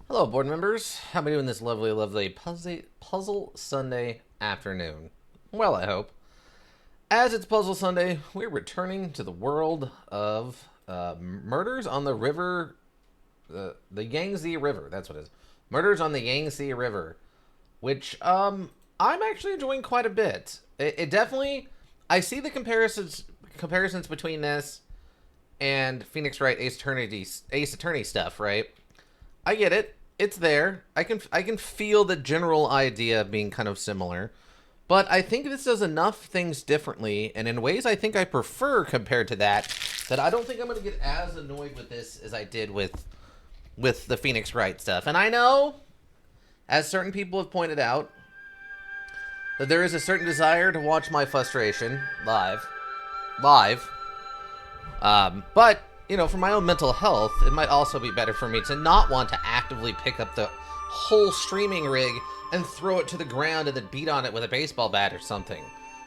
Hello, board members. How are we doing this lovely, lovely puzzle Sunday afternoon? Well, I hope. As it's Puzzle Sunday, we're returning to the world of murders on the river, the Yangtze River. That's what it is. Murders on the Yangtze River, which I'm actually enjoying quite a bit. It definitely, I see the comparisons between this and Phoenix Wright Ace Attorney stuff, right? I get it. It's there. I can feel the general idea being kind of similar. But I think this does enough things differently, and in ways I think I prefer compared to that I don't think I'm going to get as annoyed with this as I did with the Phoenix Wright stuff. And I know, as certain people have pointed out, that there is a certain desire to watch my frustration live. But, you know, for my own mental health, it might also be better for me to not want to actively pick up the whole streaming rig and throw it to the ground and then beat on it with a baseball bat or something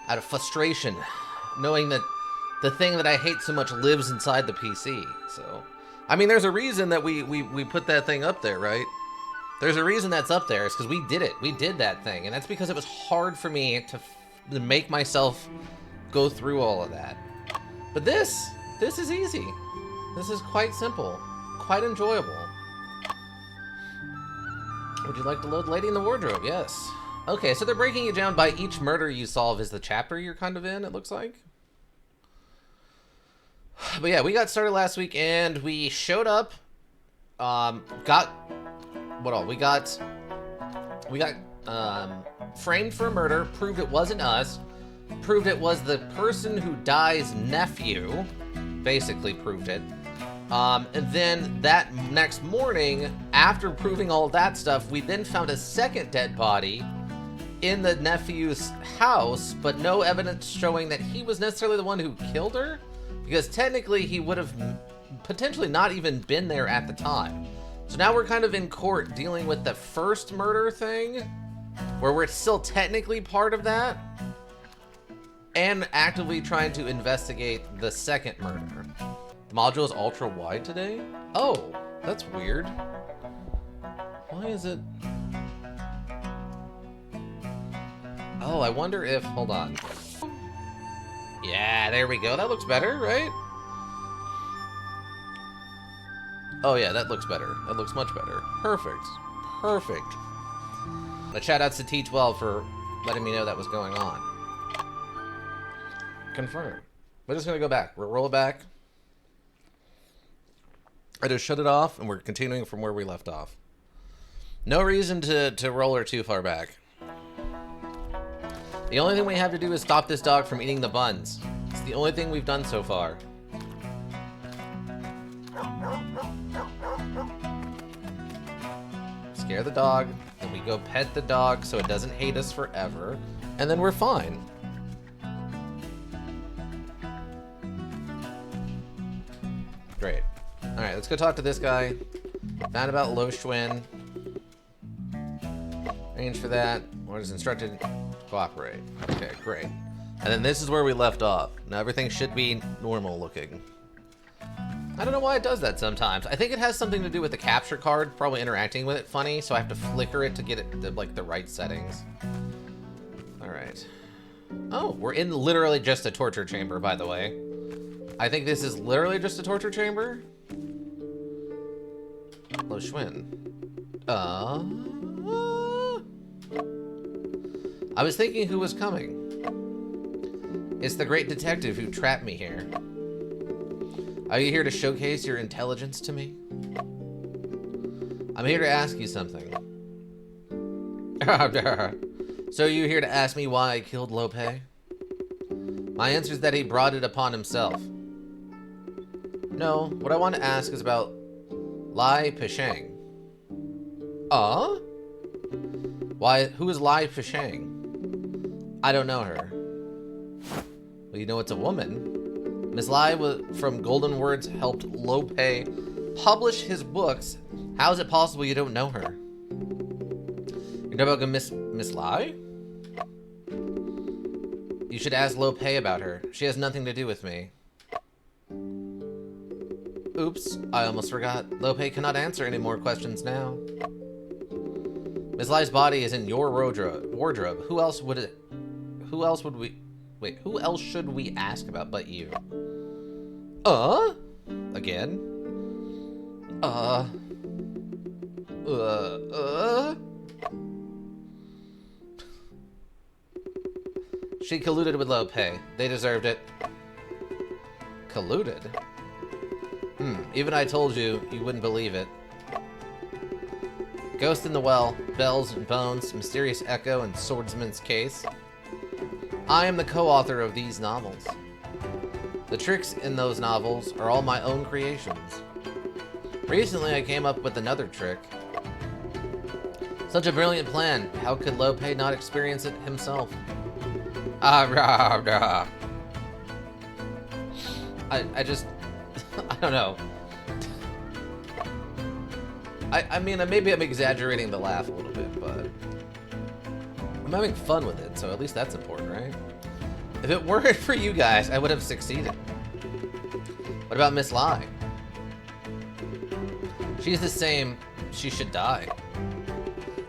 out of frustration, knowing that the thing that I hate so much lives inside the PC. So, I mean, there's a reason that we put that thing up there, right? There's a reason that's up there. It's because we did it. We did that thing. And that's because it was hard for me to make myself go through all of that. But this is easy. This is quite simple. Quite enjoyable. Would you like to load Lady in the Wardrobe? Yes. Okay, so they're breaking it down by each murder you solve is the chapter you're kind of in, it looks like. But yeah, we got started last week and we showed up. What all? We got framed for a murder, proved it wasn't us, proved it was the person who dies nephew, basically proved it. And then that next morning, after proving all that stuff, we then found a second dead body in the nephew's house, but no evidence showing that he was necessarily the one who killed her, because technically he would have potentially not even been there at the time. So now we're kind of in court dealing with the first murder thing, where we're still technically part of that, and actively trying to investigate the second murder. The module is ultra wide today? Oh, that's weird. Why is it? Oh, I wonder if, hold on. Yeah, there we go. That looks better, right? Oh yeah, that looks better. That looks much better. Perfect. Perfect. But shout outs to T12 for letting me know that was going on. Confirm. We're just gonna go back. We'll roll it back. I just shut it off and we're continuing from where we left off. No reason to roll her too far back. The only thing we have to do is stop this dog from eating the buns. It's the only thing we've done so far. Scare the dog, then we go pet the dog so it doesn't hate us forever, and then we're fine. Great. Alright, let's go talk to this guy. Found about Lo Schwinn. Arrange for that. Orders instructed. Cooperate. Okay, great. And then this is where we left off. Now everything should be normal looking. I don't know why it does that sometimes. I think it has something to do with the capture card, probably interacting with it funny, so I have to flicker it to get it to, like, the right settings. Alright. Oh, we're in literally just a torture chamber, by the way. I think this is literally just a torture chamber. Lo Schwinn. I was thinking who was coming. It's the great detective who trapped me here. Are you here to showcase your intelligence to me? I'm here to ask you something. So you're here to ask me why I killed Lope? My answer is that he brought it upon himself. No, what I want to ask is about Lai Pishang. Why, who is Lai Pishang? I don't know her. Well, you know it's a woman. Miss Lai from Golden Words helped Lope publish his books. How is it possible you don't know her? You're talking about Miss Lai? You should ask Lope about her. She has nothing to do with me. Oops, I almost forgot. Lope cannot answer any more questions now. Miss Lai's body is in your wardrobe. Who else should we ask about but you? Again? She colluded with Lope. They deserved it. Colluded? Even I told you, you wouldn't believe it. Ghost in the Well, Bells and Bones, Mysterious Echo, and Swordsman's Case. I am the co-author of these novels. The tricks in those novels are all my own creations. Recently, I came up with another trick. Such a brilliant plan. How could Lope not experience it himself? I just... I don't know. I mean, maybe I'm exaggerating the laugh a little bit, but... I'm having fun with it, so at least that's important, right? If it weren't for you guys, I would have succeeded. What about Miss Lai? She's the same. She should die.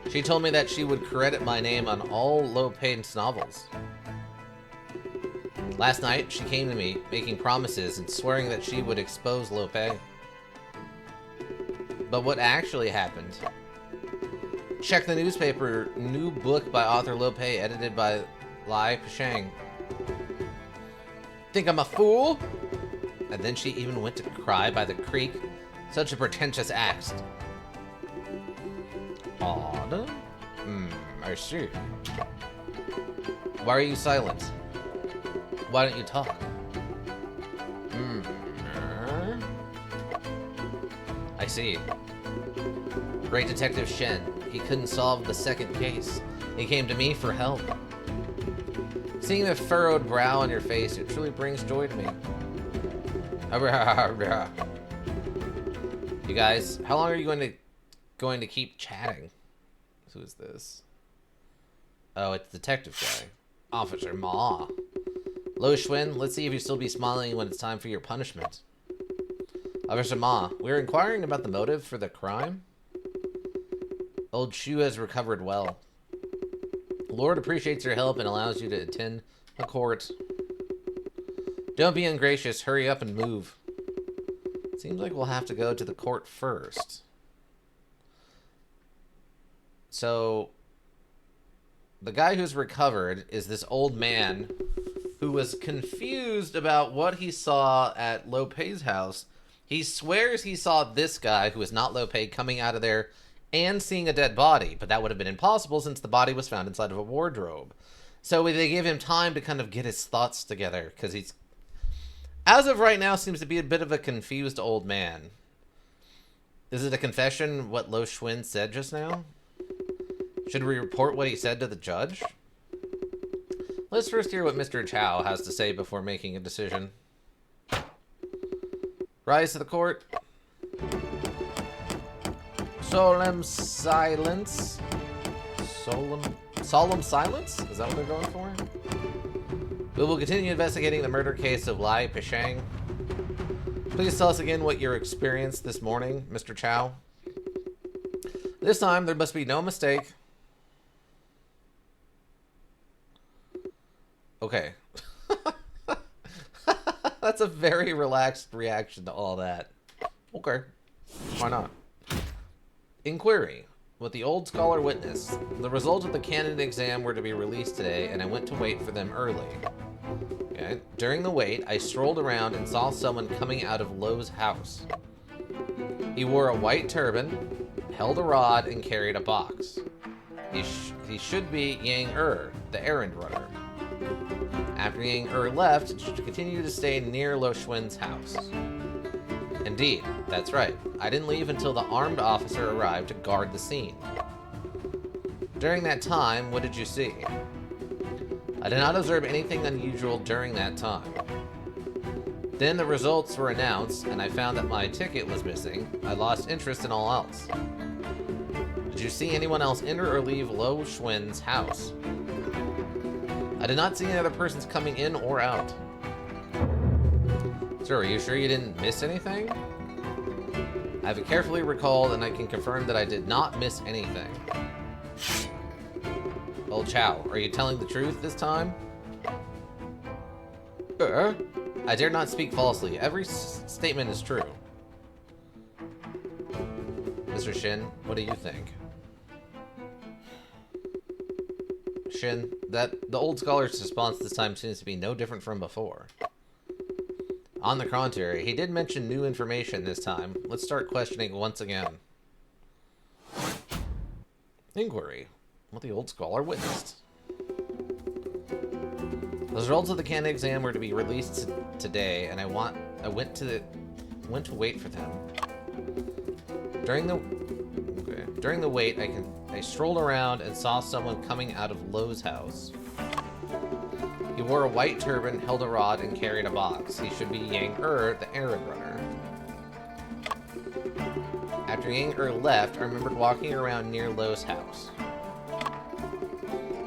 She told me that she would credit my name on all Lope's novels. Last night, she came to me, making promises and swearing that she would expose Lope. But what actually happened? Check the newspaper. New book by author Lope, edited by Lai Pishang. Think I'm a fool? And then she even went to cry by the creek. Such a pretentious act. Odd? I see. Why are you silent? Why don't you talk? I see. Great Detective Shen. He couldn't solve the second case. He came to me for help. Seeing the furrowed brow on your face, it truly brings joy to me. You guys, how long are you going to keep chatting? Who is this? Oh, it's Detective Guy. Officer Ma. Lo Schwinn, let's see if you'll still be smiling when it's time for your punishment. Officer Ma, we're inquiring about the motive for the crime. Old Shu has recovered well. Lord appreciates your help and allows you to attend the court. Don't be ungracious. Hurry up and move. Seems like we'll have to go to the court first. So, the guy who's recovered is this old man who was confused about what he saw at Lope's house. He swears he saw this guy, who is not Lope, coming out of there and seeing a dead body, but that would have been impossible since the body was found inside of a wardrobe. So they gave him time to kind of get his thoughts together, because he's, as of right now, seems to be a bit of a confused old man. Is it a confession, what Lo Schwinn said just now? Should we report what he said to the judge? Let's first hear what Mr. Chow has to say before making a decision. Rise to the court. Solemn silence. Solemn silence? Is that what they're going for? We will continue investigating the murder case of Lai Pishang. Please tell us again what your experience this morning, Mr. Chow. This time, there must be no mistake. Okay. That's a very relaxed reaction to all that. Okay. Why not? Inquiry. With the old scholar witness, the results of the candidate exam were to be released today, and I went to wait for them early. Okay. During the wait, I strolled around and saw someone coming out of Lo's house. He wore a white turban, held a rod, and carried a box. He should be Yang the errand runner. After Yang left, it should continue to stay near Lo Schwinn's house. Indeed, that's right. I didn't leave until the armed officer arrived to guard the scene. During that time, what did you see? I did not observe anything unusual during that time. Then the results were announced, and I found that my ticket was missing. I lost interest in all else. Did you see anyone else enter or leave Lo Schwinn's house? I did not see any other persons coming in or out. Sir, are you sure you didn't miss anything? I have carefully recalled, and I can confirm that I did not miss anything. Old Chow, are you telling the truth this time? I dare not speak falsely. Every statement is true. Mr. Shin, what do you think? Shin, the old scholar's response this time seems to be no different from before. On the contrary, he did mention new information this time. Let's start questioning once again. Inquiry. What the old scholar witnessed. The results of the canon exam were to be released today, and I went to wait for them. During the wait, I strolled around and saw someone coming out of Lo's house. He wore a white turban, held a rod, and carried a box. He should be Yang the errand runner. After Yang left, I remembered walking around near Lo's house.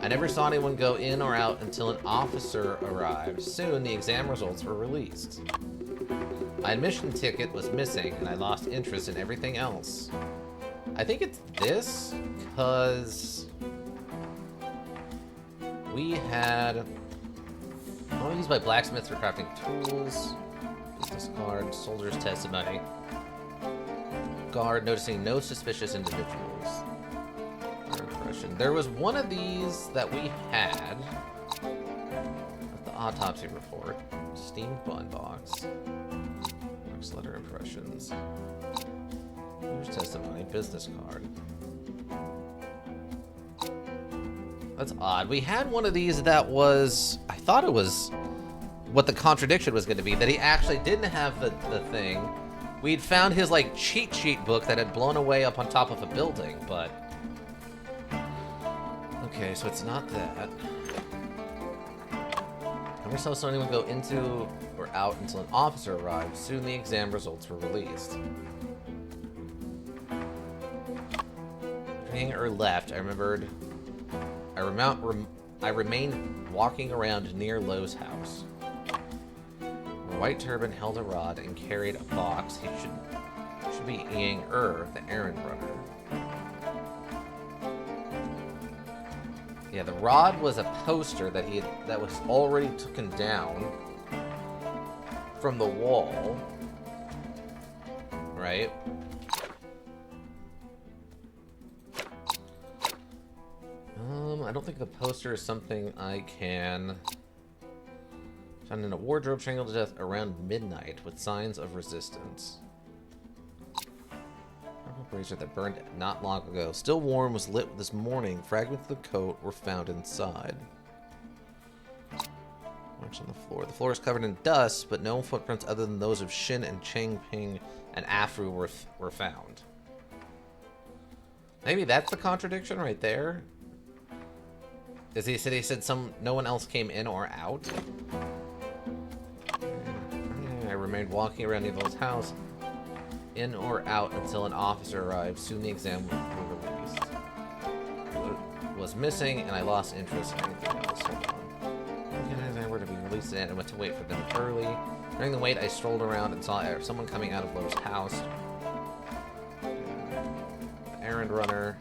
I never saw anyone go in or out until an officer arrived. Soon, the exam results were released. My admission ticket was missing, and I lost interest in everything else. I think it's this, because we had... I used by blacksmiths for crafting tools. Business card, soldier's testimony. Guard noticing no suspicious individuals. Impression. There was one of these that we had. The autopsy report. Steamed bun box. Box letter impressions. Soldier's testimony. Business card. That's odd. We had one of these that was... I thought it was what the contradiction was going to be, that he actually didn't have the thing. We'd found his, like, cheat sheet book that had blown away up on top of a building, but... Okay, so it's not that. I never saw anyone go into or out until an officer arrived. Soon the exam results were released. After left, I remained walking around near Lo's house. A white turban held a rod and carried a box. He should be Yang the errand runner. Yeah, the rod was a poster that was already taken down from the wall, right? I don't think the poster is something I can... Found in a wardrobe strangled to death around midnight with signs of resistance. A brazier that burned not long ago. Still warm, was lit this morning. Fragments of the coat were found inside. Marks on the floor. The floor is covered in dust, but no footprints other than those of Shin and Cheng Ping and Afru were found. Maybe that's the contradiction right there. Is he said no one else came in or out? I remained walking around Evil's house, in or out until an officer arrived. Soon the exam were released. It was missing, and I lost interest in anything else. Hold on. The exam were to be released, and I went to wait for them early. During the wait, I strolled around and saw someone coming out of Lo's house. The errand runner.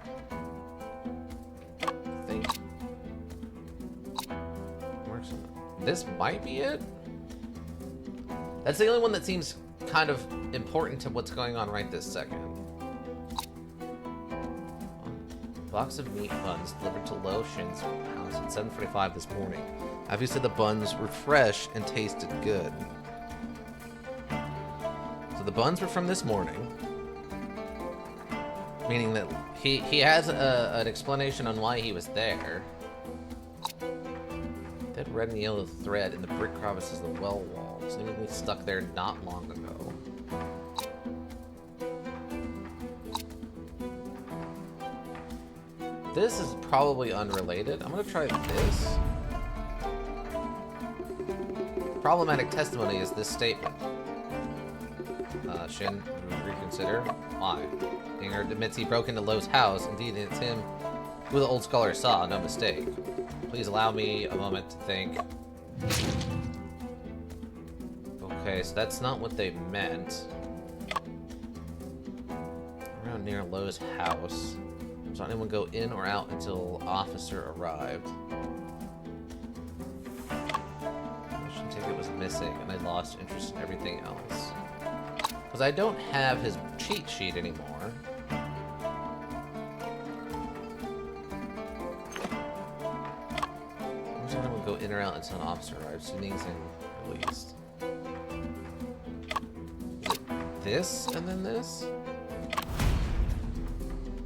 I think this might be it. That's the only one that seems kind of important to what's going on right this second. Box of meat buns delivered to Lo Shin's house at 7:45 this morning. Obviously the buns were fresh and tasted good. So the buns were from this morning. Meaning that he has an explanation on why he was there. That red and yellow thread in the brick crevices of the well wall, seemingly stuck there not long ago. This is probably unrelated. I'm gonna try this. Problematic testimony is this statement. Shin, reconsider. Why? Inger admits he broke into Lo's house. Indeed, it's him who the old scholar saw, no mistake. Please allow me a moment to think. Okay, so that's not what they meant. around near Lowe's house. Saw anyone go in or out until officer arrived. Mission ticket was missing, and I lost interest in everything else. Because I don't have his cheat sheet anymore. Saw anyone go in or out until an officer arrived. Sneezing released. Is it this and then this?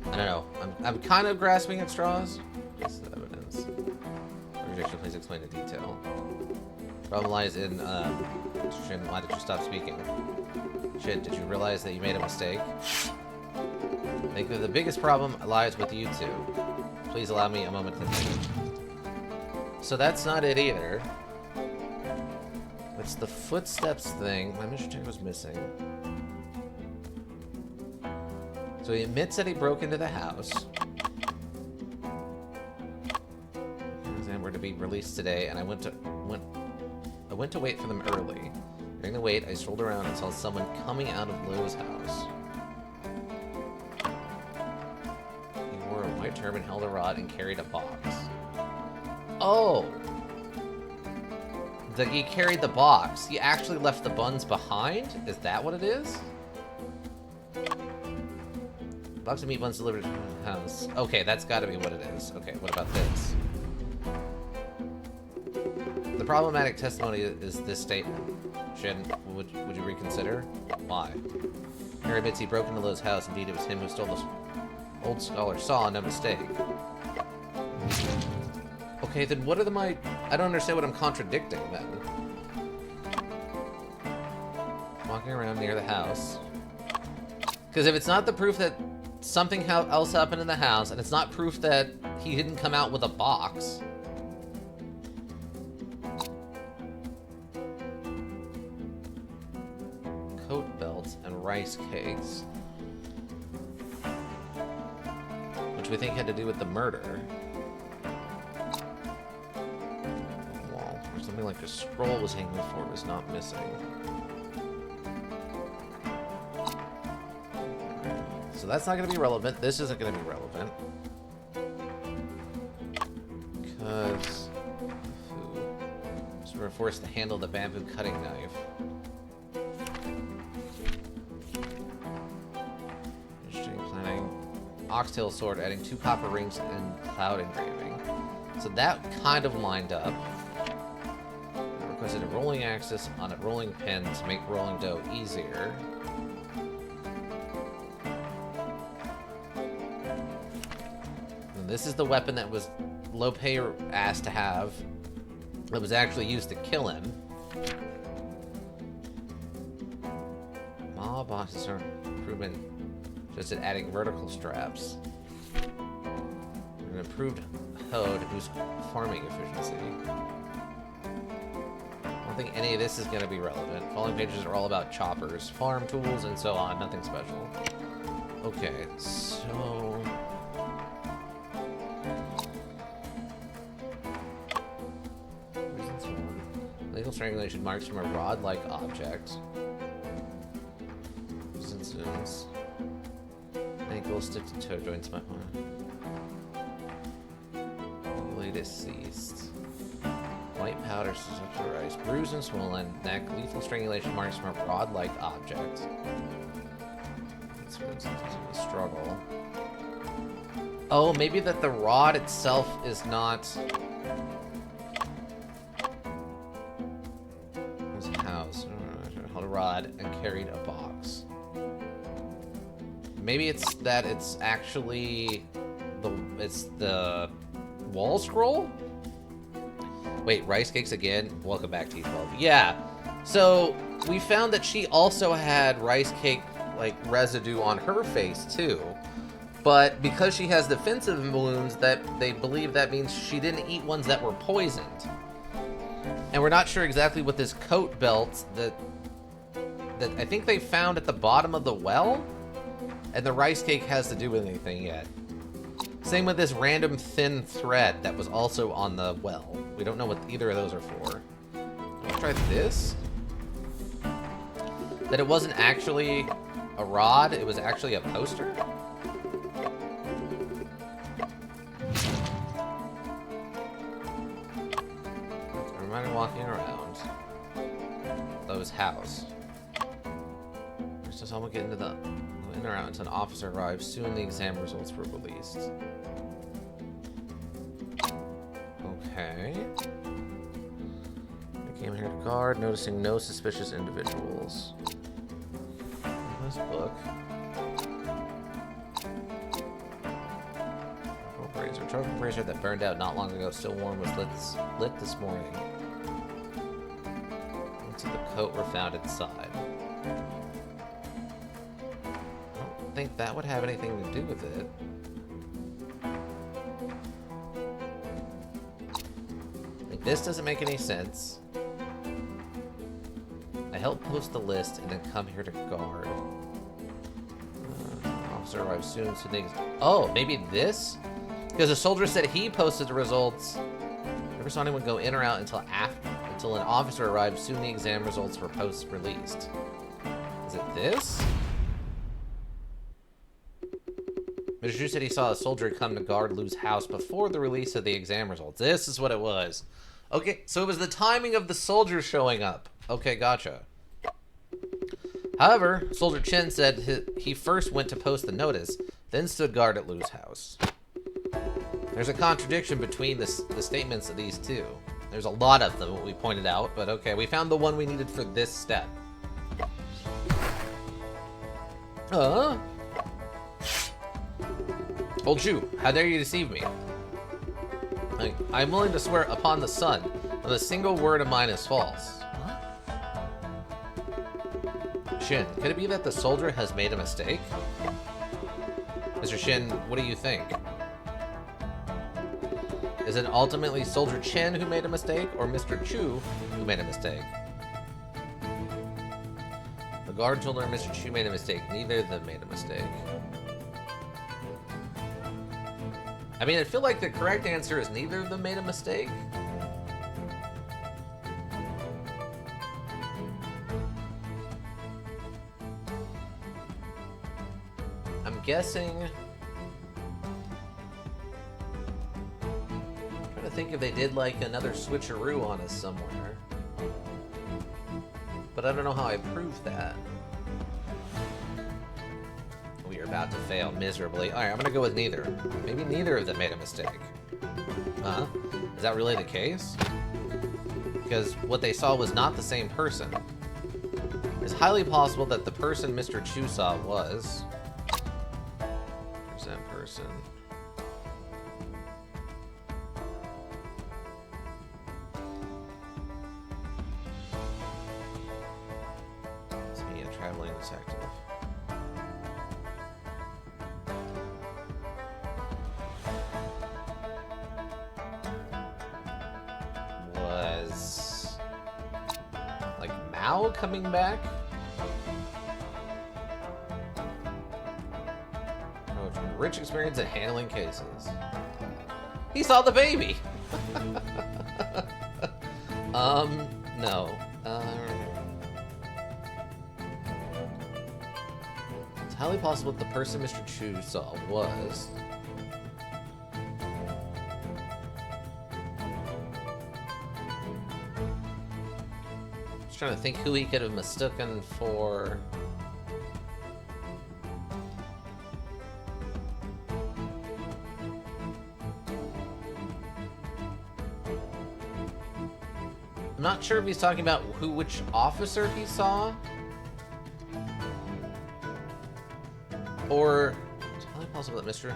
I don't know. I'm kind of grasping at straws. Yes, the evidence. Rejection, please explain in detail. Problem lies in, Shin, why did you stop speaking? Shit, did you realize that you made a mistake? I think that the biggest problem lies with you two. Please allow me a moment to think. So that's not it either. It's the footsteps thing. My mission check was missing. So he admits that he broke into the house. And we're to be released today, and I went to wait for them early. During the wait, I strolled around and saw someone coming out of Lowe's house. He wore a white turban, held a rod, and carried a box. Oh! He carried the box. He actually left the buns behind? Is that what it is? Box of meat buns delivered to the house. Okay, that's got to be what it is. Okay, what about this? The problematic testimony is this statement. Shin, would you reconsider? Why? Harry admits he broke into Lowe's house. Indeed, it was him who stole this. Old scholar saw, no mistake. Okay, then what are I don't understand what I'm contradicting, then. Walking around near the house. Because if it's not the proof that something else happened in the house, and it's not proof that he didn't come out with a box. Coat belts and rice cakes. Which we think had to do with the murder. Wall. Or something like a scroll was hanging before it was not missing. So that's not going to be relevant. This isn't going to be relevant. Because... So we're forced to handle the bamboo cutting knife. Interesting planning. Oxtail sword, adding 2 copper rings and cloud engraving. So that kind of lined up. I requested a rolling axis on a rolling pin to make rolling dough easier. This is the weapon that was Lope asked to have. That was actually used to kill him. Mall boxes are improvement just at adding vertical straps. An improved hoe to boost farming efficiency. I don't think any of this is going to be relevant. Following pages are all about choppers, farm tools, and so on. Nothing special. Okay, so... Legal strangulation marks from a rod-like object. Instance. Ankle, stick to toe joints. Legally deceased. White powder, such a rice. Bruised and swollen. Neck. Lethal strangulation marks from a rod-like object. It's a struggle. Oh, maybe that the rod itself is not... Rod and carried a box. Maybe it's that it's actually the wall scroll? Wait, rice cakes again? Welcome back, T12. Yeah. So we found that she also had rice cake like residue on her face too. But because she has defensive wounds, that they believe that means she didn't eat ones that were poisoned. And we're not sure exactly what this coat belt that I think they found at the bottom of the well, and the rice cake has to do with anything yet. Same with this random thin thread that was also on the well. We don't know what either of those are for. Let's try this. That it wasn't actually a rod, it was actually a poster? house. So someone get into the in or out until an officer arrives. Soon the exam results were released. Okay. I came here to guard, noticing no suspicious individuals. This book. Charcoal brazier that burned out not long ago, still warm, was lit this morning. Bits of the coat were found inside. I don't think that would have anything to do with it. Like, this doesn't make any sense. I helped post the list and then come here to guard. Officer arrives soon, so things. Oh, maybe this? Because the soldier said he posted the results. Never saw anyone go in or out until an officer arrived. Soon the exam results were post-released. Is it this? Mr. Chu said he saw a soldier come to guard Lou's house before the release of the exam results. This is what it was. Okay, so it was the timing of the soldier showing up. Okay, gotcha. However, Soldier Chen said he first went to post the notice, then stood guard at Lou's house. There's a contradiction between the statements of these two. There's a lot of them, what we pointed out, but okay, we found the one we needed for this step. Old Chu, how dare you deceive me? I'm willing to swear upon the sun that a single word of mine is false. What? Shin, could it be that the soldier has made a mistake? Mr. Shin, what do you think? Is it ultimately Soldier Chen who made a mistake, or Mr. Chu who made a mistake? The guard told her Mr. Chu made a mistake. Neither of them made a mistake. I mean, I feel like the correct answer is neither of them made a mistake. I'm guessing... I think if they did like another switcheroo on us somewhere, but I don't know how I proved that. We are about to fail miserably. All right, I'm gonna go with neither. Maybe neither of them made a mistake. Is that really the case? Because what they saw was not the same person. It's highly possible that the person Mr. Chu saw was that person. Traveling detective. Was like Mao coming back? Oh, from rich experience at handling cases. He saw the baby. No. It's highly possible that the person Mr. Chu saw was... Just trying to think who he could have mistaken for... I'm not sure if he's talking about which officer he saw. Or it's highly possible that Mr.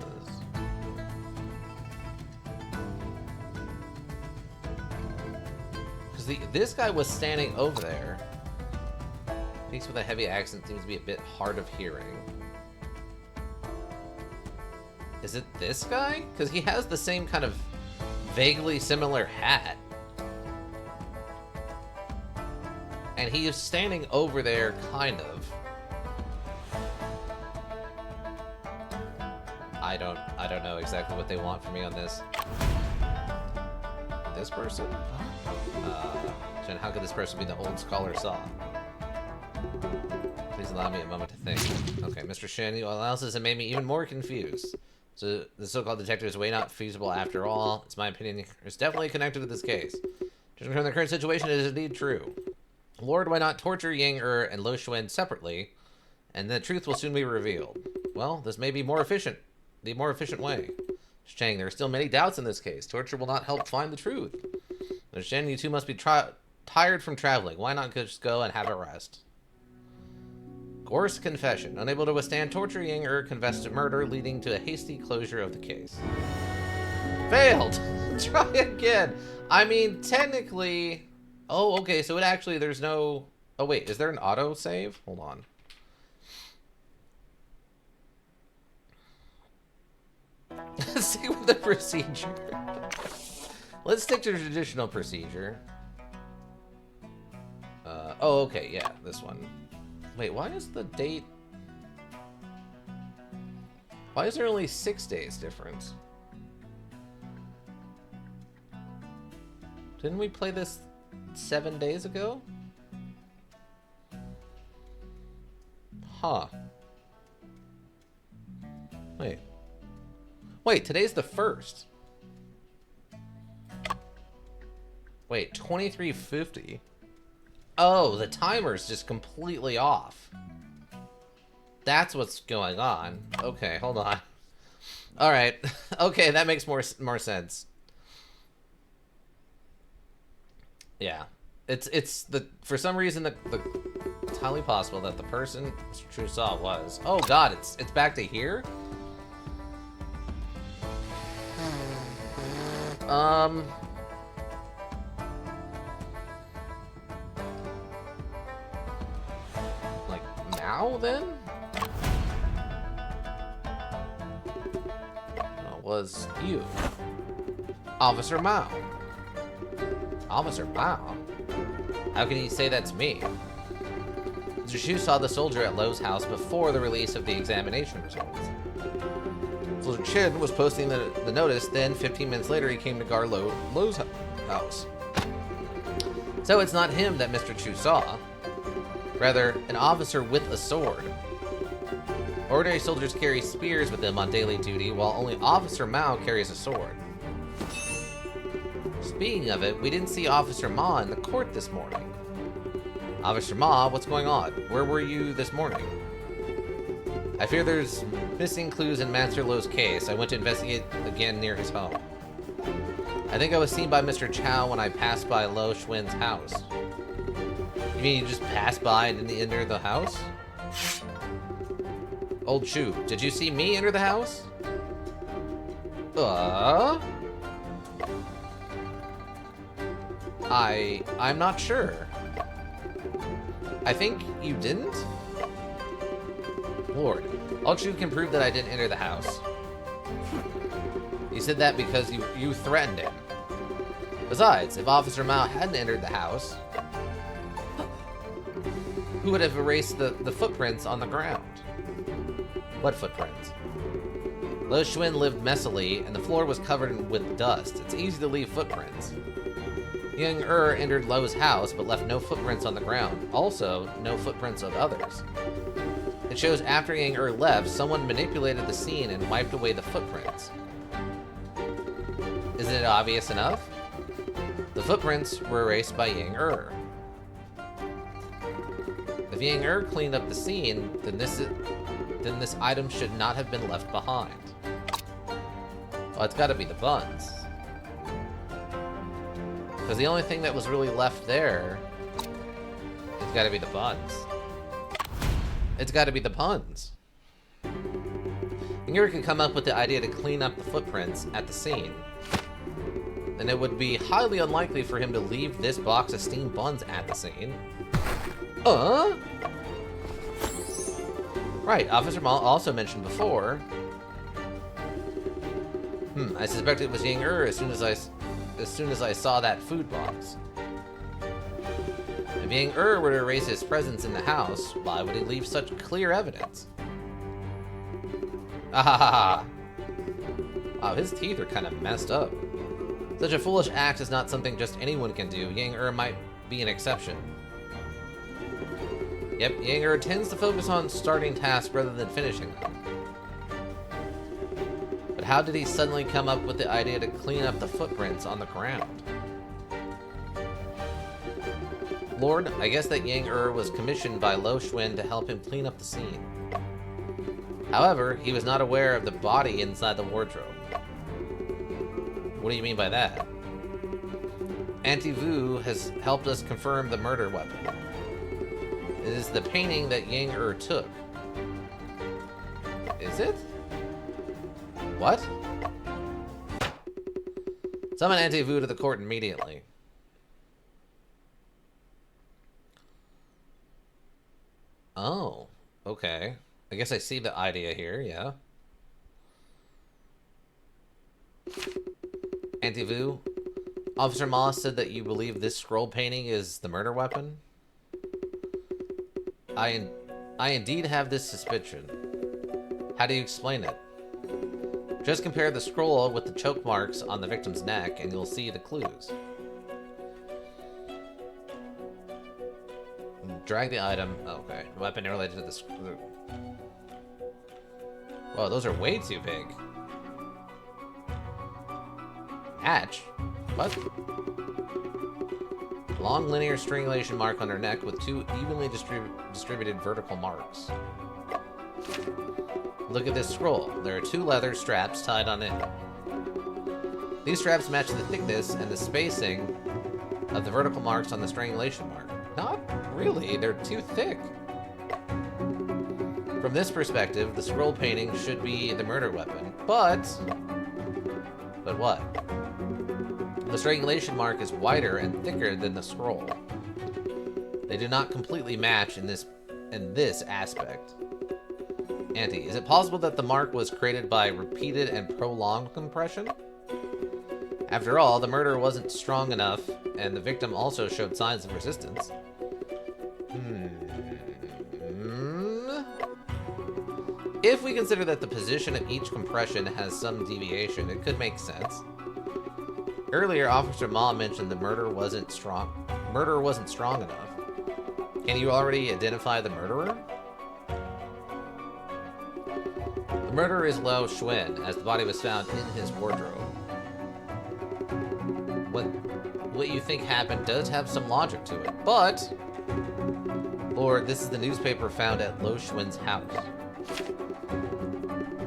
was... Because this guy was standing over there. Speaks with a heavy accent, seems to be a bit hard of hearing. Is it this guy? Because he has the same kind of vaguely similar hat. And he is standing over there, kind of. I don't know exactly what they want from me on this. This person? Jen, how could this person be the old scholar saw? Please allow me a moment to think. Okay, Mr. Shin, your analysis has made me even more confused. So the so-called detective is way not feasible after all. It's my opinion. It's definitely connected to this case. Just confirm the current situation is indeed true. Lord, why not torture Yang and Lo Xuan separately, and the truth will soon be revealed. Well, this may be more efficient. The more efficient way. Chang, there are still many doubts in this case. Torture will not help find the truth. Shen, you two must be tired from traveling. Why not just go and have a rest? Coerced confession. Unable to withstand torture, Yang confessed to murder, leading to a hasty closure of the case. Failed! Try again! I mean, technically... Oh, okay, so it actually, there's no... Oh, wait, is there an auto save? Hold on. Let's stick with the procedure. Let's stick to the traditional procedure. Oh, okay, yeah, this one. Wait, why is the date... Why is there only 6 days difference? Didn't we play this 7 days ago? Huh. Wait, today's the 1st. Wait, 2350? Oh, the timer's just completely off. That's what's going on. Okay, hold on. Alright. Okay, that makes more sense. Yeah. It's the... For some reason, it's highly possible that the person Mr. True saw was... Oh god, it's back to here? Like, now, then? It was you. Officer Mao. Officer Mao? How can you say that's me? Mr. Shu saw the soldier at Lowe's house before the release of the examination results. Soldier Chin was posting the notice, then 15 minutes later he came to guard Lowe's house. So it's not him that Mr. Chu saw. Rather, an officer with a sword. Ordinary soldiers carry spears with them on daily duty, while only Officer Mao carries a sword. Speaking of it, we didn't see Officer Ma in the court this morning. Officer Ma, what's going on? Where were you this morning? I fear there's missing clues in Master Lo's case. I went to investigate again near his home. I think I was seen by Mr. Chow when I passed by Lo Xuan's house. You mean you just passed by and didn't enter the house? Old Chu, did you see me enter the house? I'm not sure. I think you didn't? Lord, Old Chu can prove that I didn't enter the house. He said that because you threatened him. Besides, if Officer Mao hadn't entered the house, who would have erased the footprints on the ground? What footprints? Lo Xuan lived messily, and the floor was covered with dust. It's easy to leave footprints. Yang entered Lo's house, but left no footprints on the ground. Also, no footprints of others. It shows after Yang left, someone manipulated the scene and wiped away the footprints. Isn't it obvious enough? The footprints were erased by Yang If Yang cleaned up the scene, then this item should not have been left behind. Well, it's gotta be the buns. Because the only thing that was really left there, it's gotta be the buns. It's gotta be the puns. Yang could come up with the idea to clean up the footprints at the scene. And it would be highly unlikely for him to leave this box of steamed buns at the scene. Right, Officer Mall also mentioned before. I suspect it was Yang as soon as I saw that food box. If Yang were to erase his presence in the house, why would he leave such clear evidence? Wow, his teeth are kind of messed up. Such a foolish act is not something just anyone can do. Yang might be an exception. Yep, Yang tends to focus on starting tasks rather than finishing them. But how did he suddenly come up with the idea to clean up the footprints on the ground? Lord, I guess that Yang was commissioned by Lo Xuan to help him clean up the scene. However, he was not aware of the body inside the wardrobe. What do you mean by that? Auntie Vu has helped us confirm the murder weapon. It is the painting that Yang took. Is it? What? Summon Auntie Vu to the court immediately. Oh, okay. I guess I see the idea here, yeah. Auntie Vu, Officer Moss said that you believe this scroll painting is the murder weapon? I indeed have this suspicion. How do you explain it? Just compare the scroll with the choke marks on the victim's neck and you'll see the clues. Drag the item. Oh, okay. Weapon related to the... Whoa, those are way too big. Hatch? What? Long linear strangulation mark on her neck with two evenly distributed vertical marks. Look at this scroll. There are two leather straps tied on it. These straps match the thickness and the spacing of the vertical marks on the strangulation mark. Not really, they're too thick. From this perspective, the scroll painting should be the murder weapon, but what? The strangulation mark is wider and thicker than the scroll. They do not completely match in this aspect. Auntie, is it possible that the mark was created by repeated and prolonged compression? After all, the murder wasn't strong enough, and the victim also showed signs of resistance. If we consider that the position of each compression has some deviation, it could make sense. Earlier, Officer Ma mentioned the murder wasn't strong enough. Can you already identify the murderer? The murderer is Lo Xuan, as the body was found in his wardrobe. What you think happened does have some logic to it, but... Lord, this is the newspaper found at Lo Xuan's house.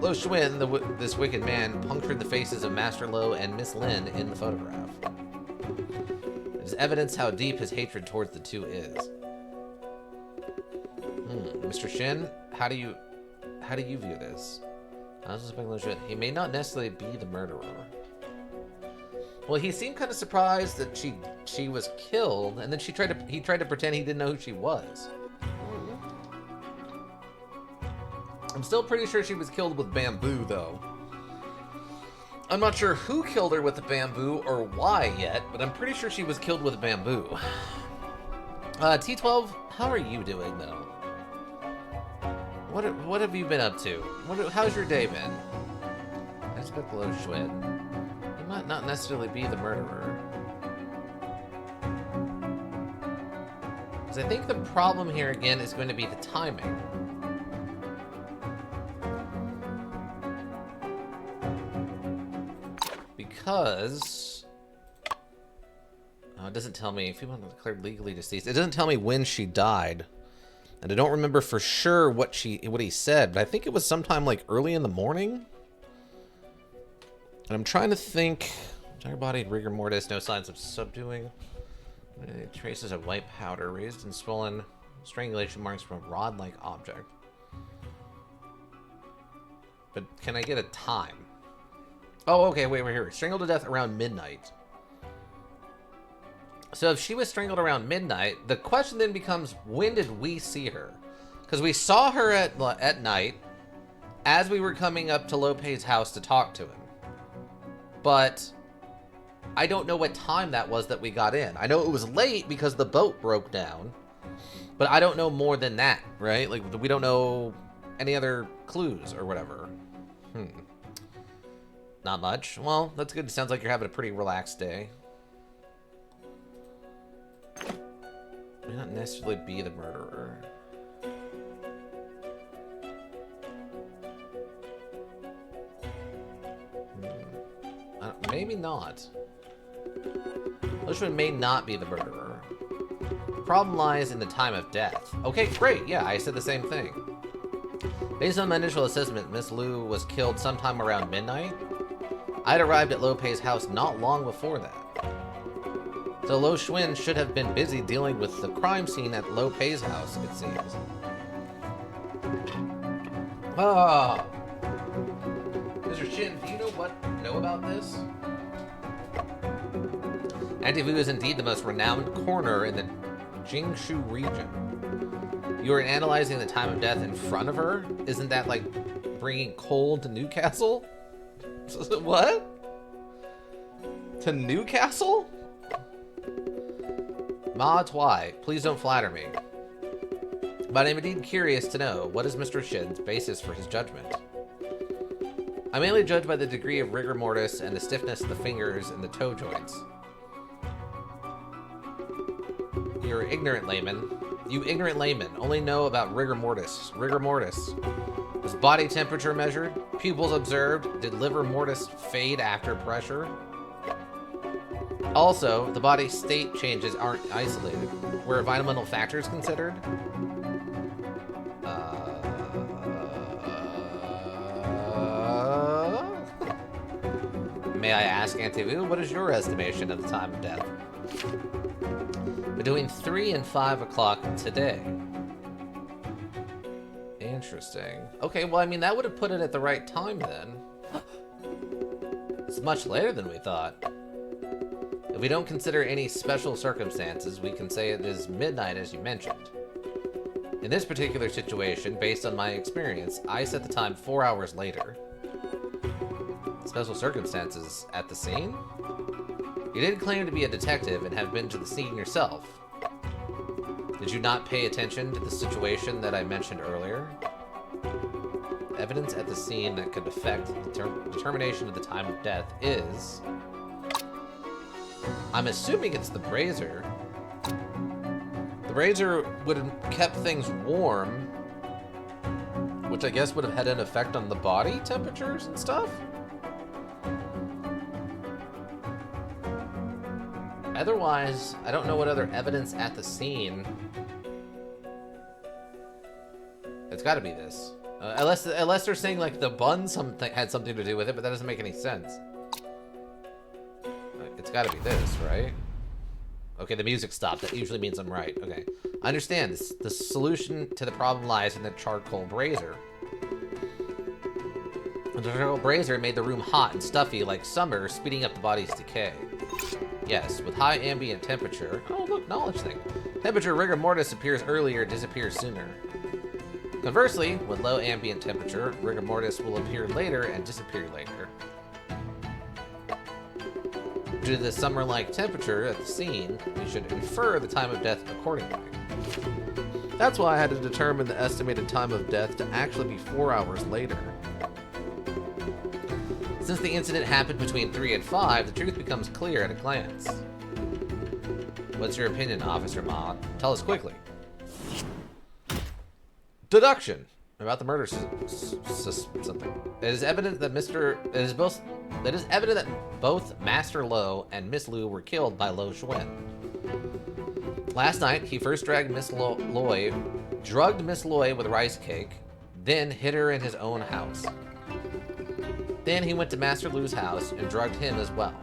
Lo Xuan, this wicked man, punctured the faces of Master Lo and Miss Lin in the photograph. It is evidence how deep his hatred towards the two is. Mr. Shin, how do you view this? I was suspecting Lo Xuan. He may not necessarily be the murderer. Well, he seemed kind of surprised that she was killed, and then he tried to pretend he didn't know who she was. I'm still pretty sure she was killed with bamboo, though. I'm not sure who killed her with the bamboo or why yet, but I'm pretty sure she was killed with bamboo. T12, how are you doing, though? What have you been up to? How's your day been? I expect Lo Xuan. He might not necessarily be the murderer. Because I think the problem here, again, is going to be the timing. Because it doesn't tell me if people are declared legally deceased. It doesn't tell me when she died, and I don't remember for sure what he said. But I think it was sometime like early in the morning. And I'm trying to think. Entire body rigor mortis, no signs of subduing. Traces of white powder, raised and swollen strangulation marks from a rod-like object. But can I get a time? Oh, okay, wait, we're here. Strangled to death around midnight. So if she was strangled around midnight, the question then becomes, when did we see her? Because we saw her at night as we were coming up to Lopez's house to talk to him. But I don't know what time that was that we got in. I know it was late because the boat broke down. But I don't know more than that, right? Like, we don't know any other clues or whatever. Not much. Well, that's good. It sounds like you're having a pretty relaxed day. May not necessarily be the murderer. Maybe not. Lo Xuan may not be the murderer. problem lies in the time of death. Okay, great. Yeah, I said the same thing. Based on my initial assessment, Miss Liu was killed sometime around midnight. I'd arrived at Lo Pei's house not long before that. So Lo Xuan should have been busy dealing with the crime scene at Lo Pei's house, it seems. Ah. Mr. Shin, do you know about this? Antivu is indeed the most renowned coroner in the Jingshu region. You are analyzing the time of death in front of her? Isn't that like bringing coal to Newcastle? What? To Newcastle? Ma Twai, please don't flatter me. But I'm indeed curious to know, what is Mr. Shin's basis for his judgment? I mainly judge by the degree of rigor mortis and the stiffness of the fingers and the toe joints. You ignorant layman only know about rigor mortis. Rigor mortis. Was body temperature measured? Pupils observed? Did livor mortis fade after pressure? Also, the body's state changes aren't isolated. Were environmental factors considered? May I ask, Antivu, what is your estimation of the time of death? Between 3 and 5 o'clock today. Interesting. Okay, well, I mean, that would have put it at the right time then. It's much later than we thought. If we don't consider any special circumstances, we can say it is midnight, as you mentioned. In this particular situation, based on my experience, I set the time 4 hours later. Special circumstances at the scene? You did claim to be a detective and have been to the scene yourself. Did you not pay attention to the situation that I mentioned earlier? Evidence at the scene that could affect the determination of the time of death is... I'm assuming it's the brazier. The brazier would have kept things warm, which I guess would have had an effect on the body temperatures and stuff? Otherwise, I don't know what other evidence at the scene. It's got to be this, unless they're saying like the bun had something to do with it, but that doesn't make any sense. It's got to be this, right? Okay, the music stopped. That usually means I'm right. Okay, I understand. The solution to the problem lies in the charcoal brazier. The charcoal brazier made the room hot and stuffy like summer, speeding up the body's decay. Yes, with high ambient temperature... Oh, look, knowledge thing. Temperature rigor mortis appears earlier, disappears sooner. Conversely, with low ambient temperature, rigor mortis will appear later and disappear later. Due to the summer-like temperature at the scene, we should infer the time of death accordingly. That's why I had to determine the estimated time of death to actually be 4 hours later. Since the incident happened between 3 and 5, the truth becomes clear at a glance. What's your opinion, Officer Ma? Tell us quickly. Deduction about the murder something. It is evident that both Master Lo and Miss Liu were killed by Lo Xuan. Last night, he first drugged Miss Loy with rice cake, then hid her in his own house. Then he went to Master Lu's house and drugged him as well.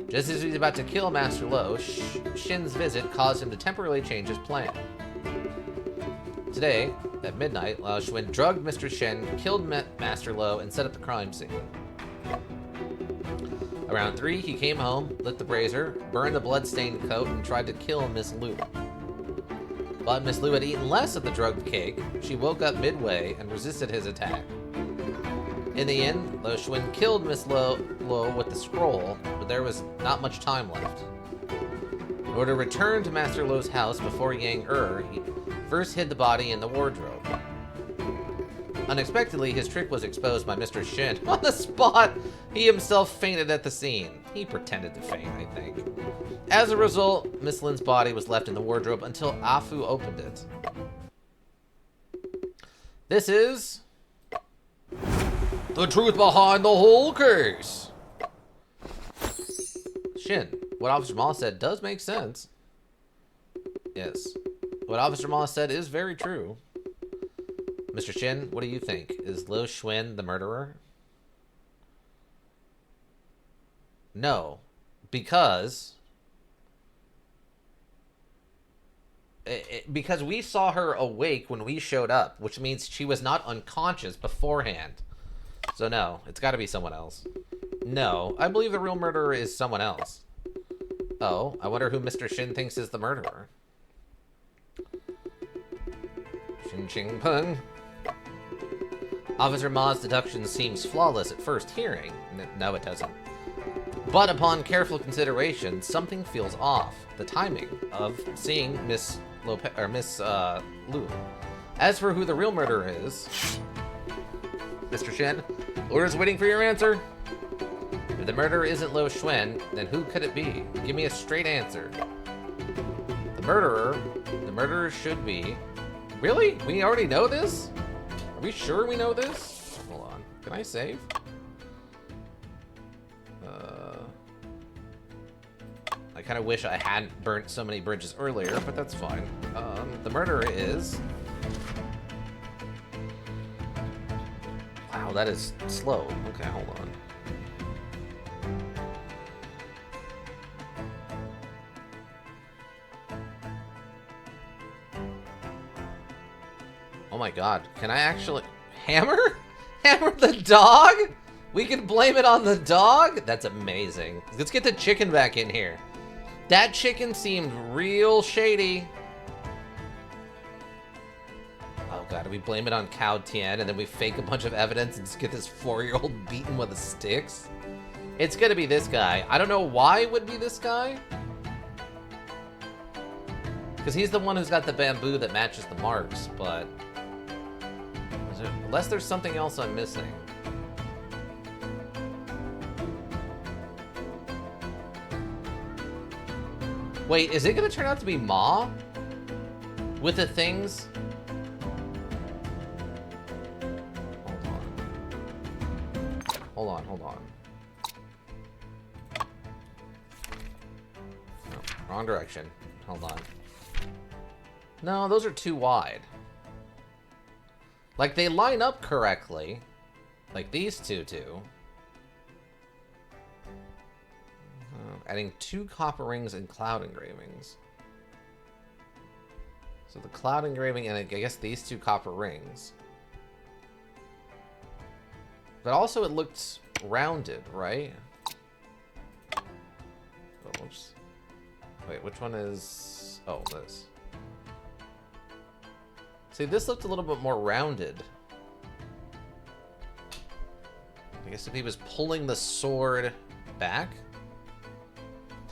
Just as he was about to kill Master Lo, Shin's visit caused him to temporarily change his plan. Today, at midnight, Lao Xuan drugged Mr. Shin, killed Master Lo, and set up the crime scene. Around 3, he came home, lit the brazier, burned the blood-stained coat, and tried to kill Miss Liu. But Miss Liu had eaten less of the drugged cake. She woke up midway and resisted his attack. In the end, Lo Xuan killed Miss Lo with the scroll, but there was not much time left. In order to return to Master Lo's house before Yang he first hid the body in the wardrobe. Unexpectedly, his trick was exposed by Mr. Shin. On the spot, he himself fainted at the scene. He pretended to faint, I think. As a result, Miss Lin's body was left in the wardrobe until Afu opened it. This is... the truth behind the whole case. Shin, what Officer Ma said does make sense. Yes. What Officer Moss said is very true. Mr. Shin, what do you think? Is Lo Schwinn the murderer? No. Because we saw her awake when we showed up, which means she was not unconscious beforehand. So no, it's got to be someone else. No, I believe the real murderer is someone else. Oh, I wonder who Mr. Shin thinks is the murderer. Shin Ching Pung. Officer Ma's deduction seems flawless at first hearing. No, it doesn't. But upon careful consideration, something feels off. The timing of seeing Miss Lu. As for who the real murderer is, Mr. Shin, Laura's waiting for your answer. If the murderer isn't Lo Schwinn, then who could it be? Give me a straight answer. The murderer should be... Really? We already know this? Are we sure we know this? Hold on. Can I save? I kind of wish I hadn't burnt so many bridges earlier, but that's fine. The murderer is... Wow, that is slow. Okay, hold on. Oh my god, can I actually... Hammer? Hammer the dog? We can blame it on the dog? That's amazing. Let's get the chicken back in here. That chicken seemed real shady. Oh god, do we blame it on Cow Tien and then we fake a bunch of evidence and just get this 4-year-old beaten with the sticks? It's gonna be this guy. I don't know why it would be this guy. Because he's the one who's got the bamboo that matches the marks, but... Unless there's something else I'm missing. Wait, is it gonna turn out to be Ma? With the things? Hold on. No, wrong direction. Hold on. No, those are too wide. Like, they line up correctly. Like these two do. Adding 2 copper rings and cloud engravings. So the cloud engraving and I guess these 2 copper rings. But also it looked rounded, right? Oh, oops. Wait, which one is... Oh, this. See, this looked a little bit more rounded. I guess if he was pulling the sword back...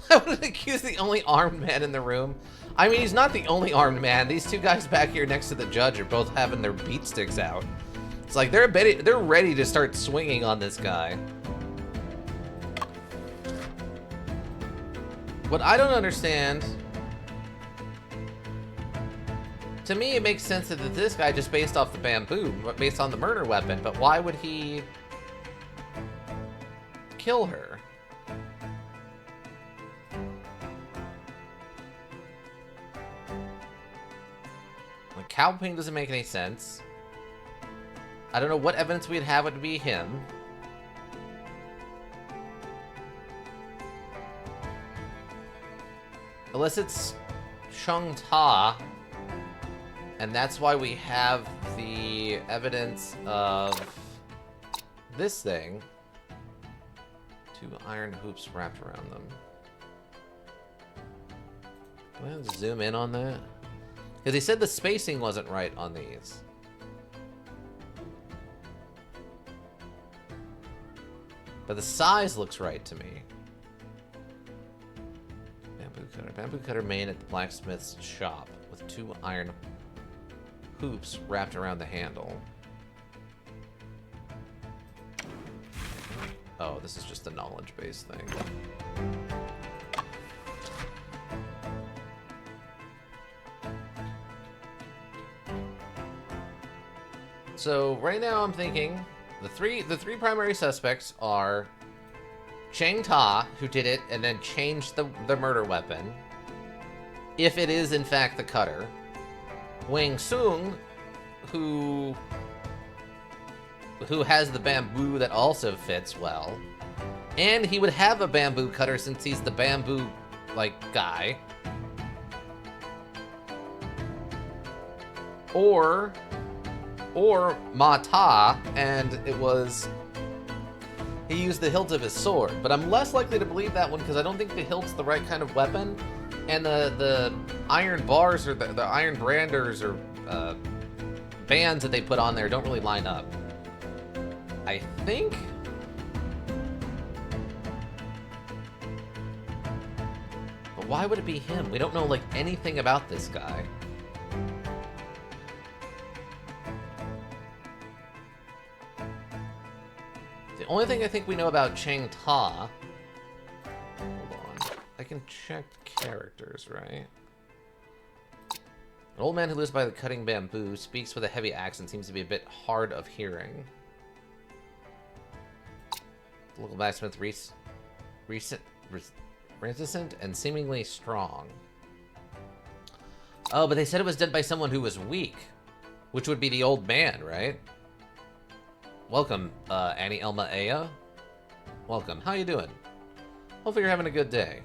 I would accuse the only armed man in the room. I mean, he's not the only armed man. These 2 guys back here next to the judge are both having their beat sticks out. It's like they're ready to start swinging on this guy. What I don't understand... To me, it makes sense that this guy just based off the bamboo, based on the murder weapon, but why would he kill her? Like, Cao Ping doesn't make any sense. I don't know what evidence we'd have would be him. Unless it's Chung Ta. And that's why we have the evidence of this thing. 2 iron hoops wrapped around them. Can I zoom in on that? Because he said the spacing wasn't right on these. But the size looks right to me. Bamboo cutter. Bamboo cutter made at the blacksmith's shop with 2 iron hoops wrapped around the handle. Oh, this is just the knowledge-based thing. So right now I'm thinking the three primary suspects are Chang Ta, who did it and then changed the murder weapon. if it is in fact the cutter. Wang Sung, who has the bamboo that also fits well. And he would have a bamboo cutter since he's the bamboo, like, guy. Or Ma Ta, and it was... he used the hilt of his sword. But I'm less likely to believe that one because I don't think the hilt's the right kind of weapon. And the iron bars or the iron branders or bands that they put on there don't really line up. I think... but why would it be him? We don't know, like, anything about this guy. The only thing I think we know about Chang Ta... hold on. I can check characters, right? An old man who lives by the cutting bamboo, speaks with a heavy accent, seems to be a bit hard of hearing. The local blacksmith, reticent and seemingly strong. Oh, but they said it was done by someone who was weak, which would be the old man, right? Welcome, Annie Elma Aya. Welcome. How you doing? Hopefully you're having a good day.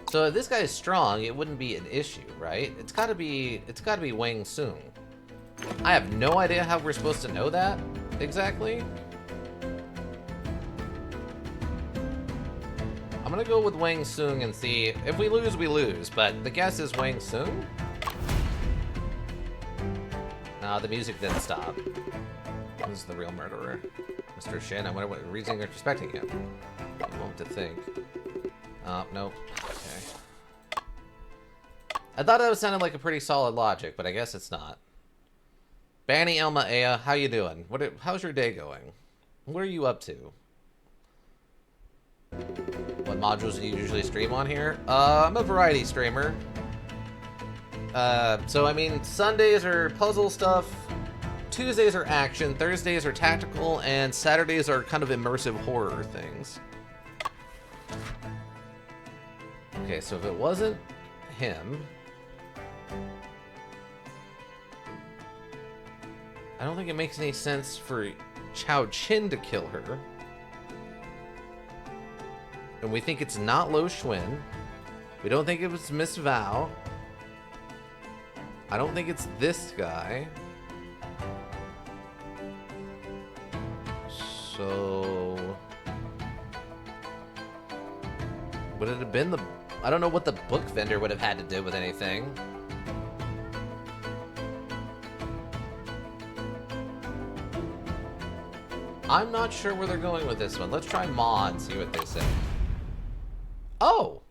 So if this guy is strong, it wouldn't be an issue, right? It's gotta be Wang Sung. I have no idea how we're supposed to know that exactly. I'm gonna go with Wang Sung and see if we lose, we lose. But the guess is Wang Sung. No, the music didn't stop. This is the real murderer, Mr. Shin. I wonder what reason you're suspecting him. I want to think. Nope. Okay. I thought that sounded like a pretty solid logic, but I guess it's not. Banny Elma Aya, how you doing? How's your day going? What are you up to? What modules do you usually stream on here? I'm a variety streamer. So I mean, Sundays are puzzle stuff, Tuesdays are action, Thursdays are tactical, and Saturdays are kind of immersive horror things. Okay, so if it wasn't him... I don't think it makes any sense for Chao Chin to kill her. And we think it's not Lo Xuan. We don't think it was Miss Val. I don't think it's this guy. So... would it have been the... I don't know what the book vendor would have had to do with anything. I'm not sure where they're going with this one. Let's try Ma and see what they say. Oh!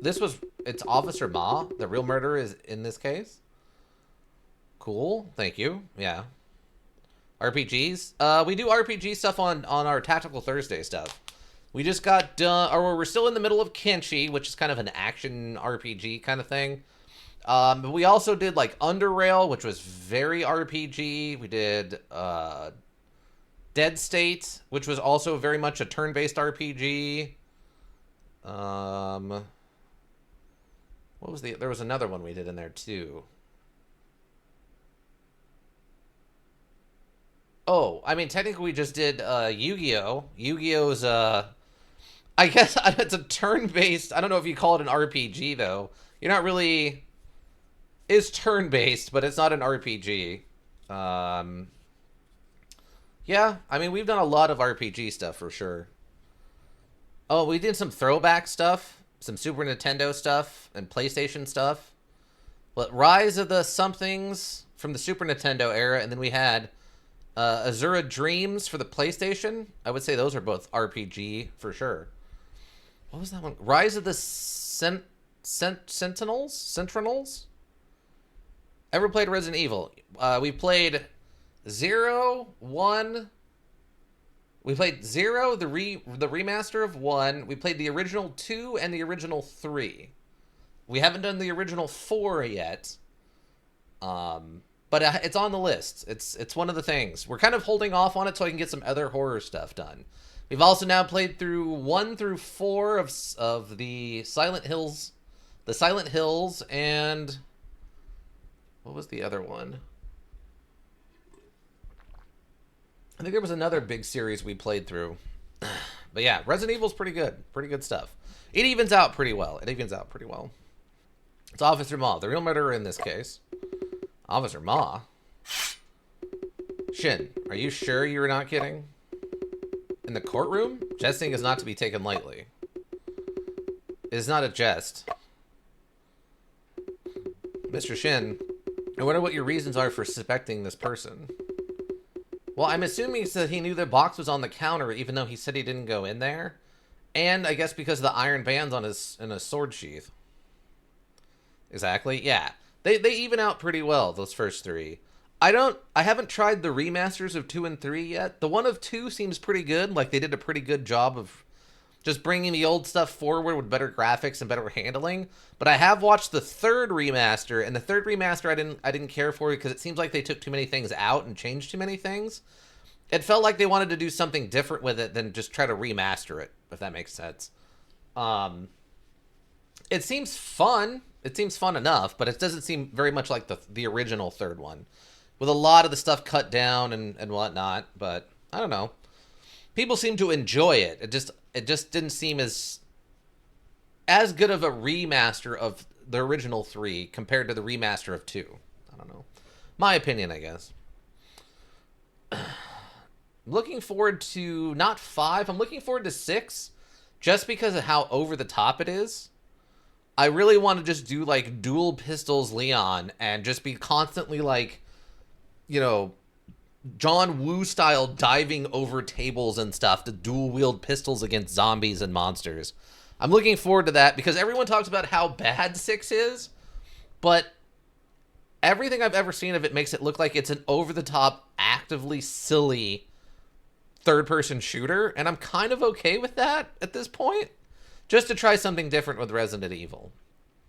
It's Officer Ma? The real murderer is in this case? Cool. Thank you. Yeah. RPGs? We do RPG stuff on our Tactical Thursday stuff. We just got done, or we're still in the middle of Kenshi, which is kind of an action RPG kind of thing. But we also did like Underrail, which was very RPG. We did Dead State, which was also very much a turn-based RPG. What was there was another one we did in there too. Oh, I mean, technically we just did Yu-Gi-Oh! Yu-Gi-Oh's, I guess it's a turn-based, I don't know if you call it an RPG, though. You're not really... It's turn-based, but it's not an RPG. Yeah, I mean, we've done a lot of RPG stuff, for sure. Oh, we did some throwback stuff, some Super Nintendo stuff, and PlayStation stuff. But Rise of the Somethings from the Super Nintendo era, and then we had... Azura Dreams for the PlayStation. I would say those are both RPG for sure. What was that one? Rise of the Sentinels? Ever played Resident Evil? We played 0, 1. We played 0, the remaster of 1. We played the original 2 and the original 3. We haven't done the original 4 yet. But it's on the list. It's one of the things. We're kind of holding off on it so I can get some other horror stuff done. We've also now played through 1 through 4 of the Silent Hills, and what was the other one? I think there was another big series we played through. But yeah, Resident Evil's pretty good. Pretty good stuff. It evens out pretty well. It's Officer Ma, the real murderer in this case. Officer Ma? Shin, are you sure you were not kidding? In the courtroom? Jesting is not to be taken lightly. It is not a jest. Mr. Shin, I wonder what your reasons are for suspecting this person. Well, I'm assuming that he knew the box was on the counter, even though he said he didn't go in there. And I guess because of the iron bands on his sword sheath. Exactly, yeah. They even out pretty well, those first 3. I haven't tried the remasters of 2 and 3 yet. The one of 2 seems pretty good. Like, they did a pretty good job of just bringing the old stuff forward with better graphics and better handling. But I have watched the 3rd remaster, and the 3rd remaster I didn't care for because it seems like they took too many things out and changed too many things. It felt like they wanted to do something different with it than just try to remaster it, if that makes sense. It seems fun. It seems fun enough, but it doesn't seem very much like the original 3rd one, with a lot of the stuff cut down and whatnot. But I don't know. People seem to enjoy it. It just didn't seem as good of a remaster of the original 3 compared to the remaster of 2. I don't know. My opinion, I guess. Looking forward to not 5. I'm looking forward to 6, just because of how over the top it is. I really want to just do like dual pistols Leon and just be constantly like, you know, John Woo style diving over tables and stuff to dual wield pistols against zombies and monsters. I'm looking forward to that because everyone talks about how bad 6 is, but everything I've ever seen of it makes it look like it's an over the top, actively silly third person shooter, and I'm kind of okay with that at this point. Just to try something different with Resident Evil.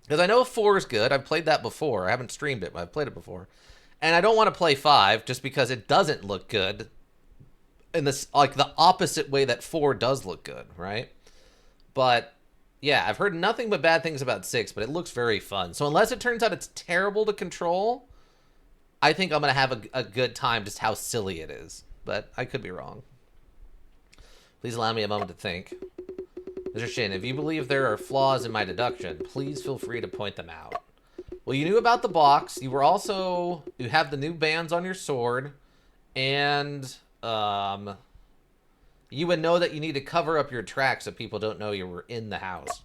Because I know 4 is good. I've played that before. I haven't streamed it, but I've played it before. And I don't want to play 5 just because it doesn't look good in this, like, the opposite way that 4 does look good, right? But yeah, I've heard nothing but bad things about 6, but it looks very fun. So unless it turns out it's terrible to control, I think I'm going to have a good time just how silly it is. But I could be wrong. Please allow me a moment to think. Mr. Shin, if you believe there are flaws in my deduction, please feel free to point them out. Well, you knew about the box. You have the new bands on your sword, and you would know that you need to cover up your tracks so people don't know you were in the house.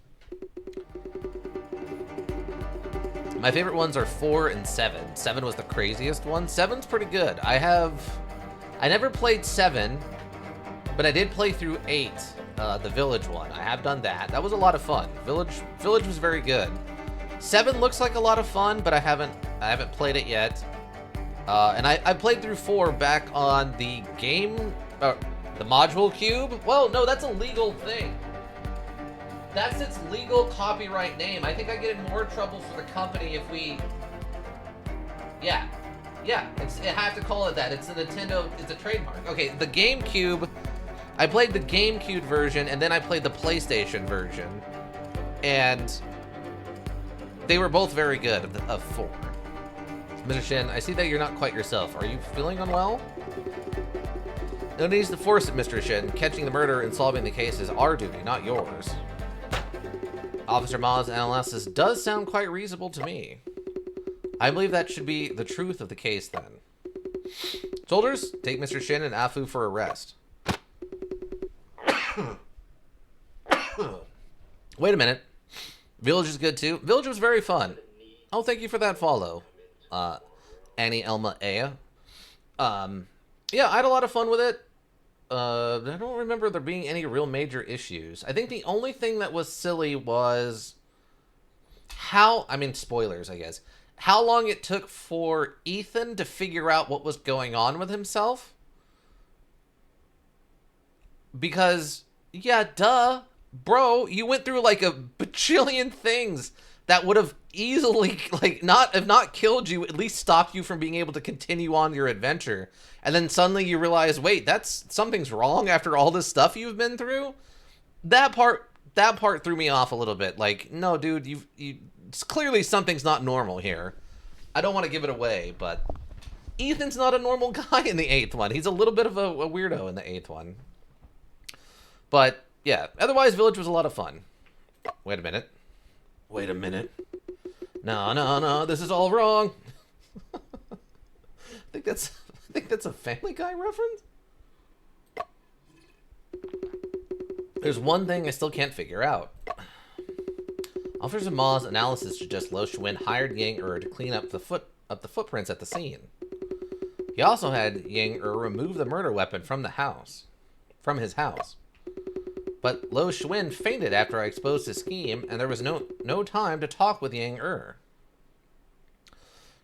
My favorite ones are 4 and 7. 7 was the craziest one. 7's pretty good. I never played 7, but I did play through 8. The Village one. I have done that. That was a lot of fun. Village was very good. 7 looks like a lot of fun, but I haven't played it yet. And I played through 4 back on the game, the module cube. Well, no, that's a legal thing. That's its legal copyright name. I think I get in more trouble for the company if we... Yeah, I have to call it that. It's a Nintendo, it's a trademark. Okay, the GameCube... I played the GameCube version, and then I played the PlayStation version. And they were both very good of 4. Mr. Shin, I see that you're not quite yourself. Are you feeling unwell? No need to force it, Mr. Shin. Catching the murderer and solving the case is our duty, not yours. Officer Ma's analysis does sound quite reasonable to me. I believe that should be the truth of the case, then. Soldiers, take Mr. Shin and Afu for arrest. Wait a minute. Village is good too. Village was very fun. Oh, thank you for that follow, Annie Elma Aya. Yeah, I had a lot of fun with it. I don't remember there being any real major issues. I think the only thing that was silly was spoilers, I guess. How long it took for Ethan to figure out what was going on with himself. Because, yeah, duh. Bro, you went through like a bajillion things that would have easily, like, not if not killed you, at least stopped you from being able to continue on your adventure. And then suddenly you realize, wait, that's something's wrong after all this stuff you've been through. That part threw me off a little bit. Like, no, dude, you clearly something's not normal here. I don't want to give it away, but Ethan's not a normal guy in the 8th one. He's a little bit of a weirdo in the 8th one. But yeah, otherwise, Village was a lot of fun. Wait a minute. Wait a minute. No, this is all wrong. I think that's a Family Guy reference. There's one thing I still can't figure out. Officer Ma's analysis suggests Lo Shuen hired Yang to clean up the footprints at the scene. He also had Yang remove the murder weapon from his house. But Lo Shuen fainted after I exposed his scheme, and there was no time to talk with Yang.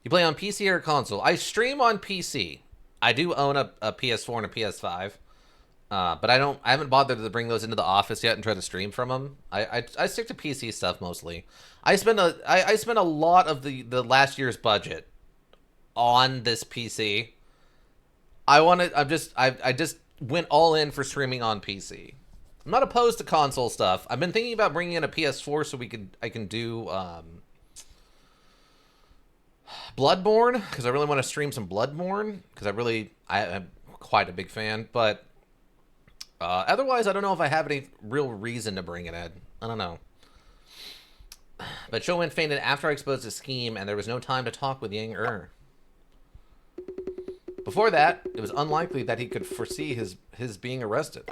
You play on PC or console? I stream on PC. I do own a PS4 and a PS5. But I haven't bothered to bring those into the office yet and try to stream from them. I stick to PC stuff mostly. I spent a lot of the last year's budget on this PC. I just went all in for streaming on PC. I'm not opposed to console stuff. I've been thinking about bringing in a PS4 so I can do Bloodborne, because I really want to stream some Bloodborne, because I'm quite a big fan, but otherwise, I don't know if I have any real reason to bring it in. I don't know. But Shuen fainted after I exposed his scheme, and there was no time to talk with Yang. Before that, it was unlikely that he could foresee his being arrested.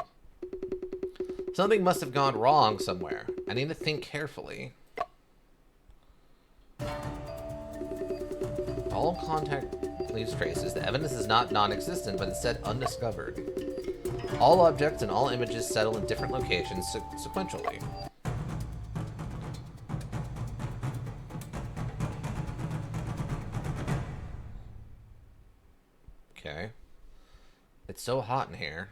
Something must have gone wrong somewhere. I need to think carefully. All contact leaves traces. The evidence is not non-existent, but instead undiscovered. All objects and all images settle in different locations sequentially. Okay. It's so hot in here.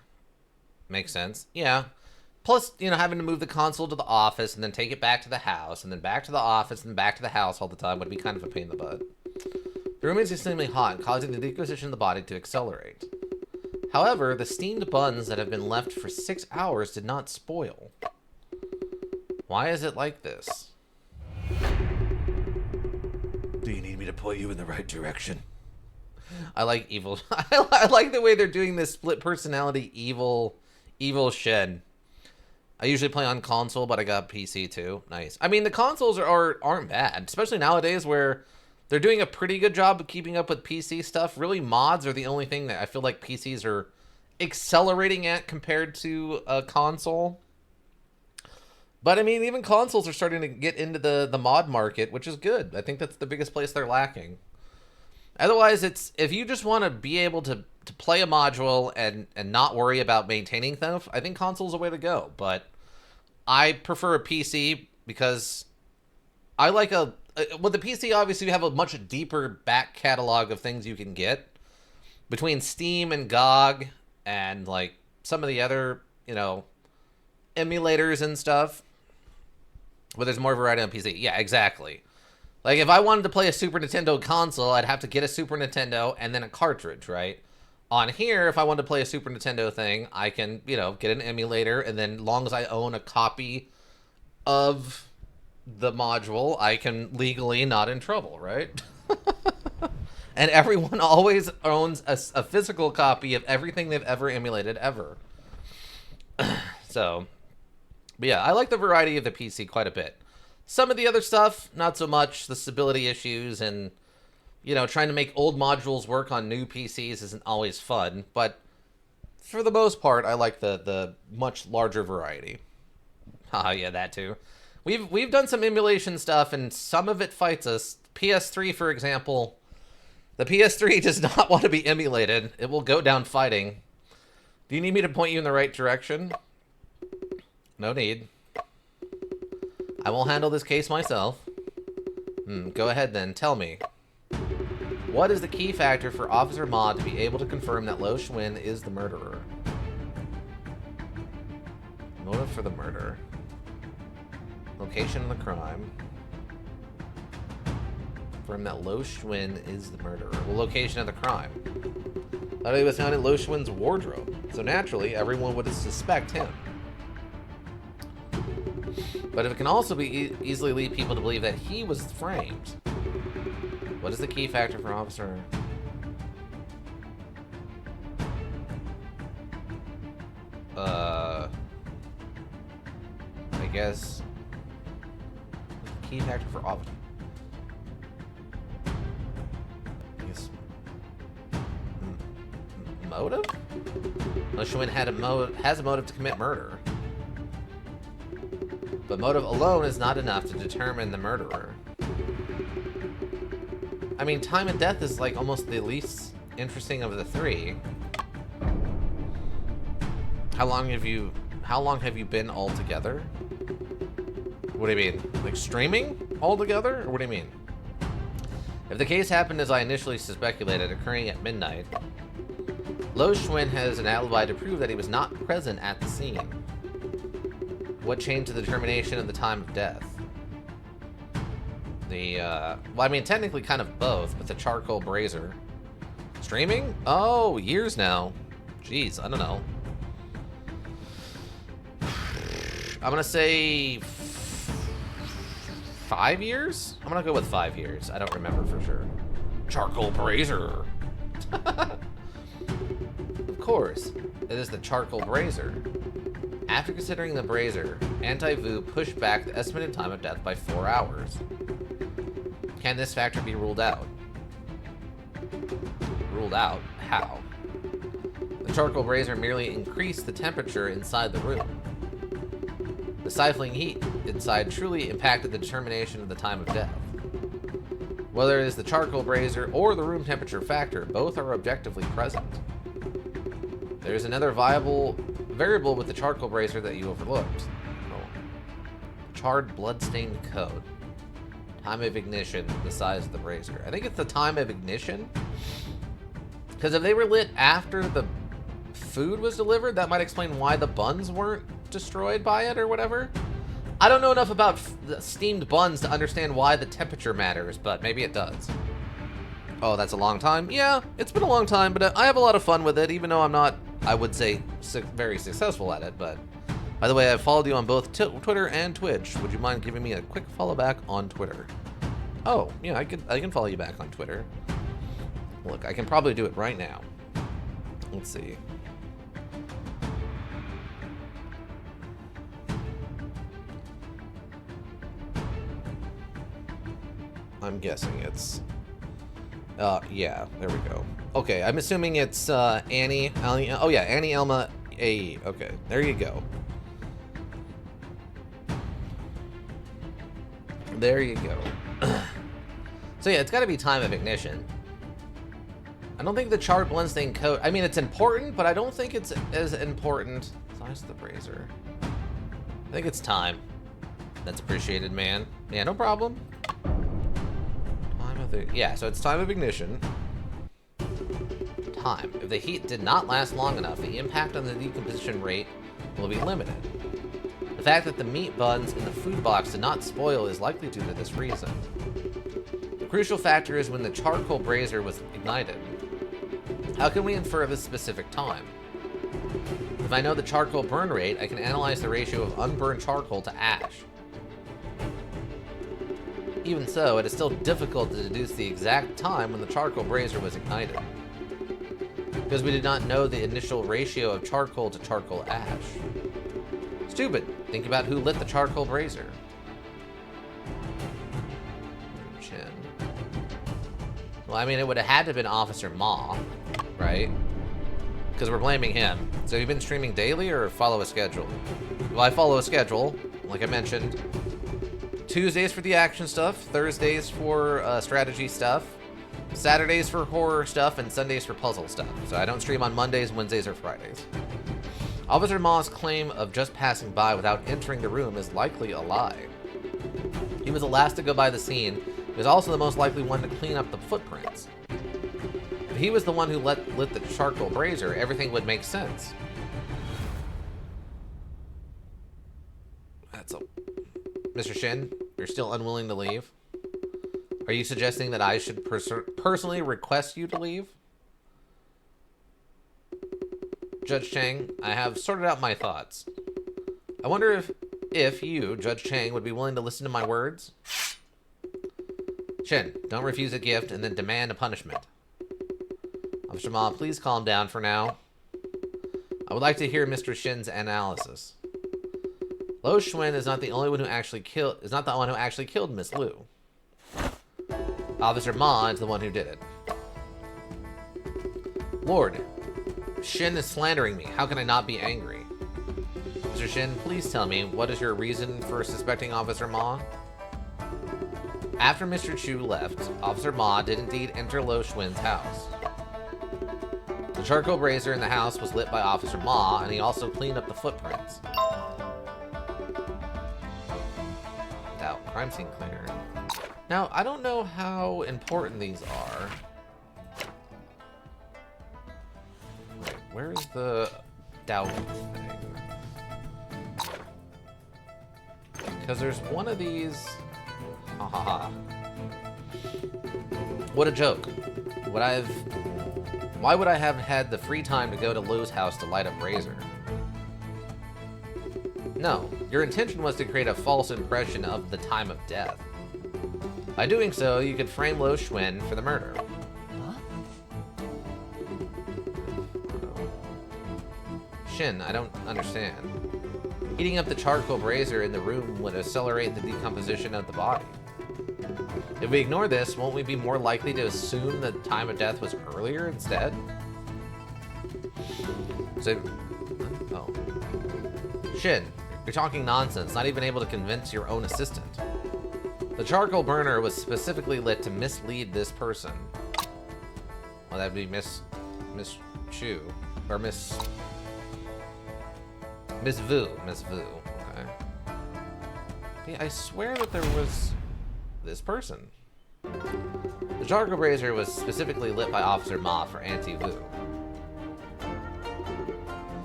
Makes sense. Yeah. Plus, having to move the console to the office and then take it back to the house and then back to the office and back to the house all the time would be kind of a pain in the butt. The room is extremely hot, causing the decomposition of the body to accelerate. However, the steamed buns that have been left for 6 hours did not spoil. Why is it like this? Do you need me to point you in the right direction? I like evil. I like the way they're doing this split personality evil Shen. I usually play on console, but I got PC too. Nice. I mean, the consoles aren't bad, especially nowadays where they're doing a pretty good job of keeping up with PC stuff. Really, mods are the only thing that I feel like PCs are accelerating at compared to a console. But I mean, even consoles are starting to get into the mod market, which is good. I think that's the biggest place they're lacking. Otherwise, if you just want to be able to play a module and not worry about maintaining stuff, I think console's a way to go. But I prefer a PC because I like with the PC, obviously, you have a much deeper back catalog of things you can get. Between Steam and GOG and, like, some of the other, emulators and stuff. But there's more variety on PC. Yeah, exactly. Like, if I wanted to play a Super Nintendo console, I'd have to get a Super Nintendo and then a cartridge, right? On here, if I wanted to play a Super Nintendo thing, I can, get an emulator, and then as long as I own a copy of the module, I can legally not in trouble, right? And everyone always owns a physical copy of everything they've ever emulated ever. So, but yeah, I like the variety of the PC quite a bit. Some of the other stuff, not so much. The stability issues and, trying to make old modules work on new PCs isn't always fun. But for the most part, I like the much larger variety. Ah, yeah, that too. We've done some emulation stuff, and some of it fights us. PS3, for example, the PS3 does not want to be emulated. It will go down fighting. Do you need me to point you in the right direction? No need. I will handle this case myself. Go ahead then, tell me. What is the key factor for Officer Ma to be able to confirm that Lo Shuen is the murderer? Motive for the murder. Location of the crime. confirm that Lo Schwinn is the murderer. The location of the crime. The body was found in Lo Schwinn's wardrobe, so naturally everyone would suspect him. But it can also be easily lead people to believe that he was framed. What is the key factor for Officer? I guess key factor for Officer. I guess motive? Lo Schwinn has a motive to commit murder. But motive alone is not enough to determine the murderer. I mean, time and death is like almost the least interesting of the three. How long have you been all together? What do you mean? Like streaming all together? Or what do you mean? If the case happened as I initially speculated, occurring at midnight, Lo Schwinn has an alibi to prove that he was not present at the scene. What changed the determination of the time of death? Well, I mean, technically kind of both, but the charcoal brazier. Streaming? Oh, years now. Jeez, I don't know. I'm gonna say 5 years? I'm gonna go with 5 years. I don't remember for sure. Charcoal brazier. Of course, it is the charcoal brazier. After considering the brazier, Anti-Vu pushed back the estimated time of death by 4 hours. Can this factor be ruled out? Ruled out? How? The charcoal brazier merely increased the temperature inside the room. The stifling heat inside truly impacted the determination of the time of death. Whether it is the charcoal brazier or the room temperature factor, both are objectively present. There is another variable with the charcoal brazier that you overlooked. Oh. Charred blood-stained coat. Time of ignition, the size of the brazier. I think it's the time of ignition. Because if they were lit after the food was delivered, that might explain why the buns weren't destroyed by it or whatever. I don't know enough about the steamed buns to understand why the temperature matters, but maybe it does. Oh, that's a long time? Yeah, it's been a long time, but I have a lot of fun with it, even though I'm not, I would say, very successful at it. But by the way, I've followed you on both Twitter and Twitch. Would you mind giving me a quick follow back on Twitter? Oh, yeah, I can follow you back on Twitter. Look, I can probably do it right now. Let's see. I'm guessing it's... yeah, there we go. Okay, I'm assuming it's Annie. Oh yeah, Annie Elma A. Okay, there you go. There you go. So yeah, it's got to be time of ignition. I don't think the charred blood-stained coat... I mean, it's important, but I don't think it's as important... Size of the brazier. I think it's time. That's appreciated, man. Yeah, no problem. Yeah, so it's time of ignition. Time. If the heat did not last long enough, the impact on the decomposition rate will be limited. The fact that the meat buns in the food box did not spoil is likely due to this reason. The crucial factor is when the charcoal brazier was ignited. How can we infer this specific time? If I know the charcoal burn rate, I can analyze the ratio of unburned charcoal to ash. Even so, it is still difficult to deduce the exact time when the charcoal brazier was ignited, because we did not know the initial ratio of charcoal to charcoal ash. Stupid. Think about who lit the charcoal brazier. Chin. Well, I mean, it would have had to have been Officer Ma, right? Because we're blaming him. So you've been streaming daily or follow a schedule? Well, I follow a schedule, like I mentioned. Tuesdays for the action stuff, Thursdays for strategy stuff, Saturdays for horror stuff, and Sundays for puzzle stuff. So I don't stream on Mondays, Wednesdays, or Fridays. Officer Ma's claim of just passing by without entering the room is likely a lie. He was the last to go by the scene. He was also the most likely one to clean up the footprints. If he was the one who lit the charcoal brazier, everything would make sense. That's a... Mr. Shin, you're still unwilling to leave? Are you suggesting that I should personally request you to leave? Judge Chang, I have sorted out my thoughts. I wonder if you, Judge Chang, would be willing to listen to my words? Shin, don't refuse a gift and then demand a punishment. Officer Ma, please calm down for now. I would like to hear Mr. Shin's analysis. Lo Schwinn is not the one who actually killed Miss Liu. Officer Ma is the one who did it. Lord, Shin is slandering me. How can I not be angry? Mr. Shin, please tell me, what is your reason for suspecting Officer Ma? After Mr. Chu left, Officer Ma did indeed enter Lo Schwinn's house. The charcoal brazier in the house was lit by Officer Ma, and he also cleaned up the footprints. Doubt, crime scene cleaner. Now, I don't know how important these are. Wait, where's the doubt thing? Because there's one of these... Ha ha ha. What a joke. Why would I have had the free time to go to Lou's house to light up Razor? No, your intention was to create a false impression of the time of death. By doing so, you could frame Lo Schwinn for the murder. What? Shin, I don't understand. Heating up the charcoal brazier in the room would accelerate the decomposition of the body. If we ignore this, won't we be more likely to assume the time of death was earlier instead? So, oh. Shin, you're talking nonsense, not even able to convince your own assistant. The charcoal burner was specifically lit to mislead this person. Well, that'd be Miss Chu, or Miss Vu, okay. Yeah, I swear that there was this person. The charcoal brazier was specifically lit by Officer Ma for Auntie Vu.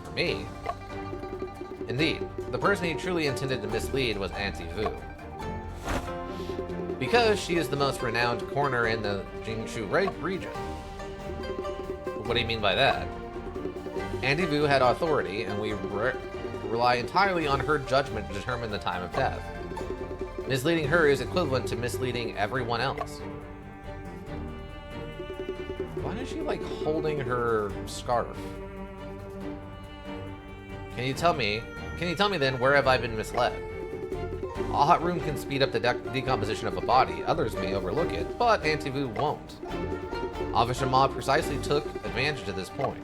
For me? Indeed, the person he truly intended to mislead was Auntie Vu. Because she is the most renowned coroner in the Jingshu region. What do you mean by that? Auntie Vu had authority, and we rely entirely on her judgment to determine the time of death. Misleading her is equivalent to misleading everyone else. Why is she, like, holding her scarf? Can you tell me then, where have I been misled? A hot room can speed up the decomposition of a body. Others may overlook it, but Auntie Vu won't. Officer Ma precisely took advantage of this point.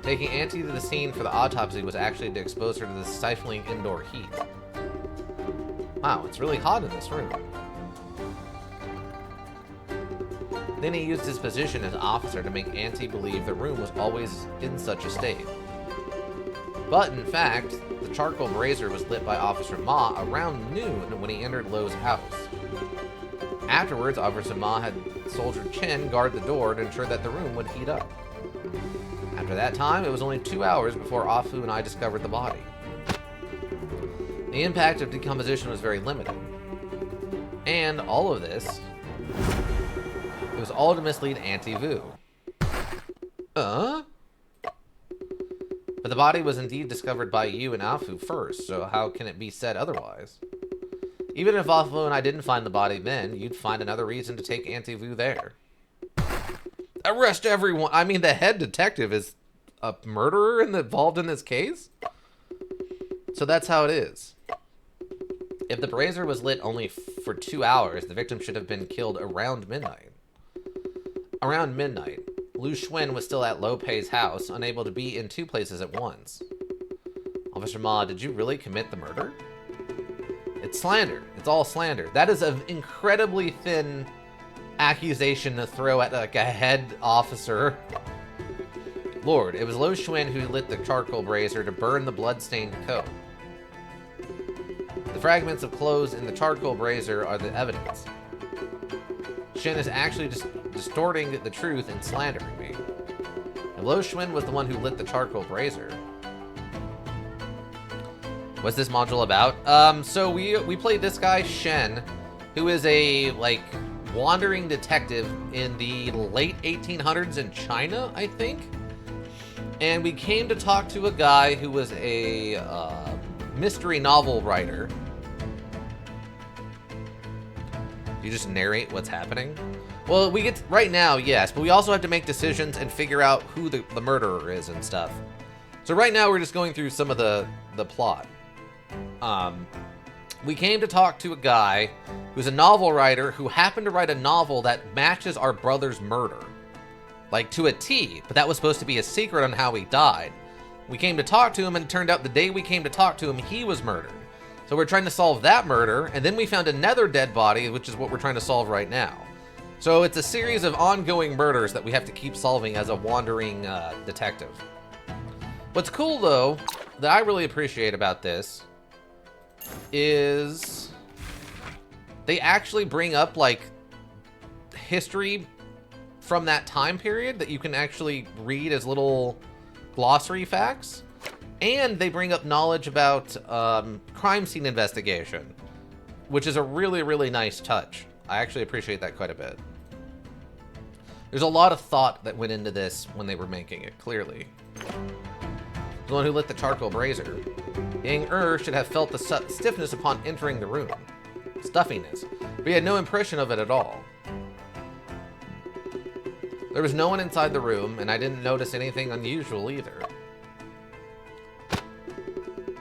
Taking Auntie to the scene for the autopsy was actually to expose her to the stifling indoor heat. Wow, it's really hot in this room. Then he used his position as officer to make Auntie believe the room was always in such a state. But in fact, the charcoal brazier was lit by Officer Ma around noon when he entered Lo's house. Afterwards, Officer Ma had Soldier Chen guard the door to ensure that the room would heat up. After that time, it was only 2 hours before Afu and I discovered the body. The impact of decomposition was very limited. And all of this, it was all to mislead Auntie Vu. But the body was indeed discovered by you and Afu first, so how can it be said otherwise? Even if Afu and I didn't find the body then, you'd find another reason to take Auntie Vu there. Arrest everyone! I mean, the head detective is a murderer involved in this case? So that's how it is. If the brazier was lit only for 2 hours, the victim should have been killed around midnight. Around midnight, Lu Schwinn was still at Lo Pei's house, unable to be in 2 places at once. Officer Ma, did you really commit the murder? It's slander. It's all slander. That is an incredibly thin accusation to throw at, like, a head officer. Lord, it was Lo Schwinn who lit the charcoal brazier to burn the blood-stained coat. The fragments of clothes in the charcoal brazier are the evidence. Shin is actually distorting the truth and slandering me. If Lo Schwinn was the one who lit the charcoal brazier, What's this module about? So we played this guy, Shen, who is a, like, wandering detective in the late 1800s in China, I think. And we came to talk to a guy who was a mystery novel writer. You just narrate what's happening? Well, we get right now, yes, but we also have to make decisions and figure out who the murderer is and stuff. So right now we're just going through some of the plot. We came to talk to a guy who's a novel writer who happened to write a novel that matches our brother's murder. Like, to a T, but that was supposed to be a secret on how he died. We came to talk to him, and it turned out the day we came to talk to him, he was murdered. So we're trying to solve that murder, and then we found another dead body, which is what we're trying to solve right now. So it's a series of ongoing murders that we have to keep solving as a wandering detective. What's cool, though, that I really appreciate about this is they actually bring up, like, history from that time period that you can actually read as little glossary facts. And they bring up knowledge about crime scene investigation, which is a really, really nice touch. I actually appreciate that quite a bit. There's a lot of thought that went into this when they were making it, clearly. The one who lit the charcoal brazier. Yang should have felt the stiffness upon entering the room. Stuffiness. But he had no impression of it at all. There was no one inside the room, and I didn't notice anything unusual either.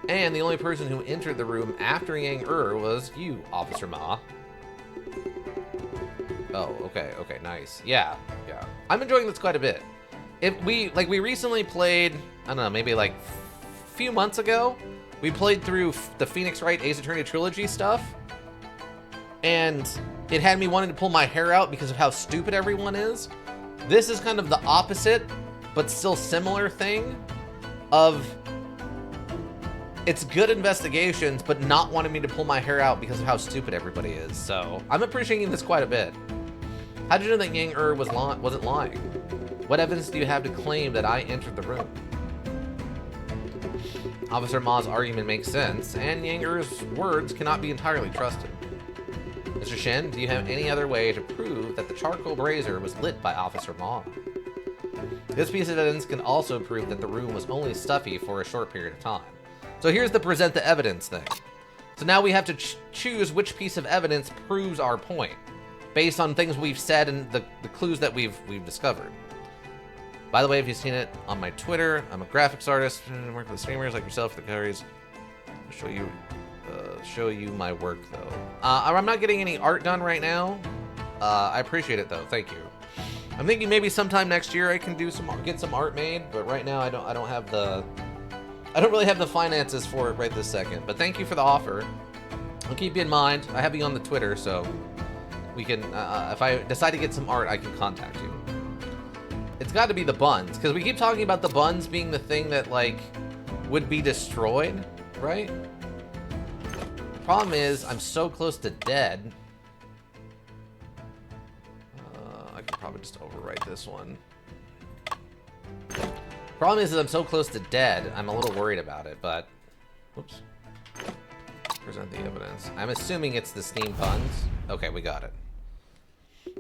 And the only person who entered the room after Yang was you, Officer Ma. Oh, okay, nice. Yeah. I'm enjoying this quite a bit. We recently played, I don't know, maybe like a few months ago, we played through the Phoenix Wright Ace Attorney trilogy stuff, and it had me wanting to pull my hair out because of how stupid everyone is. This is kind of the opposite, but still similar thing of it's good investigations, but not wanting me to pull my hair out because of how stupid everybody is. So I'm appreciating this quite a bit. How did you know that Yang wasn't lying? What evidence do you have to claim that I entered the room? Officer Ma's argument makes sense, and Yang words cannot be entirely trusted. Mr. Shen, do you have any other way to prove that the charcoal brazier was lit by Officer Ma? This piece of evidence can also prove that the room was only stuffy for a short period of time. So here's the present the evidence thing. So now we have to choose which piece of evidence proves our point, based on things we've said and the clues that we've discovered. By the way, if you've seen it on my Twitter, I'm a graphics artist, and work with streamers like yourself for the galleries. I'll show you my work, though. I'm not getting any art done right now. I appreciate it, though. Thank you. I'm thinking maybe sometime next year I can get some art made, but right now I don't really have the finances for it right this second. But thank you for the offer. I'll keep you in mind. I have you on the Twitter, so we can. If I decide to get some art, I can contact you. It's got to be the buns, because we keep talking about the buns being the thing that, like, would be destroyed, right? Problem is, I'm so close to dead. I could probably just overwrite this one. Problem is I'm so close to dead, I'm a little worried about it, but... Whoops. Present the evidence. I'm assuming it's the steam buns. Okay, we got it.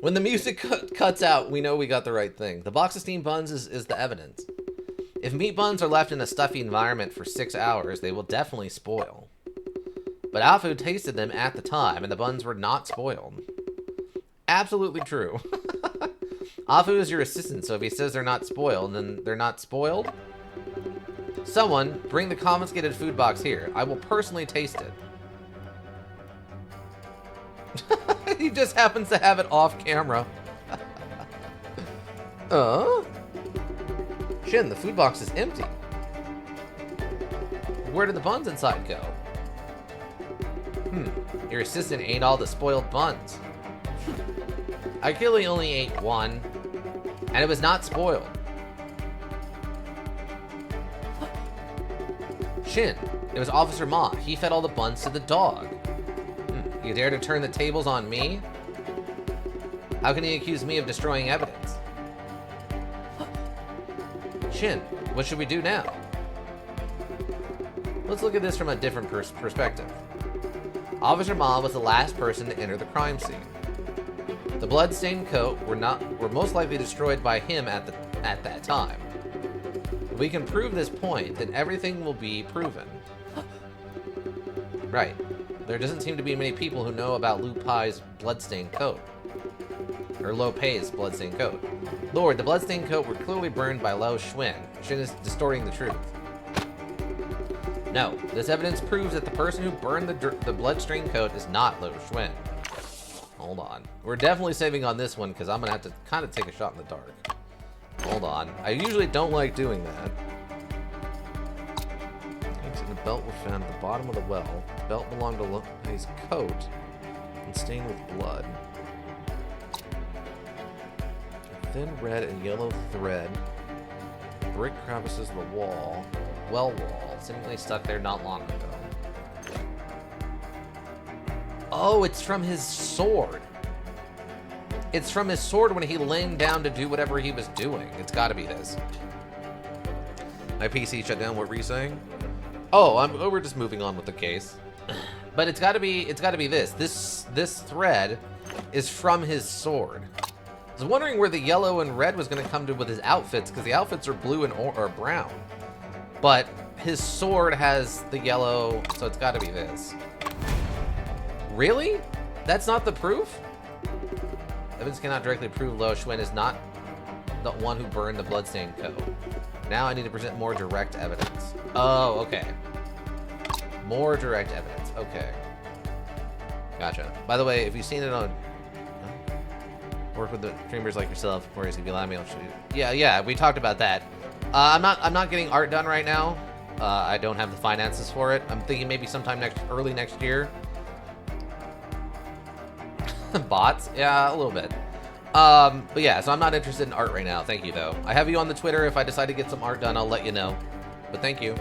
When the music cuts out, we know we got the right thing. The box of steam buns is the evidence. If meat buns are left in a stuffy environment for 6 hours, they will definitely spoil. But Afu tasted them at the time, and the buns were not spoiled. Absolutely true. Afu is your assistant, so if he says they're not spoiled, then they're not spoiled? Someone, bring the confiscated food box here. I will personally taste it. He just happens to have it off camera. Shin, the food box is empty. Where did the buns inside go? Your assistant ate all the spoiled buns. I clearly only ate one, and it was not spoiled. Shin, it was Officer Ma. He fed all the buns to the dog. You dare to turn the tables on me? How can he accuse me of destroying evidence? Shin, what should we do now? Let's look at this from a different perspective. Officer Ma was the last person to enter the crime scene. The blood-stained coat were most likely destroyed by him at that time. If we can prove this point, then everything will be proven. Right. There doesn't seem to be many people who know about Lu Pei's blood-stained coat. Or Lo Pei's blood-stained coat. Lord, the blood-stained coat were clearly burned by Lo Xuan. Xuan is distorting the truth. No, this evidence proves that the person who burned the blood-stained coat is not Lo Xuan. Hold on. We're definitely saving on this one because I'm going to have to kind of take a shot in the dark. Hold on. I usually don't like doing that. The belt were found at the bottom of the well. The belt belonged to Lo Pei's coat and stained with blood. A thin red and yellow thread. Brick crevices of the wall. Well wall. Seemingly stuck there not long ago. Oh, it's from his sword. It's from his sword when he laying down to do whatever he was doing. It's gotta be this. My PC shut down. What were you saying? Oh, we're just moving on with the case. But it's gotta be this. This thread is from his sword. I was wondering where the yellow and red was gonna come to with his outfits, because the outfits are blue and or brown. But his sword has the yellow, so it's gotta be this. Really? That's not the proof? Evidence cannot directly prove Lo Xuan is not the one who burned the bloodstained coat. Now I need to present more direct evidence. Oh, okay. More direct evidence. Okay. Gotcha. By the way, if you've seen it on... work with the streamers like yourself, or if you allow me, I'll show you. Yeah, we talked about that. I'm not getting art done right now. I don't have the finances for it. I'm thinking maybe sometime early next year. Bots? Yeah, a little bit. But yeah, so I'm not interested in art right now. Thank you, though. I have you on the Twitter. If I decide to get some art done, I'll let you know. But thank you.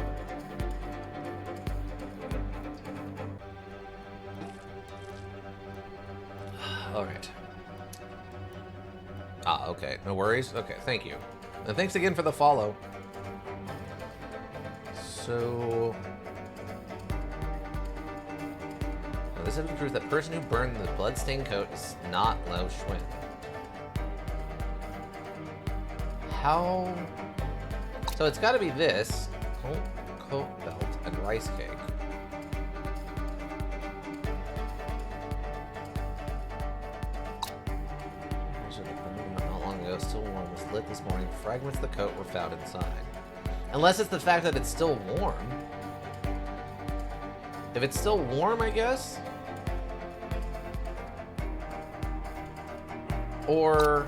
All right. Ah, okay. No worries. Okay, thank you. And thanks again for the follow. So... this evidence proves that person who burned the bloodstained coat is not Lo Xuan. How? So it's got to be this coat belt and rice cake. Not long ago, still warm, was lit this morning. Fragments of the coat were found inside. Unless it's the fact that it's still warm. If it's still warm, I guess. Or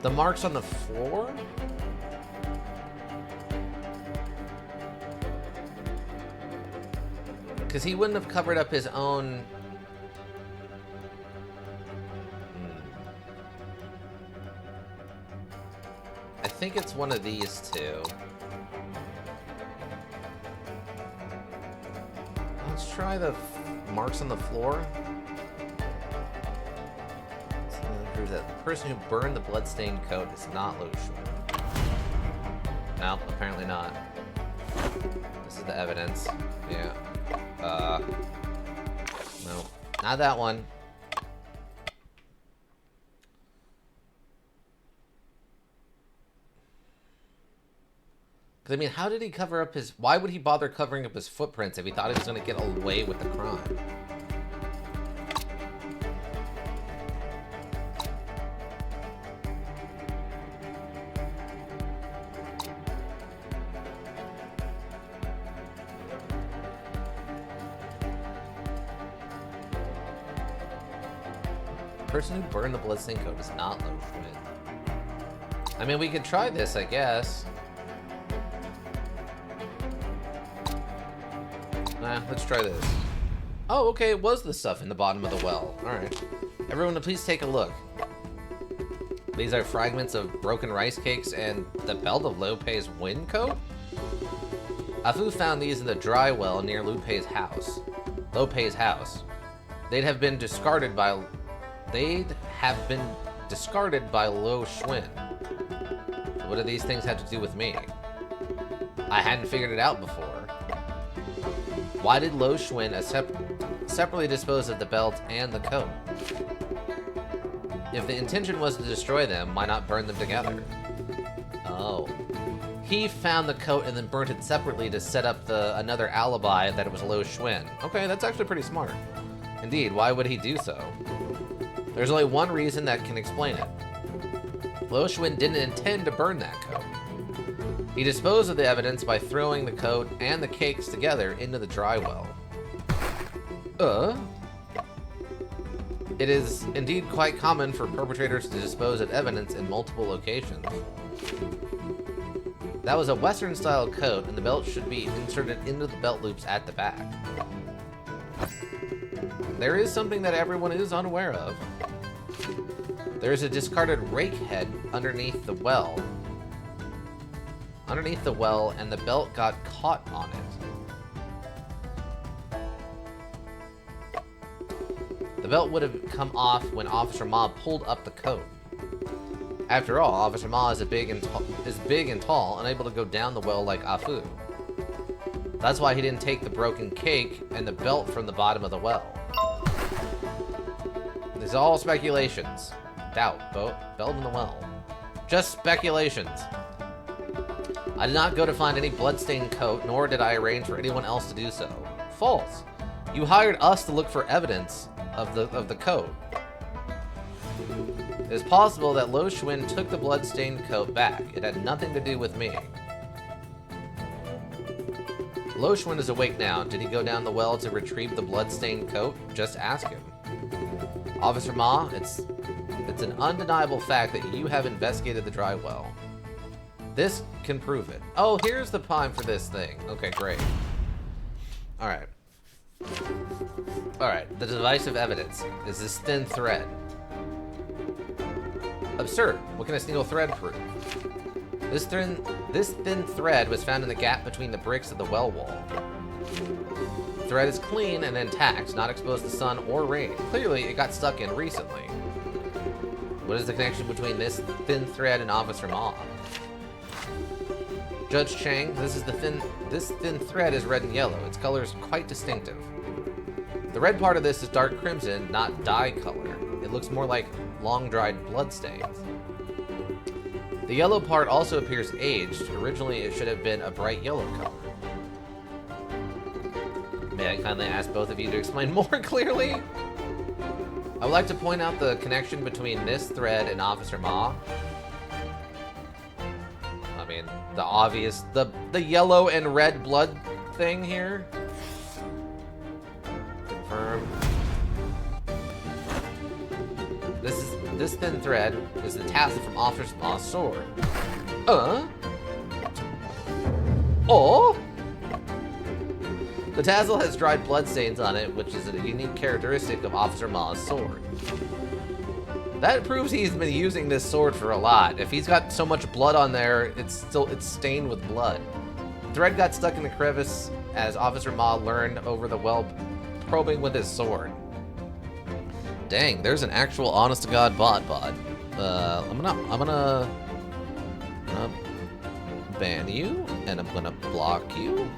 the marks on the floor? Because he wouldn't have covered up his own... I think it's one of these two. Let's try the marks on the floor. Proves that the person who burned the bloodstained coat is not Lo Xuan. No, apparently not. This is the evidence. Yeah. No, not that one. Because, I mean, how did he cover up his... Why would he bother covering up his footprints if he thought he was going to get away with the crime? The person who burned the bloodstained coat is not Lo Xuan. I mean, we could try this, I guess. Let's try this. Oh, okay, it was the stuff in the bottom of the well. Alright. Everyone, please take a look. These are fragments of broken rice cakes and the belt of Lo Pei's wind coat? Afu found these in the dry well near Lo Pei's house. They'd have been discarded by Lo Xuan. What do these things have to do with me? I hadn't figured it out before. Why did Lo Schwinn separately dispose of the belt and the coat? If the intention was to destroy them, why not burn them together? Oh. He found the coat and then burnt it separately to set up another alibi that it was Lo Schwinn. Okay, that's actually pretty smart. Indeed, why would he do so? There's only one reason that can explain it. Lo Schwinn didn't intend to burn that coat. He disposed of the evidence by throwing the coat and the cakes together into the dry well. It is indeed quite common for perpetrators to dispose of evidence in multiple locations. That was a Western-style coat, and the belt should be inserted into the belt loops at the back. There is something that everyone is unaware of. There is a discarded rake head underneath the well. And the belt got caught on it. The belt would have come off when Officer Ma pulled up the coat. After all, Officer Ma is big and tall, unable to go down the well like Afu. That's why he didn't take the broken cake and the belt from the bottom of the well. These are all speculations. Doubt, belt in the well. Just speculations. I did not go to find any bloodstained coat, nor did I arrange for anyone else to do so. False. You hired us to look for evidence of the coat. It is possible that Lo Schwinn took the bloodstained coat back. It had nothing to do with me. Lo Schwinn is awake now. Did he go down the well to retrieve the bloodstained coat? Just ask him. Officer Ma, it's an undeniable fact that you have investigated the dry well. This can prove it. Oh, here's the time for this thing. Okay, great. Alright. Alright, the divisive evidence is this thin thread. Absurd. What can a single thread prove? This thin thread was found in the gap between the bricks of the well wall. The thread is clean and intact, not exposed to sun or rain. Clearly, it got stuck in recently. What is the connection between this thin thread and Officer Ma? Judge Chang, this thin thread is red and yellow. Its color is quite distinctive. The red part of this is dark crimson, not dye color. It looks more like long-dried bloodstains. The yellow part also appears aged. Originally, it should have been a bright yellow color. May I kindly ask both of you to explain more clearly? I would like to point out the connection between this thread and Officer Ma. I mean, the obvious, the yellow and red blood thing here. Confirm. This thin thread is the tassel from Officer Ma's sword. Oh! The tassel has dried bloodstains on it, which is a unique characteristic of Officer Ma's sword. That proves he's been using this sword for a lot. If he's got so much blood on there, it's stained with blood. The thread got stuck in the crevice as Officer Ma learned over the well, probing with his sword. Dang, there's an actual honest-to-God bot. I'm gonna ban you, and I'm gonna block you,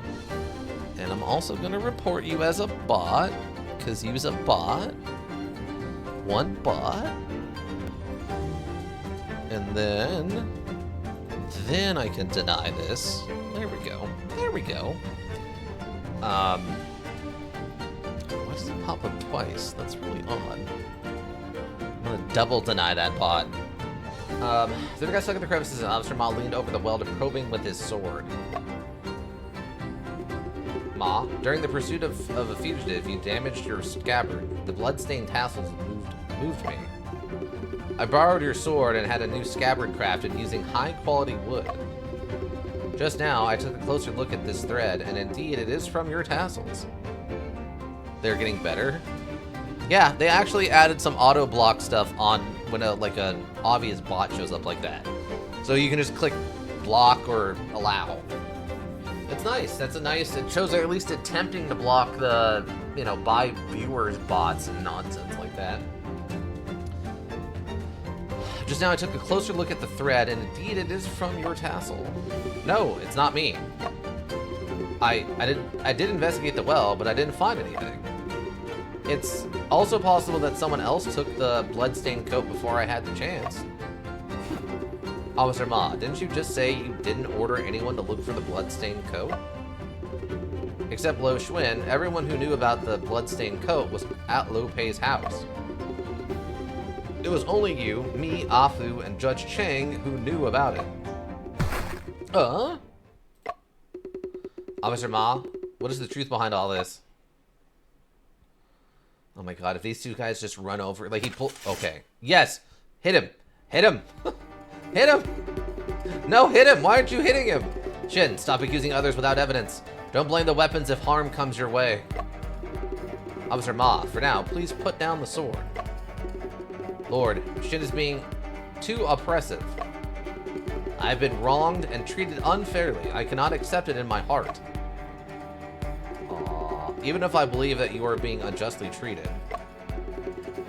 and I'm also gonna report you as a bot, because you's a bot. One bot. And then I can deny this. There we go. There we go. Why does it pop up twice? That's really odd. I'm gonna double deny that bot. The guy stuck in the crevices and Officer Ma leaned over the well to probing with his sword. Ma, during the pursuit of a fugitive, you damaged your scabbard. The blood-stained tassels moved me. I borrowed your sword and had a new scabbard crafted using high-quality wood. Just now, I took a closer look at this thread, and indeed, it is from your tassels. They're getting better. Yeah, they actually added some auto-block stuff on when an obvious bot shows up like that. So you can just click block or allow. It's nice. That's a nice, it shows they're at least attempting to block the, by viewers bots and nonsense like that. Just now I took a closer look at the thread, and indeed it is from your tassel. No, it's not me. I did investigate the well, but I didn't find anything. It's also possible that someone else took the bloodstained coat before I had the chance. Officer Ma, didn't you just say you didn't order anyone to look for the bloodstained coat? Except Lo Xuan, everyone who knew about the bloodstained coat was at Lo Pei's house. It was only you, me, Afu, and Judge Chang who knew about it. Officer Ma, what is the truth behind all this? Oh my god, if these two guys just run over... Like, he pulled... Okay. Yes! Hit him! Hit him! Hit him! No, hit him! Why aren't you hitting him? Shin, stop accusing others without evidence. Don't blame the weapons if harm comes your way. Officer Ma, for now, please put down the sword. Lord, Shin is being too oppressive. I have been wronged and treated unfairly. I cannot accept it in my heart. Even if I believe that you are being unjustly treated,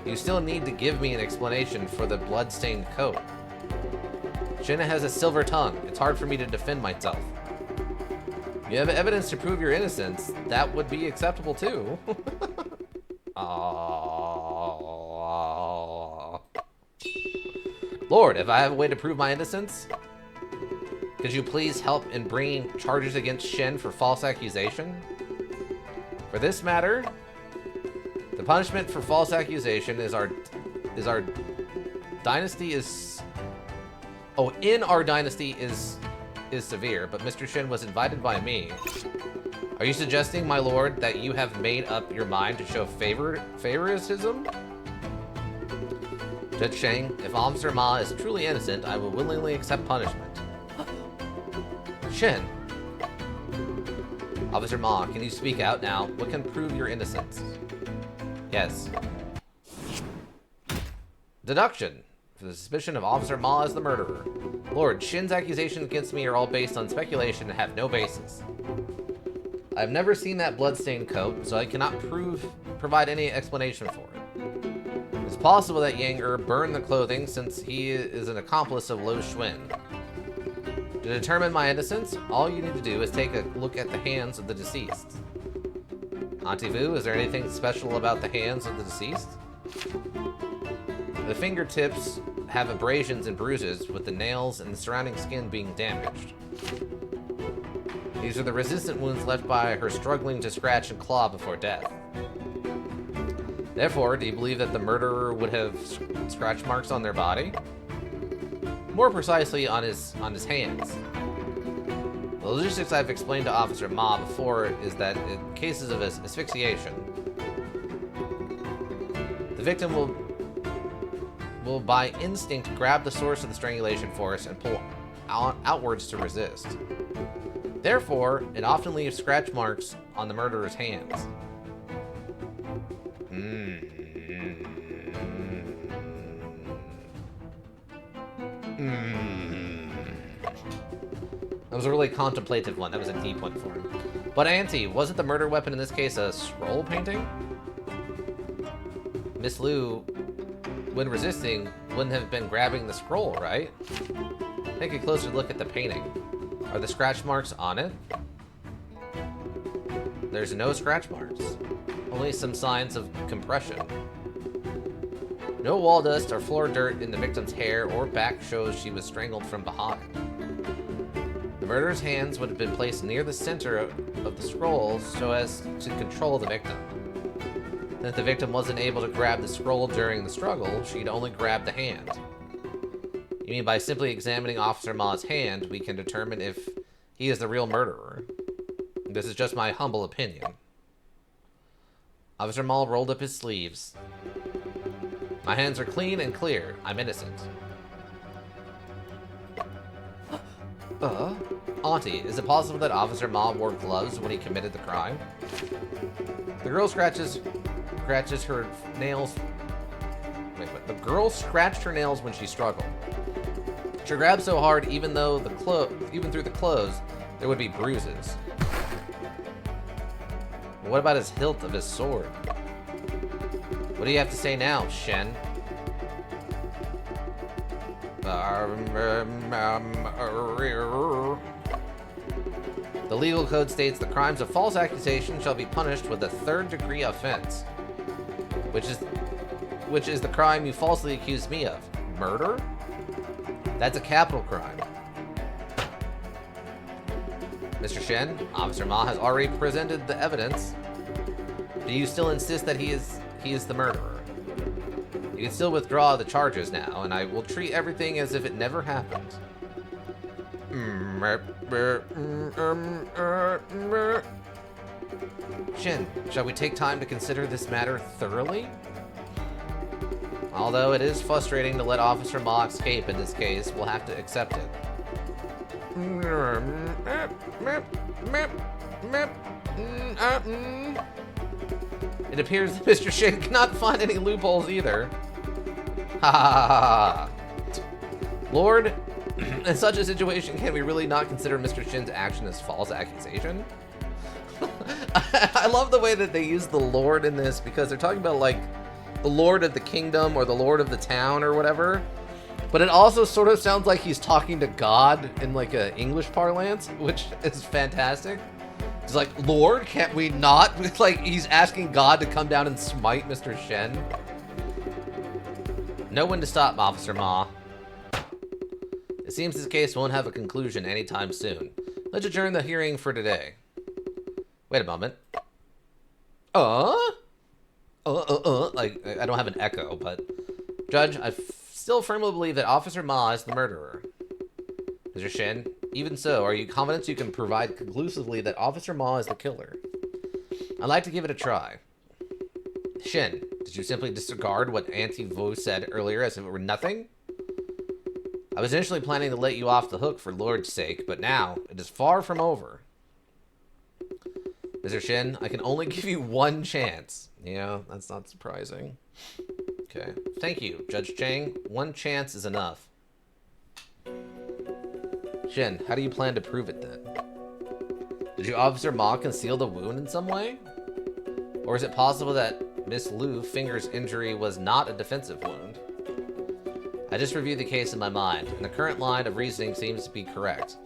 you still need to give me an explanation for the blood-stained coat. Shin has a silver tongue. It's hard for me to defend myself. You have evidence to prove your innocence. That would be acceptable too. Lord, if I have a way to prove my innocence, could you please help in bringing charges against Shin for false accusation? For this matter, the punishment for false accusation is our dynasty is... Oh, in our dynasty is severe, but Mr. Shin was invited by me. Are you suggesting, my lord, that you have made up your mind to show favoritism? Judge Shang, if Officer Ma is truly innocent, I will willingly accept punishment. Shin. Officer Ma, can you speak out now? What can prove your innocence? Yes. Deduction. For the suspicion of Officer Ma as the murderer. Lord, Shin's accusations against me are all based on speculation and have no basis. I have never seen that bloodstained coat, so I cannot provide any explanation for it. It's possible that Yang burned the clothing since he is an accomplice of Lo Xuan. To determine my innocence, all you need to do is take a look at the hands of the deceased. Auntie Vu, is there anything special about the hands of the deceased? The fingertips have abrasions and bruises, with the nails and the surrounding skin being damaged. These are the resistant wounds left by her struggling to scratch and claw before death. Therefore, do you believe that the murderer would have scratch marks on their body? More precisely, on his hands. The logistics I've explained to Officer Ma before is that in cases of asphyxiation, the victim will by instinct grab the source of the strangulation force and pull outwards to resist. Therefore, it often leaves scratch marks on the murderer's hands. That was a really contemplative one. That was a deep one for him. But Auntie, wasn't the murder weapon in this case a scroll painting? Miss Liu, when resisting, wouldn't have been grabbing the scroll, right? Take a closer look at the painting. Are the scratch marks on it? There's no scratch marks. Only some signs of compression. No wall dust or floor dirt in the victim's hair or back shows she was strangled from behind. The murderer's hands would have been placed near the center of the scroll so as to control the victim. And if the victim wasn't able to grab the scroll during the struggle, she'd only grab the hand. You mean by simply examining Officer Ma's hand, we can determine if he is the real murderer? This is just my humble opinion. Officer Ma rolled up his sleeves. My hands are clean and clear. I'm innocent. Auntie, is it possible that Officer Ma wore gloves when he committed the crime? The girl scratches her nails. Wait. The girl scratched her nails when she struggled. She grabbed so hard, even through the clothes, there would be bruises. What about his hilt of his sword? What do you have to say now, Shen? The legal code states the crimes of false accusation shall be punished with a 3rd-degree offense, which is the crime you falsely accused me of. Murder? That's a capital crime. Mr. Shen, Officer Ma has already presented the evidence. Do you still insist that he is the murderer? You can still withdraw the charges now, and I will treat everything as if it never happened. Shen, shall we take time to consider this matter thoroughly? Although it is frustrating to let Officer Ma escape in this case, we'll have to accept it. It appears that Mr. Shen cannot find any loopholes either. Ha ha ha ha. Lord, in such a situation, can we really not consider Mr. Shen's action as false accusation? I love the way that they use the Lord in this, because they're talking about, like, the Lord of the kingdom or the Lord of the town or whatever. But it also sort of sounds like he's talking to God in, like, a English parlance, which is fantastic. He's like, Lord, can't we not? It's like he's asking God to come down and smite Mr. Shen. Know when to stop, Officer Ma. It seems this case won't have a conclusion anytime soon. Let's adjourn the hearing for today. Wait a moment. Like, I don't have an echo, but... Judge, I still firmly believe that Officer Ma is the murderer. Mr. Shen, even so, are you confident you can provide conclusively that Officer Ma is the killer? I'd like to give it a try. Shen, did you simply disregard what Auntie Vo said earlier as if it were nothing? I was initially planning to let you off the hook for Lord's sake, but now it is far from over. Mr. Shen, I can only give you one chance. Yeah, that's not surprising. Okay. Thank you, Judge Chang. One chance is enough. Shen, how do you plan to prove it then? Did you Officer Ma conceal the wound in some way? Or is it possible that Miss Liu Finger's injury was not a defensive wound? I just reviewed the case in my mind, and the current line of reasoning seems to be correct.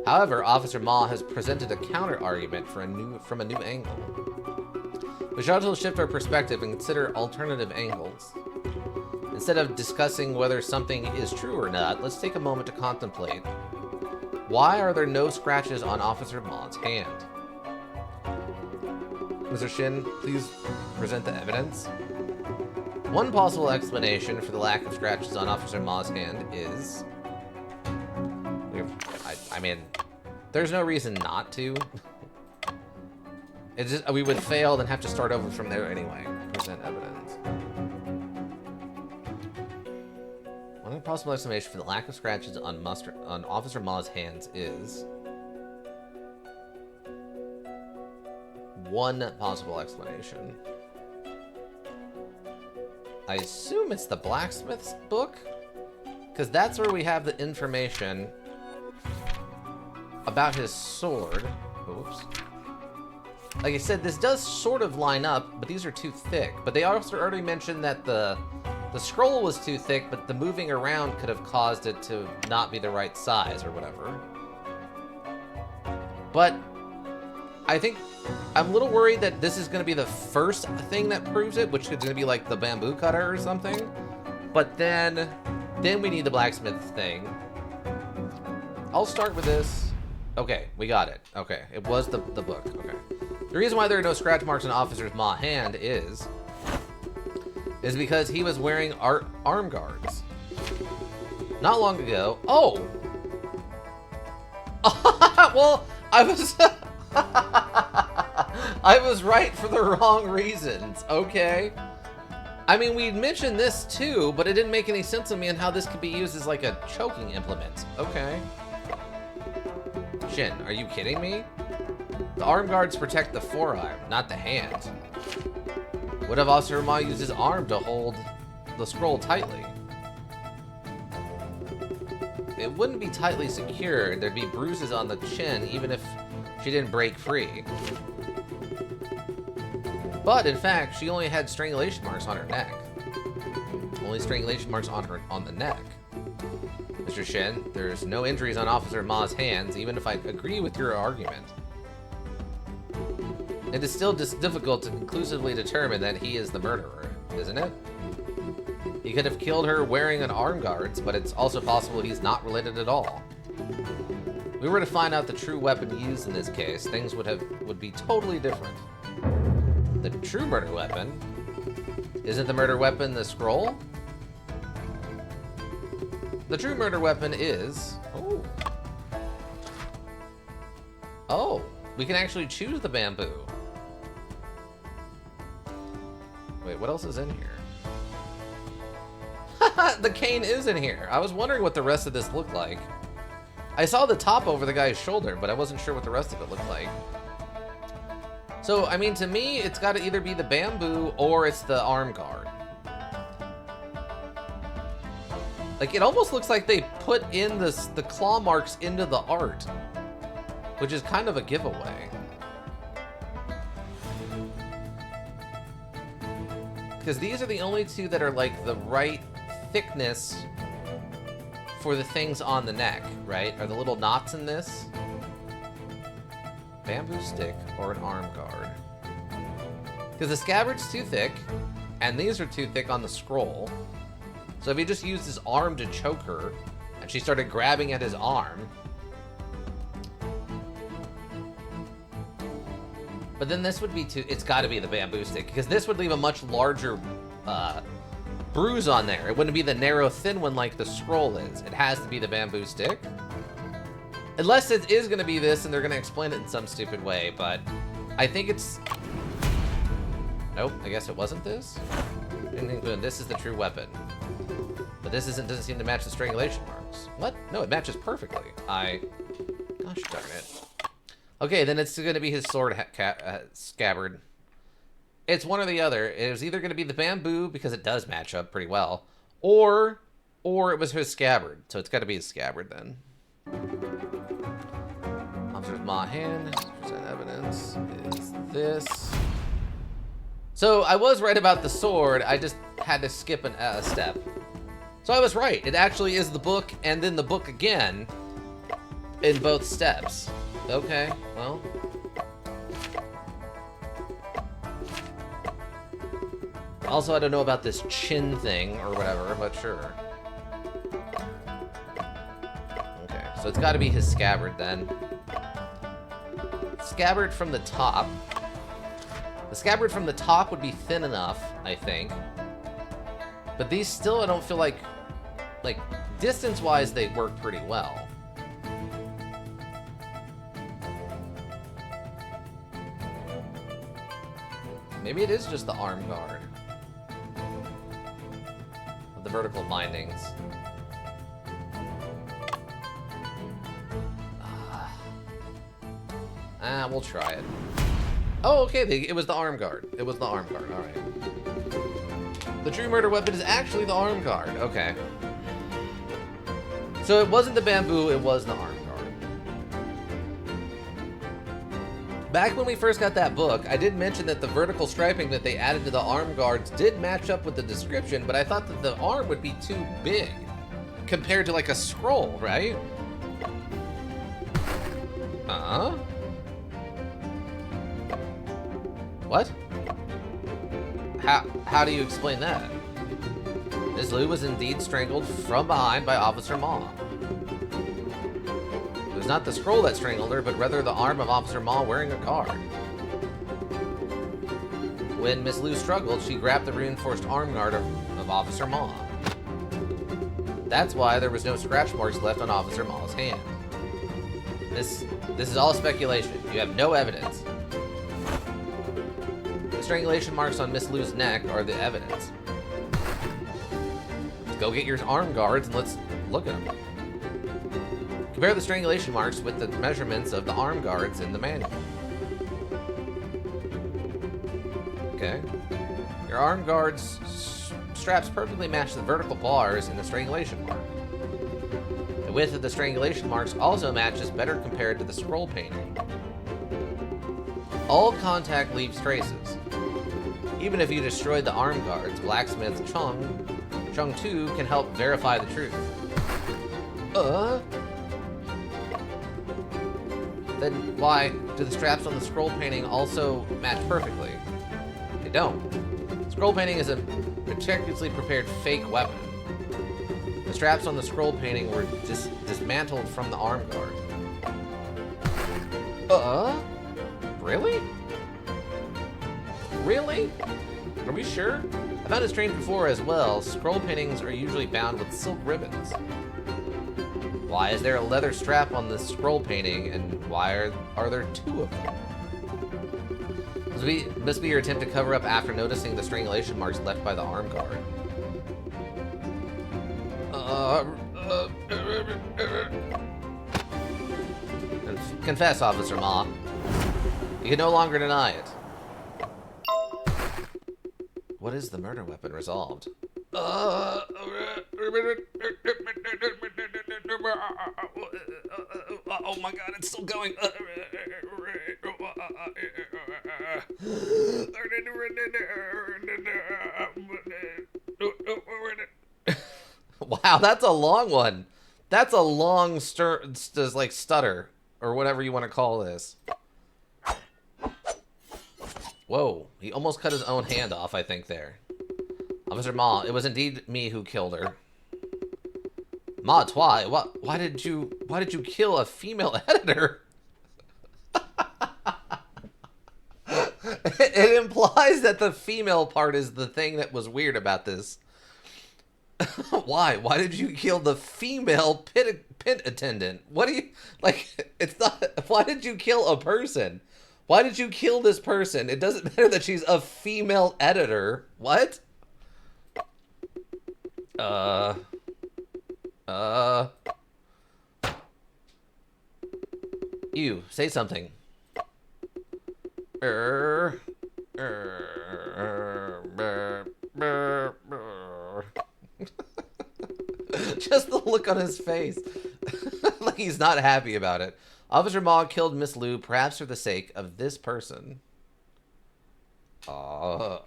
However, Officer Ma has presented a counter-argument from a new angle. We should also shift our perspective and consider alternative angles. Instead of discussing whether something is true or not, let's take a moment to contemplate. Why are there no scratches on Officer Ma's hand? Mr. Shin, please present the evidence. One possible explanation for the lack of scratches on Officer Ma's hand is... I mean, there's no reason not to. It's just, we would fail, then have to start over from there anyway. Present evidence. One possible explanation for the lack of scratches on Officer Ma's hands is... One possible explanation. I assume it's the blacksmith's book? Because that's where we have the information about his sword. Oops. Like I said, this does sort of line up, but these are too thick. But they also already mentioned that the scroll was too thick, but the moving around could have caused it to not be the right size or whatever. But I think I'm a little worried that this is going to be the first thing that proves it, which is going to be like the bamboo cutter or something. But then we need the blacksmith thing. I'll start with this. Okay, we got it. Okay, it was the book. Okay. The reason why there are no scratch marks on Officer Ma's hand is because he was wearing arm guards. Not long ago. Oh! Well, I was... I was right for the wrong reasons, okay? I mean, we mentioned this too, but it didn't make any sense to me on how this could be used as like a choking implement. Okay. Shin, are you kidding me? The arm guards protect the forearm, not the hand. What if Officer Ma used his arm to hold the scroll tightly? It wouldn't be tightly secured. There'd be bruises on the chin even if she didn't break free. But in fact, she only had strangulation marks on her neck. Only strangulation marks on the neck. Mr. Shen, there's no injuries on Officer Ma's hands, even if I agree with your argument. It is still just difficult to conclusively determine that he is the murderer, isn't it? He could have killed her wearing an arm guards, but it's also possible he's not related at all. If we were to find out the true weapon used in this case, things would be totally different. The true murder weapon? Isn't the murder weapon the scroll? The true murder weapon is... Oh. Oh, we can actually choose the bamboo. Wait, what else is in here? The cane is in here. I was wondering what the rest of this looked like. I saw the top over the guy's shoulder, but I wasn't sure what the rest of it looked like. So, I mean, to me, it's got to either be the bamboo or it's the arm guard. Like, it almost looks like they put in the claw marks into the art, which is kind of a giveaway. Because these are the only two that are, like, the right thickness for the things on the neck, right? Are the little knots in this? Bamboo stick or an arm guard? Because the scabbard's too thick, and these are too thick on the scroll. So if he just used his arm to choke her, and she started grabbing at his arm... But then this would be too... It's got to be the bamboo stick, because this would leave a much larger bruise on there. It wouldn't be the narrow, thin one like the scroll is. It has to be the bamboo stick. Unless it is going to be this, and they're going to explain it in some stupid way, but I think it's... Nope, I guess it wasn't this. This is the true weapon. But this doesn't seem to match the strangulation marks. What? No, it matches perfectly. Gosh darn it. Okay, then it's going to be his sword scabbard. It's one or the other. It was either going to be the bamboo, because it does match up pretty well, or it was his scabbard. So it's got to be his scabbard then. Officer's Ma hand. Present evidence is this. So I was right about the sword. I just had to skip a step. So I was right. It actually is the book, and then the book again in both steps. Okay, well. Also, I don't know about this chin thing or whatever, but sure. Okay, so it's got to be his scabbard then. Scabbard from the top. The scabbard from the top would be thin enough, I think. But these still, I don't feel like distance-wise, they work pretty well. Maybe it is just the arm guard. With the vertical bindings. We'll try it. Oh, okay, it was the arm guard. It was the arm guard, alright. The true murder weapon is actually the arm guard, okay. So it wasn't the bamboo, it was the arm guard. Back when we first got that book, I did mention that the vertical striping that they added to the arm guards did match up with the description, but I thought that the arm would be too big compared to like a scroll, right? What? How do you explain that? Ms. Liu was indeed strangled from behind by Officer Ma. It was not the scroll that strangled her, but rather the arm of Officer Ma wearing a guard. When Ms. Liu struggled, she grabbed the reinforced arm guard of Officer Ma. That's why there was no scratch marks left on Officer Ma's hand. This is all speculation. You have no evidence. The strangulation marks on Miss Liu's neck are the evidence. Go get your arm guards and let's look at them. Compare the strangulation marks with the measurements of the arm guards in the manual. Okay. Your arm guards straps perfectly match the vertical bars in the strangulation mark. The width of the strangulation marks also matches better compared to the scroll painting. All contact leaves traces. Even if you destroyed the arm guards, blacksmith Chung 2 can help verify the truth. Uh? Then why do the straps on the scroll painting also match perfectly? They don't. Scroll painting is a meticulously prepared fake weapon. The straps on the scroll painting were dismantled from the arm guard. Really? Really? Are we sure? I found it strange before as well. Scroll paintings are usually bound with silk ribbons. Why is there a leather strap on the scroll painting, and why are there two of them? Must be your attempt to cover up after noticing the strangulation marks left by the arm guard. Confess, Officer Ma. You can no longer deny it. What is the murder weapon resolved? Oh my god, it's still going. Wow, that's a long one. That's a long stutter, or whatever you want to call this. Whoa, he almost cut his own hand off, I think, there. Officer Ma, it was indeed me who killed her. Ma Twy, why did you kill a female editor? It implies that the female part is the thing that was weird about this. Why? Why did you kill the female pit attendant? What do you, like, it's not, why did you kill a person? Why did you kill this person? It doesn't matter that she's a female editor. What? You, say something. Just the look on his face. Like he's not happy about it. Officer Ma killed Miss Liu, perhaps for the sake of this person. I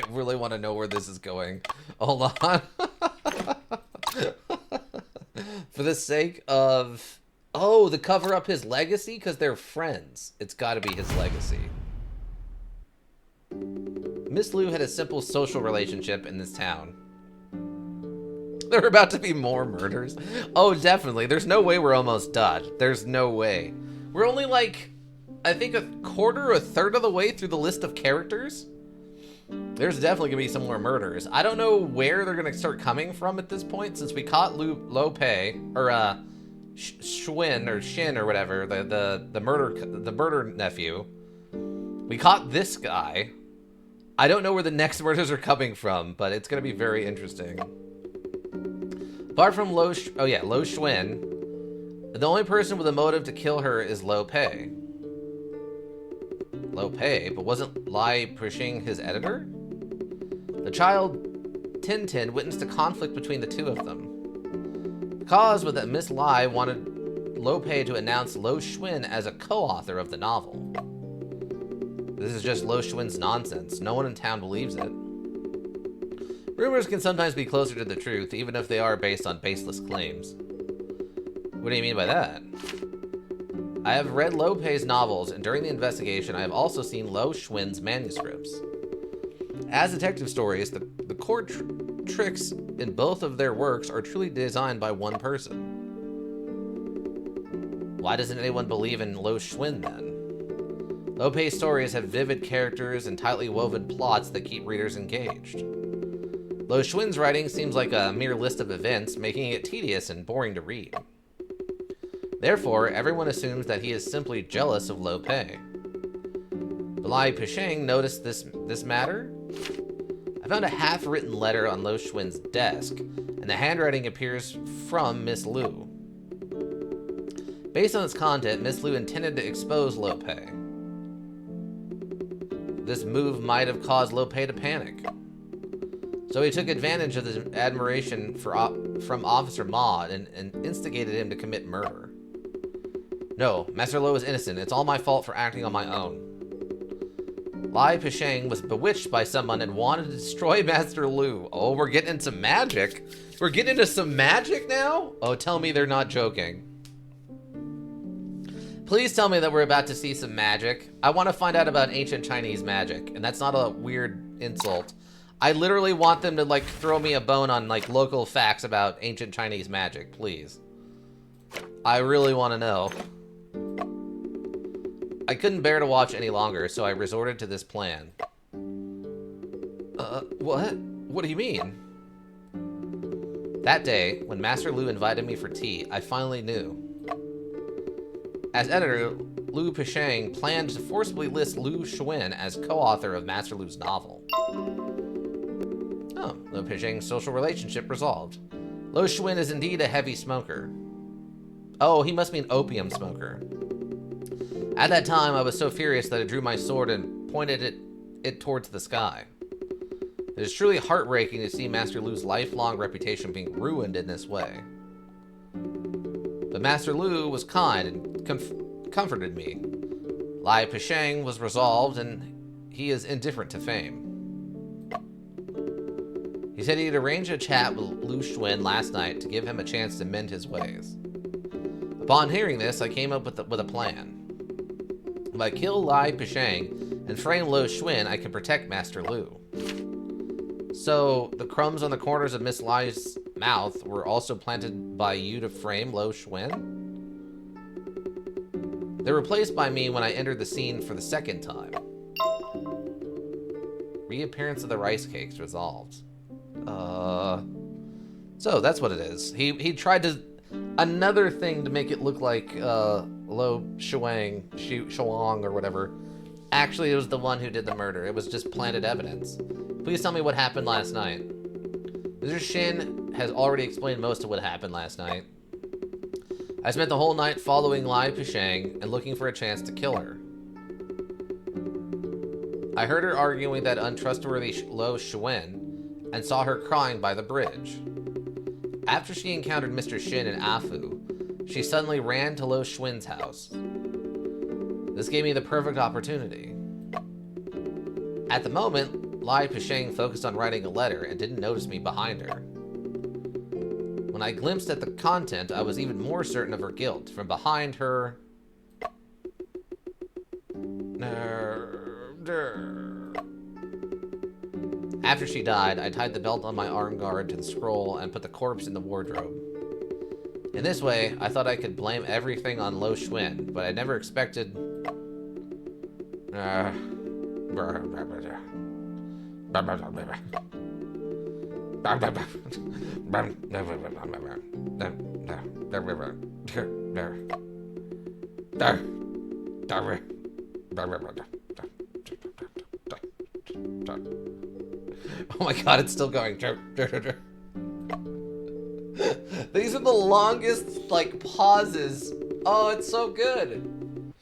really want to know where this is going. Hold on. For the sake of... Oh, to cover up his legacy? Because they're friends. It's got to be his legacy. Miss Liu had a simple social relationship in this town. There are about to be more murders. Oh, definitely. There's no way we're almost done. There's no way. We're only like, I think a third of the way through the list of characters. There's definitely gonna be some more murders. I don't know where they're gonna start coming from at this point, since we caught Lo Pei, or Shin or whatever, the murder nephew. We caught this guy. I don't know where the next murders are coming from, but it's gonna be very interesting. Apart from Lo Xuan, the only person with a motive to kill her is Lo Pei. Lo Pei, but wasn't Lai Pushing his editor? The child Tintin witnessed a conflict between the two of them. The cause was that Miss Lai wanted Lo Pei to announce Lo Xuan as a co-author of the novel. This is just Lo Xuan's nonsense. No one in town believes it. Rumors can sometimes be closer to the truth, even if they are based on baseless claims. What do you mean by that? I have read Lo Pei's novels, and during the investigation, I have also seen Lo Xuan's manuscripts. As detective stories, the core tricks in both of their works are truly designed by one person. Why doesn't anyone believe in Lo Xuan, then? Lo Pei's stories have vivid characters and tightly woven plots that keep readers engaged. Lo Xuan's writing seems like a mere list of events, making it tedious and boring to read. Therefore, everyone assumes that he is simply jealous of Lo Pei. But Lai Pushing noticed this matter? I found a half-written letter on Lo Xuan's desk, and the handwriting appears from Miss Liu. Based on its content, Miss Liu intended to expose Lo Pei. This move might have caused Lo Pei to panic. So he took advantage of the admiration from Officer Ma and instigated him to commit murder. No, Master Lo is innocent. It's all my fault for acting on my own. Lai Pisheng was bewitched by someone and wanted to destroy Master Lu. Oh, we're getting into magic. We're getting into some magic now? Oh, tell me they're not joking. Please tell me that we're about to see some magic. I want to find out about ancient Chinese magic, and that's not a weird insult. I literally want them to, like, throw me a bone on, like, local facts about ancient Chinese magic, please. I really want to know. I couldn't bear to watch any longer, so I resorted to this plan. What? What do you mean? That day, when Master Lu invited me for tea, I finally knew. As editor, Lu Pisheng planned to forcibly list Lu Xuan as co-author of Master Lu's novel. Oh, Lu Pisheng's social relationship resolved. Lu Xuan is indeed a heavy smoker. Oh, he must be an opium smoker. At that time, I was so furious that I drew my sword and pointed it towards the sky. It is truly heartbreaking to see Master Lu's lifelong reputation being ruined in this way. But Master Lu was kind and comforted me. Lai Pisheng was resolved, and he is indifferent to fame. He said he'd arranged a chat with Lu Xuan last night to give him a chance to mend his ways. Upon hearing this, I came up with a plan. If I kill Lai Pisheng and frame Lu Xuan, I can protect Master Lu. So, the crumbs on the corners of Miss Lai's mouth were also planted by you to frame Lu Xuan? They were placed by me when I entered the scene for the second time. Reappearance of the rice cakes resolved. So, that's what it is. He tried to... Another thing to make it look like, Lu Shuang, or whatever. Actually, it was the one who did the murder. It was just planted evidence. Please tell me what happened last night. Mr. Shin has already explained most of what happened last night. I spent the whole night following Lai Pisheng and looking for a chance to kill her. I heard her arguing that untrustworthy Lu Xuan and saw her crying by the bridge. After she encountered Mr. Shin and Afu, she suddenly ran to Lu Xuan's house. This gave me the perfect opportunity. At the moment, Lai Pisheng focused on writing a letter and didn't notice me behind her. When I glimpsed at the content, I was even more certain of her guilt. From behind her... After she died, I tied the belt on my arm guard to the scroll and put the corpse in the wardrobe. In this way, I thought I could blame everything on Lu Xuan, but I never expected... Oh my god, it's still going. These are the longest, like, pauses. Oh, it's so good.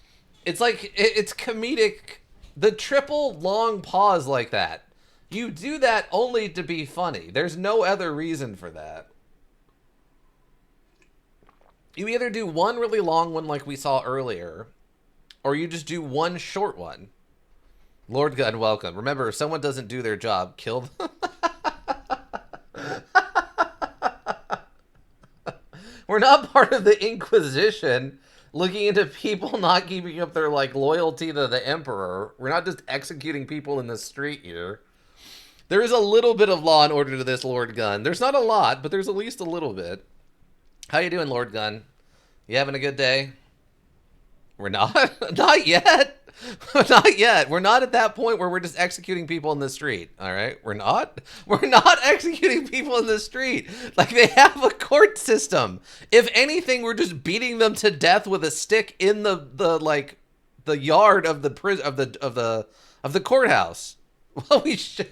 It's like, it's comedic. The triple long pause like that. You do that only to be funny. There's no other reason for that. You either do one really long one like we saw earlier, or you just do one short one. Lord Gun, welcome. Remember, if someone doesn't do their job, kill them. We're not part of the Inquisition looking into people not keeping up their, like, loyalty to the Emperor. We're not just executing people in the street here. There is a little bit of law and order to this, Lord Gun. There's not a lot, but there's at least a little bit. How you doing, Lord Gun? You having a good day? We're not? Not yet. Not yet. We're not at that point where we're just executing people in the street. All right? We're not executing people in the street. Like, they have a court system. If anything, we're just beating them to death with a stick in the yard of the of the courthouse. Well, we should.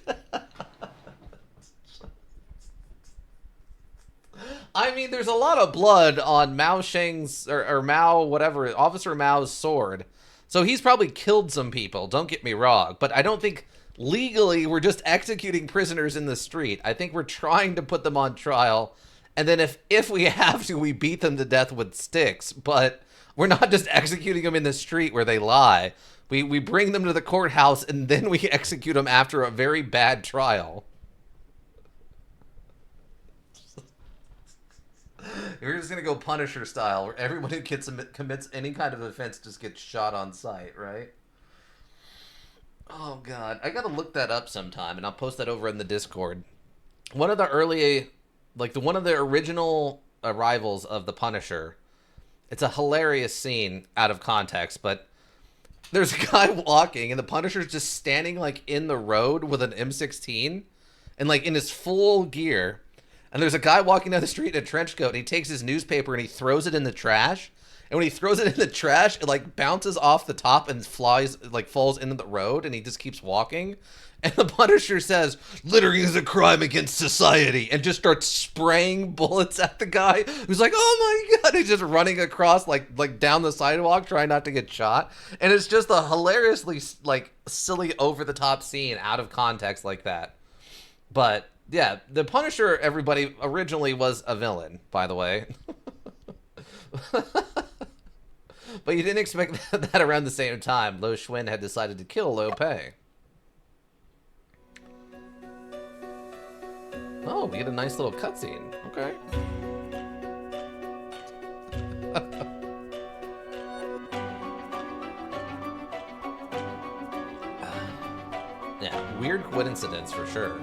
I mean, there's a lot of blood on Mao Sheng's or Mao, whatever, Officer Mao's sword. So he's probably killed some people, don't get me wrong. But I don't think legally we're just executing prisoners in the street. I think we're trying to put them on trial. And then if we have to, we beat them to death with sticks. But we're not just executing them in the street where they lie. We bring them to the courthouse, and then we execute them after a very bad trial. We're just gonna go Punisher style, where everyone who commits any kind of offense just gets shot on sight, right? Oh god, I gotta look that up sometime, and I'll post that over in the Discord. One of the early, one of the original arrivals of the Punisher. It's a hilarious scene out of context, but there's a guy walking, and the Punisher's just standing like in the road with an M16, and like in his full gear. And there's a guy walking down the street in a trench coat, and he takes his newspaper and he throws it in the trash. And when he throws it in the trash, it like bounces off the top and falls into the road, and he just keeps walking. And the Punisher says, "Littering is a crime against society," and just starts spraying bullets at the guy who's like, "Oh my god!" He's just running across like down the sidewalk, trying not to get shot. And it's just a hilariously like silly, over the top scene out of context like that. But yeah, the Punisher, everybody, originally was a villain, by the way. But you didn't expect that around the same time. Lo Schwinn had decided to kill Lo Pei. Oh, we get a nice little cutscene. Okay. Yeah, weird coincidence for sure.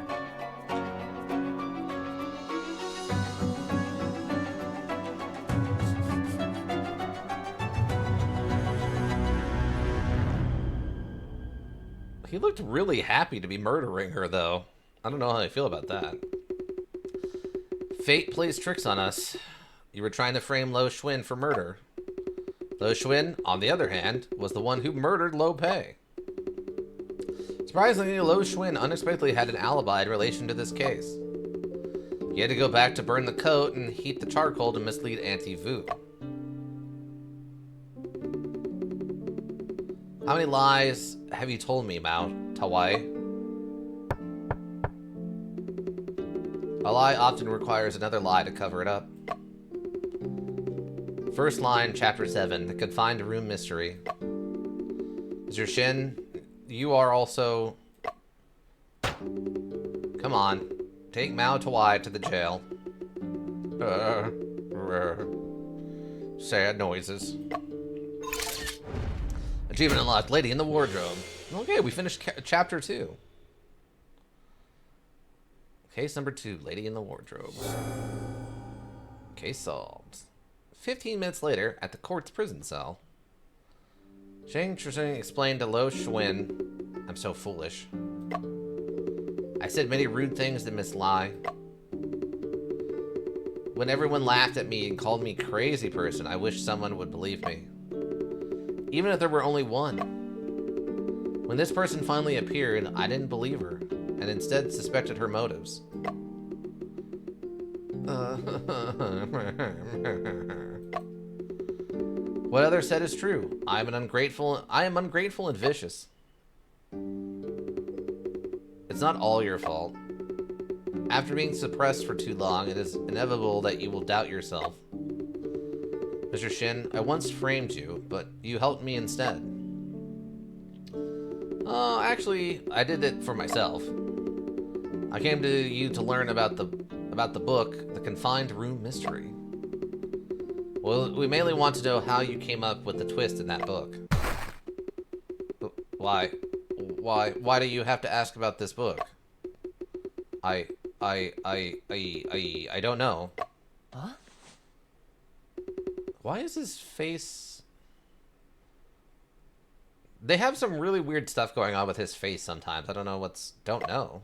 He looked really happy to be murdering her, though. I don't know how I feel about that. Fate plays tricks on us. You were trying to frame Lo Schwinn for murder. Lo Schwinn, on the other hand, was the one who murdered Lo Pei. Surprisingly, Lo Schwinn unexpectedly had an alibi in relation to this case. He had to go back to burn the coat and heat the charcoal to mislead Auntie Vu. How many lies have you told me, Mao Tawai? A lie often requires another lie to cover it up. First line, Chapter 7, The Confined Room Mystery. Mr. Shin, you are also... Come on, take Mao Tawai to the jail. Sad noises. Achievement unlocked, Lady in the Wardrobe. Okay, we finished Chapter 2. Case number 2, Lady in the Wardrobe. Case solved. 15 minutes later, at the court's prison cell, Shang Tsung explained to Lo Schwinn, "I'm so foolish. I said many rude things to Miss Lai. When everyone laughed at me and called me crazy person, I wish someone would believe me. Even if there were only one. When this person finally appeared, I didn't believe her, and instead suspected her motives. What others said is true. I am ungrateful and vicious. It's not all your fault. After being suppressed for too long, it is inevitable that you will doubt yourself. Mr. Shin, I once framed you, but you helped me instead. Oh, actually, I did it for myself. I came to you to learn about the book, The Confined Room Mystery. Well, we mainly want to know how you came up with the twist in that book. Why do you have to ask about this book? I don't know. Huh? Why is his face... They have some really weird stuff going on with his face sometimes. I don't know what's... Don't know.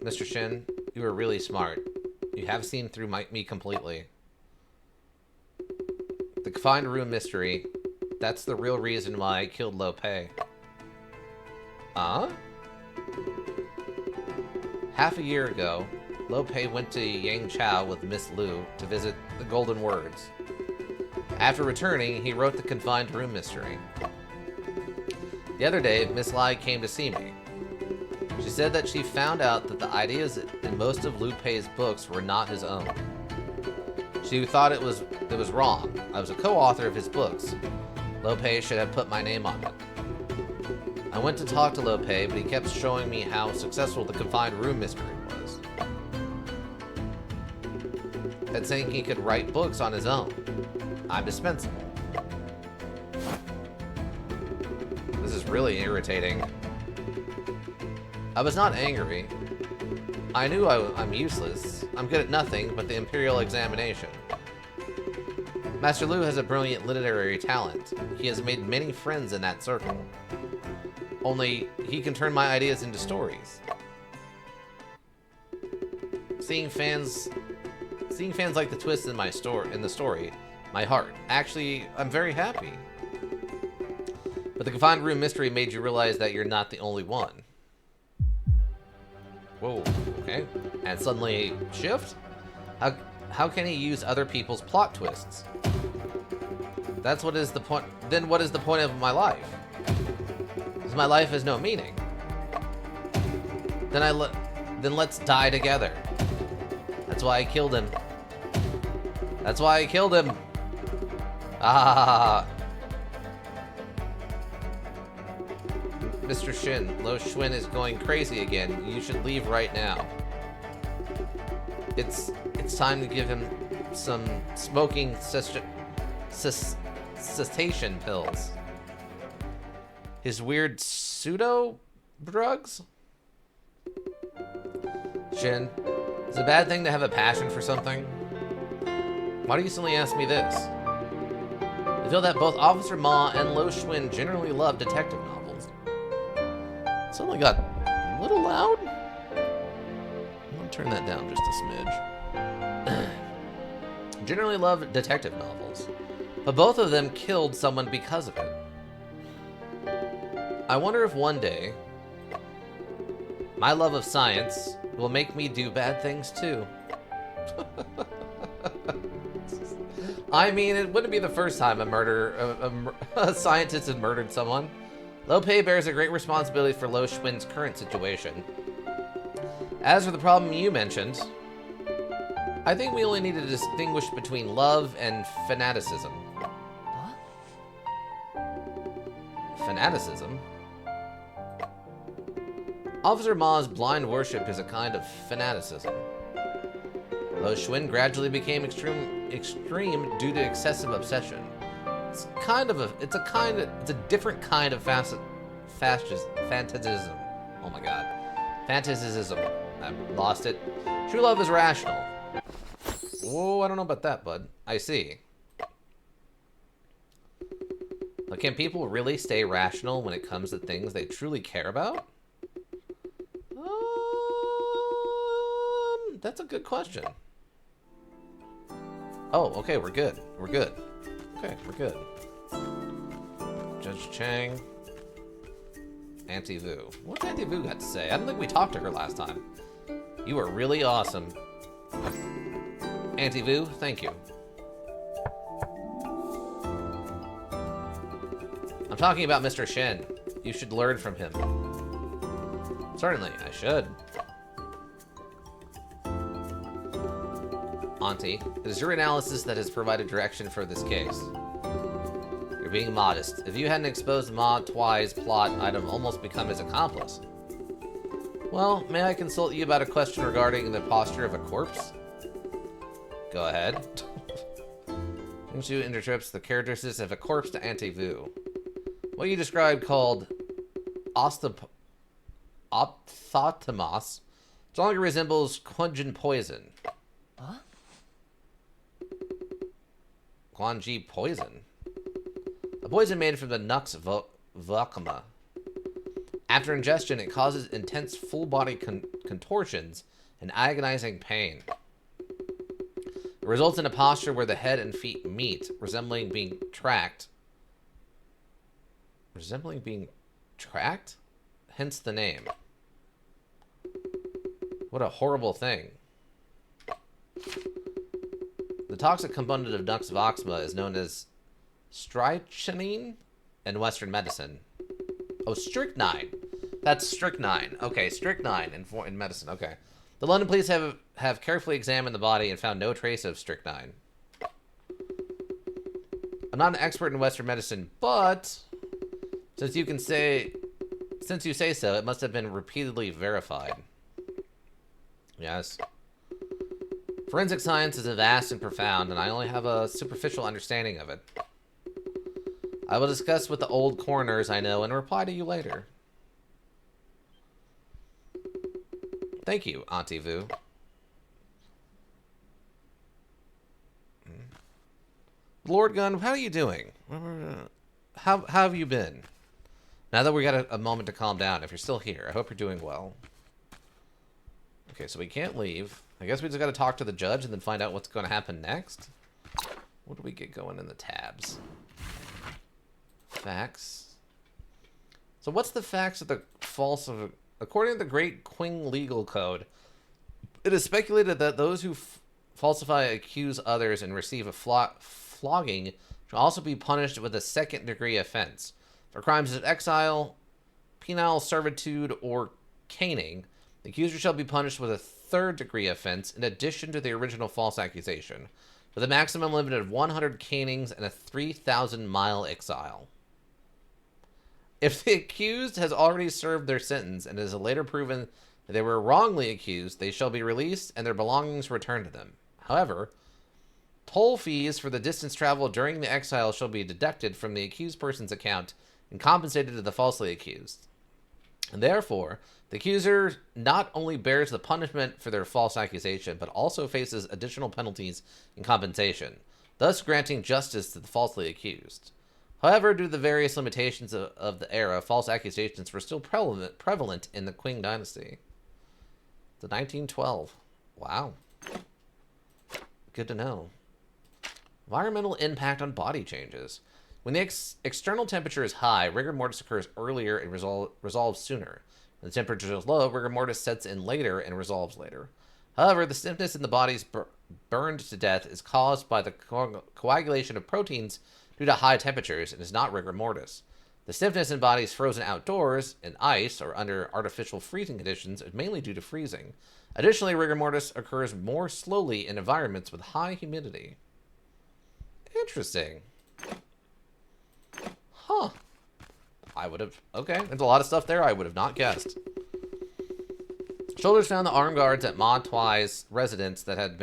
Mr. Shin, you are really smart. You have seen through me completely. The Confined Room Mystery. That's the real reason why I killed Lo Pei. Huh? Half a year ago, Lo Pei went to Yangchao with Miss Lu to visit the Golden Words. After returning, he wrote the Confined Room Mystery. The other day, Miss Lai came to see me. She said that she found out that the ideas in most of Lu Pei's books were not his own. She thought it was wrong. I was a co-author of his books. Lope should have put my name on it. I went to talk to Lope, but he kept showing me how successful the confined room mystery was. And saying he could write books on his own. I'm dispensable. This is really irritating. I was not angry. I knew I'm useless. I'm good at nothing but the Imperial examination. Master Lu has a brilliant literary talent. He has made many friends in that circle. Only, he can turn my ideas into stories. Seeing fans like the twist in the story, my heart. Actually, I'm very happy. But the confined room mystery made you realize that you're not the only one. Whoa, okay. And suddenly shift? How can he use other people's plot twists? That's what is the point. Then what is the point of my life? Because my life has no meaning. Then let's die together. That's why I killed him. That's why I killed him. Ah. Mr. Shin, Lo Schwinn is going crazy again. You should leave right now. It's time to give him some smoking cessation pills. His weird pseudo drugs? Shin, is it a bad thing to have a passion for something? Why do you suddenly ask me this? I feel that both Officer Ma and Lo Schwinn generally love detective novels. It suddenly got a little loud. I'm gonna turn that down just a smidge. Generally love detective novels, but both of them killed someone because of it. I wonder if one day my love of science will make me do bad things too. I mean, it wouldn't be the first time a scientist had murdered someone. Lope bears a great responsibility for Lo Schwinn's current situation. As for the problem you mentioned, I think we only need to distinguish between love and fanaticism. What? Fanaticism? Officer Ma's blind worship is a kind of fanaticism. Lo Schwinn gradually became extreme due to excessive obsession. It's a different kind of fantasism. Oh my god. Fantasism. I lost it. True love is rational. Whoa, I don't know about that, bud. I see. But can people really stay rational when it comes to things they truly care about? That's a good question. Oh, okay, we're good. We're good. Okay, we're good. Judge Chang. Auntie Vu. What's Auntie Vu got to say? I don't think we talked to her last time. You were really awesome. Auntie Vu, thank you. I'm talking about Mr. Shen. You should learn from him. Certainly, I should. Auntie, it is your analysis that has provided direction for this case. You're being modest. If you hadn't exposed Ma Tuai's plot, I'd have almost become his accomplice. Well, may I consult you about a question regarding the posture of a corpse? Go ahead. Shu interprets the characteristics of a corpse to Auntie Vu. What you described called ophthalmos strongly resembles Quanjin poison. What? Quanji poison? A poison made from the Nux vocuma. After ingestion, it causes intense full-body contortions and agonizing pain. It results in a posture where the head and feet meet, resembling being tracked. Resembling being tracked? Hence the name. What a horrible thing. The toxic component of Nux voxma is known as strychnine in Western medicine. Oh, strychnine. That's strychnine. Okay, strychnine in medicine. Okay. The London police have carefully examined the body and found no trace of strychnine. I'm not an expert in Western medicine, but since you say so, it must have been repeatedly verified. Yes. Forensic science is vast and profound, and I only have a superficial understanding of it. I will discuss with the old coroners I know and reply to you later. Thank you, Auntie Vu. Lord Gunn, how are you doing? How have you been? Now that we got a moment to calm down, if you're still here, I hope you're doing well. Okay, so we can't leave. I guess we just got to talk to the judge and then find out what's going to happen next. What do we get going in the tabs? Facts. So what's the facts of the false of... According to the Great Qing Legal Code, it is speculated that those who falsify, accuse others, and receive a flogging shall also be punished with a second-degree offense. For crimes of exile, penal servitude, or caning, the accuser shall be punished with a third-degree offense in addition to the original false accusation, with a maximum limit of 100 canings and a 3,000-mile exile. If the accused has already served their sentence and it is later proven that they were wrongly accused, they shall be released and their belongings returned to them. However, toll fees for the distance traveled during the exile shall be deducted from the accused person's account and compensated to the falsely accused. And therefore, the accuser not only bears the punishment for their false accusation, but also faces additional penalties and compensation, thus granting justice to the falsely accused. However, due to the various limitations of the era, false accusations were still prevalent in the Qing dynasty. The 1912. Wow. Good to know. Environmental impact on body changes. When the external temperature is high, rigor mortis occurs earlier and resolves sooner. When the temperature is low, rigor mortis sets in later and resolves later. However, the stiffness in the bodies burned to death is caused by the coagulation of proteins due to high temperatures and is not rigor mortis. The stiffness in bodies frozen outdoors, in ice, or under artificial freezing conditions is mainly due to freezing. Additionally, rigor mortis occurs more slowly in environments with high humidity. Interesting. Huh. I would have... Okay, there's a lot of stuff there I would have not guessed. Shoulders found the armed guards at Ma Tui's residence that had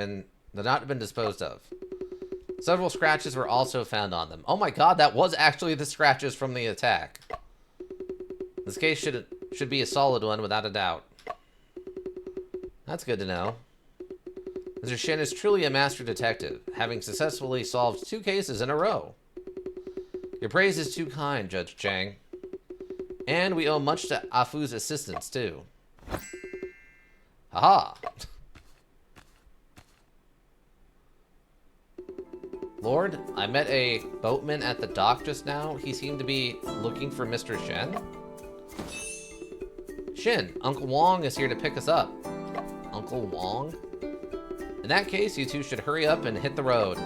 not been disposed of. Several scratches were also found on them. Oh my god, that was actually the scratches from the attack. This case should be a solid one, without a doubt. That's good to know. Mr. Shin is truly a master detective, having successfully solved 2 cases in a row. Your praise is too kind, Judge Chang. And we owe much to Afu's assistance, too. Haha. Lord, I met a boatman at the dock just now. He seemed to be looking for Mr. Shen. Shin, Uncle Wong is here to pick us up. Uncle Wong? In that case, you two should hurry up and hit the road.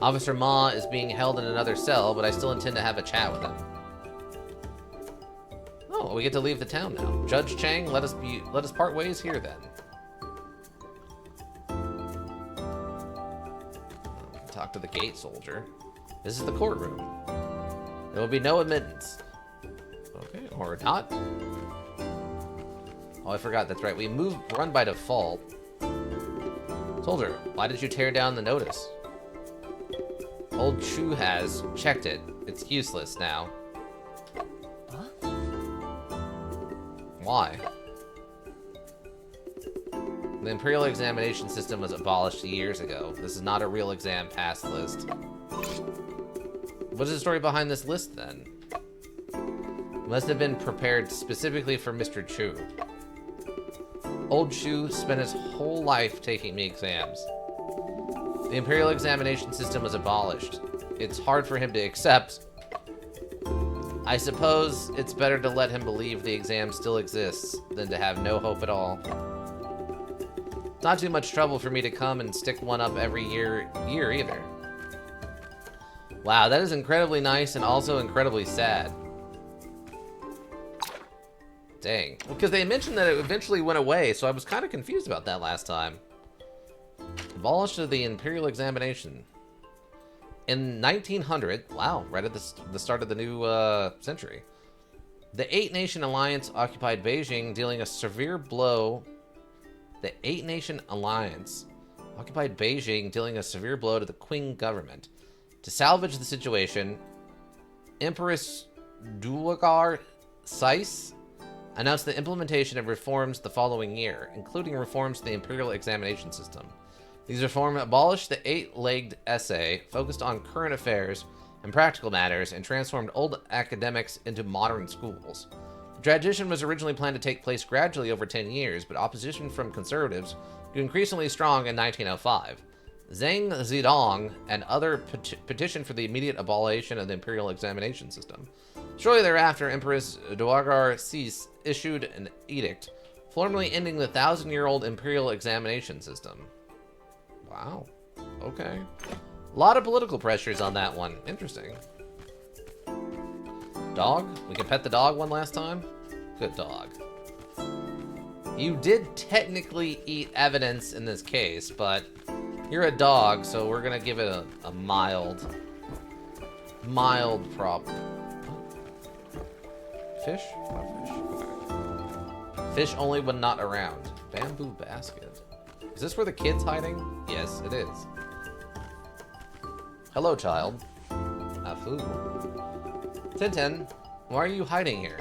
Officer Ma is being held in another cell, but I still intend to have a chat with him. Oh, we get to leave the town now. Judge Chang, let us part ways here then. Talk to the gate soldier. This is the courtroom. There will be no admittance. Okay, or not. Oh, I forgot, that's right. We run by default. Soldier, why did you tear down the notice? Old Chu has checked it. It's useless now. Huh? Why? The Imperial examination system was abolished years ago. This is not a real exam pass list. What is the story behind this list, then? It must have been prepared specifically for Mr. Chu. Old Chu spent his whole life taking me exams. The Imperial examination system was abolished. It's hard for him to accept. I suppose it's better to let him believe the exam still exists than to have no hope at all. Not too much trouble for me to come and stick one up every year either. Wow, that is incredibly nice and also incredibly sad. Dang. Well, because they mentioned that it eventually went away, so I was kind of confused about that last time. Abolished of the Imperial examination. In 1900, wow, right at the start of the new century, the Eight-Nation Alliance occupied Beijing, dealing a severe blow. The Eight-Nation Alliance occupied Beijing, dealing a severe blow to the Qing government. To salvage the situation, Empress Dowager Seiss announced the implementation of reforms the following year, including reforms to the imperial examination system. These reforms abolished the eight-legged essay, focused on current affairs and practical matters, and transformed old academics into modern schools. The transition was originally planned to take place gradually over 10 years, but opposition from conservatives grew increasingly strong in 1905. Zhang Zedong and others petitioned for the immediate abolition of the imperial examination system. Shortly thereafter, Empress Dowager Seiss issued an edict, formally ending the 1,000-year-old imperial examination system. Wow. Okay. A lot of political pressures on that one. Interesting. Dog? We can pet the dog one last time? Good dog. You did technically eat evidence in this case, but you're a dog, so we're gonna give it a mild problem. Fish? Oh, fish. Okay. Fish only when not around. Bamboo basket. Is this where the kid's hiding? Yes, it is. Hello, child. Afu. Tintin, why are you hiding here?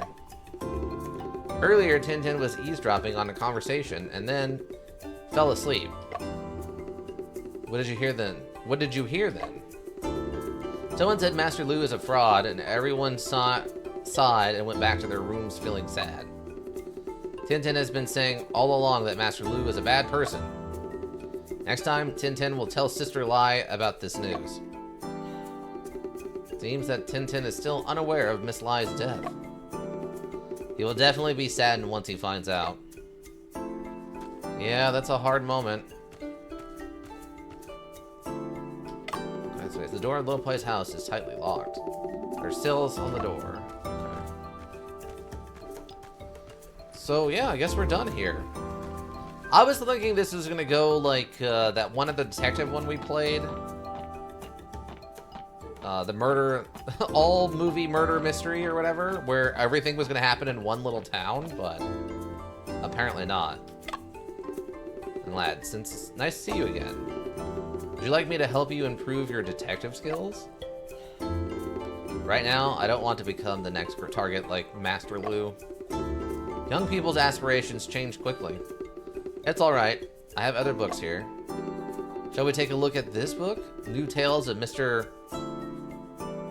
Earlier, Tintin was eavesdropping on a conversation and then fell asleep. What did you hear then? What did you hear then? Someone said Master Lu is a fraud, and everyone sighed and went back to their rooms feeling sad. Tintin has been saying all along that Master Lu is a bad person. Next time, Tintin will tell Sister Lai about this news. Seems that Tintin is still unaware of Miss Lai's death. He will definitely be saddened once he finds out. Yeah, that's a hard moment. That's right. The door of Lo Pai's house is tightly locked. There are seals on the door. Okay. So yeah, I guess we're done here. I was thinking this was gonna go like that one of the detective one we played. The murder, all movie murder mystery or whatever, where everything was gonna happen in one little town, but apparently not. And lad, since it's nice to see you again, would you like me to help you improve your detective skills? Right now, I don't want to become the next target like Master Lu. Young people's aspirations change quickly. It's alright, I have other books here. Shall we take a look at this book? New Tales of Mr.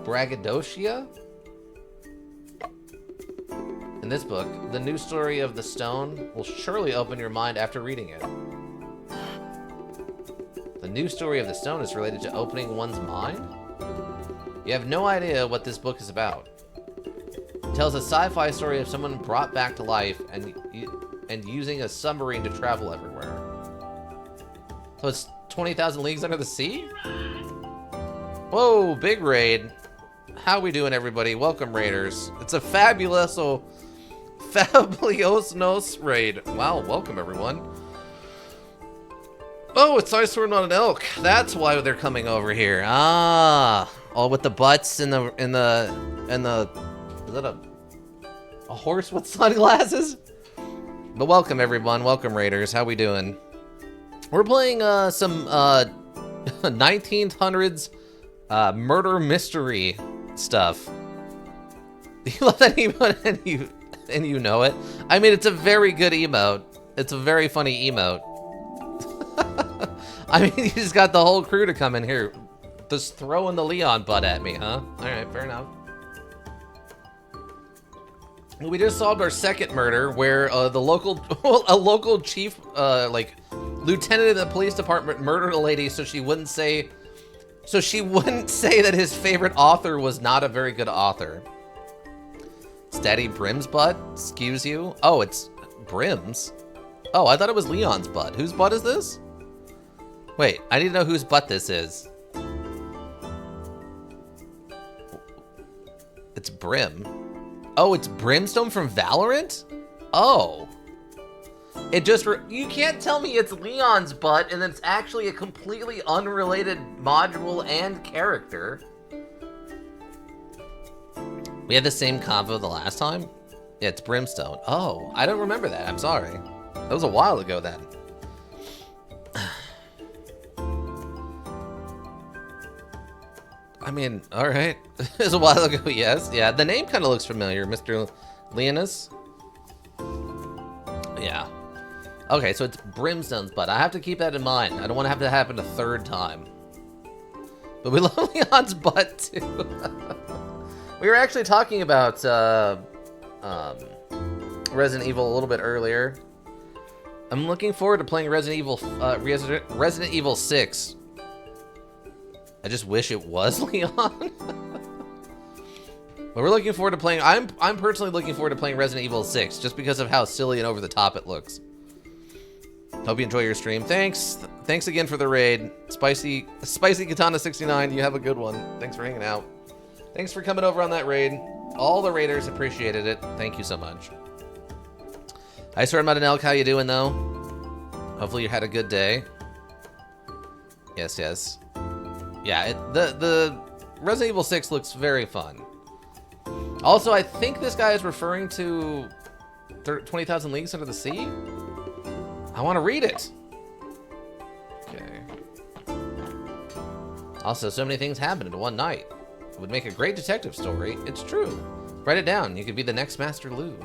Braggadocia? In this book, the new story of the stone will surely open your mind after reading it. The new story of the stone is related to opening one's mind? You have no idea what this book is about. It tells a sci-fi story of someone brought back to life and using a submarine to travel everywhere. So it's 20,000 Leagues Under the Sea? Whoa, big raid. How we doing, everybody? Welcome, raiders. It's a fabuloso raid. Wow, welcome, everyone. Oh, it's Ice Sword on an elk. That's why they're coming over here. Ah, all with the butts and the is that a horse with sunglasses? But welcome, everyone. Welcome, raiders. How we doing? We're playing some 1900s murder mystery stuff. You love that emote and you know it. I mean, it's a very good emote. It's a very funny emote. I mean, you just got the whole crew to come in here, just throwing the Leon butt at me, huh? All right, fair enough. We just solved our second murder, where a local chief, like lieutenant of the police department, murdered a lady so she wouldn't say that his favorite author was not a very good author. Steady Brim's butt? Excuse you? Oh, it's Brim's. Oh, I thought it was Leon's butt. Whose butt is this? Wait, I need to know whose butt this is. It's Brim. Oh, it's Brimstone from Valorant? Oh. It just, you can't tell me it's Leon's butt and it's actually a completely unrelated module and character. We had the same convo the last time? Yeah, it's Brimstone. Oh, I don't remember that. I'm sorry. That was a while ago then. I mean, alright. It was a while ago, yes. Yeah, the name kind of looks familiar, Mr. Leonis. Yeah. Okay, so it's Brimstone's butt. I have to keep that in mind. I don't want to have that happen a third time. But we love Leon's butt, too. We were actually talking about Resident Evil a little bit earlier. I'm looking forward to playing Resident Evil 6. I just wish it was Leon. But we're looking forward to playing. I'm personally looking forward to playing Resident Evil 6 just because of how silly and over the top it looks. Hope you enjoy your stream. Thanks again for the raid, Spicy Katana 69. You have a good one. Thanks for hanging out. Thanks for coming over on that raid. All the raiders appreciated it. Thank you so much. Hi, Sword Mud and Elk. How you doing though? Hopefully you had a good day. Yes, yes. Yeah, the Resident Evil 6 looks very fun. Also, I think this guy is referring to 20,000 Leagues Under the Sea. I want to read it. Okay. Also, so many things happen in one night. It would make a great detective story. It's true. Write it down. You could be the next Master Lu.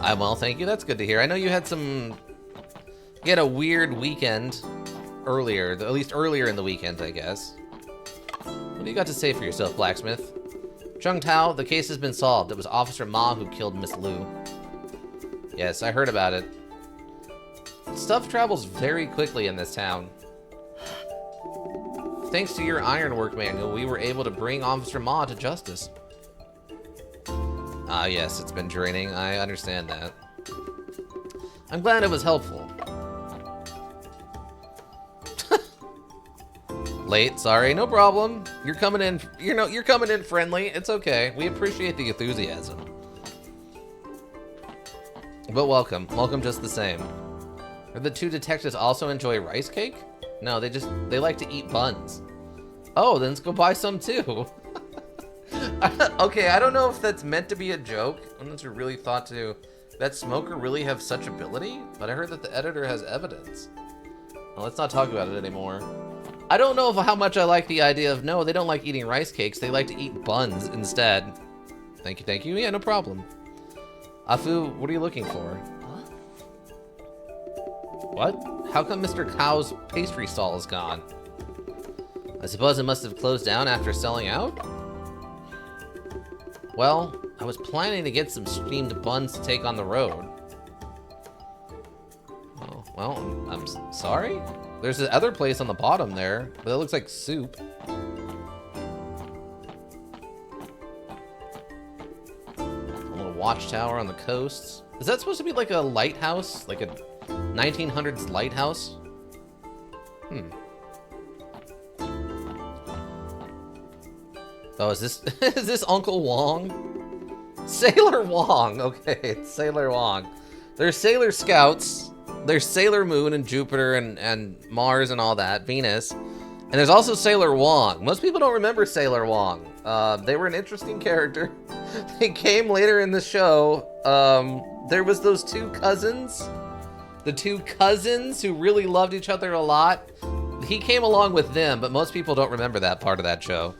I'm well, thank you. That's good to hear. I know you had a weird weekend earlier, at least earlier in the weekend, I guess. What do you got to say for yourself, Blacksmith? Chung Tao, the case has been solved. It was Officer Ma who killed Miss Lu. Yes, I heard about it. Stuff travels very quickly in this town. Thanks to your ironwork manual, we were able to bring Officer Ma to justice. Ah, yes, it's been draining. I understand that. I'm glad it was helpful. Late, sorry, no problem. You're coming in, you're coming in friendly. It's okay. We appreciate the enthusiasm. But welcome just the same. Do the two detectives also enjoy rice cake? No, they like to eat buns. Oh, then let's go buy some too. Okay, I don't know if that's meant to be a joke. Unless you really thought to, that smoker really have such ability? But I heard that the editor has evidence. Well, let's not talk about it anymore. I don't know how much I like the idea of, no, they don't like eating rice cakes. They like to eat buns instead. Thank you, thank you. Yeah, no problem. Afu, what are you looking for? What? How come Mr. Cow's pastry stall is gone? I suppose it must have closed down after selling out? Well, I was planning to get some steamed buns to take on the road. Oh, well, I'm sorry? There's this other place on the bottom there, but it looks like soup. A little watchtower on the coast. Is that supposed to be like a lighthouse? Like a 1900s lighthouse? Oh, is this is this Uncle Wong? Sailor Wong. Okay, it's Sailor Wong. There's Sailor Scouts. There's Sailor Moon and Jupiter and Mars and all that, Venus. And there's also Sailor Wong. Most people don't remember Sailor Wong. They were an interesting character. They came later in the show. There was those two cousins. The two cousins who really loved each other a lot. He came along with them, but most people don't remember that part of that show.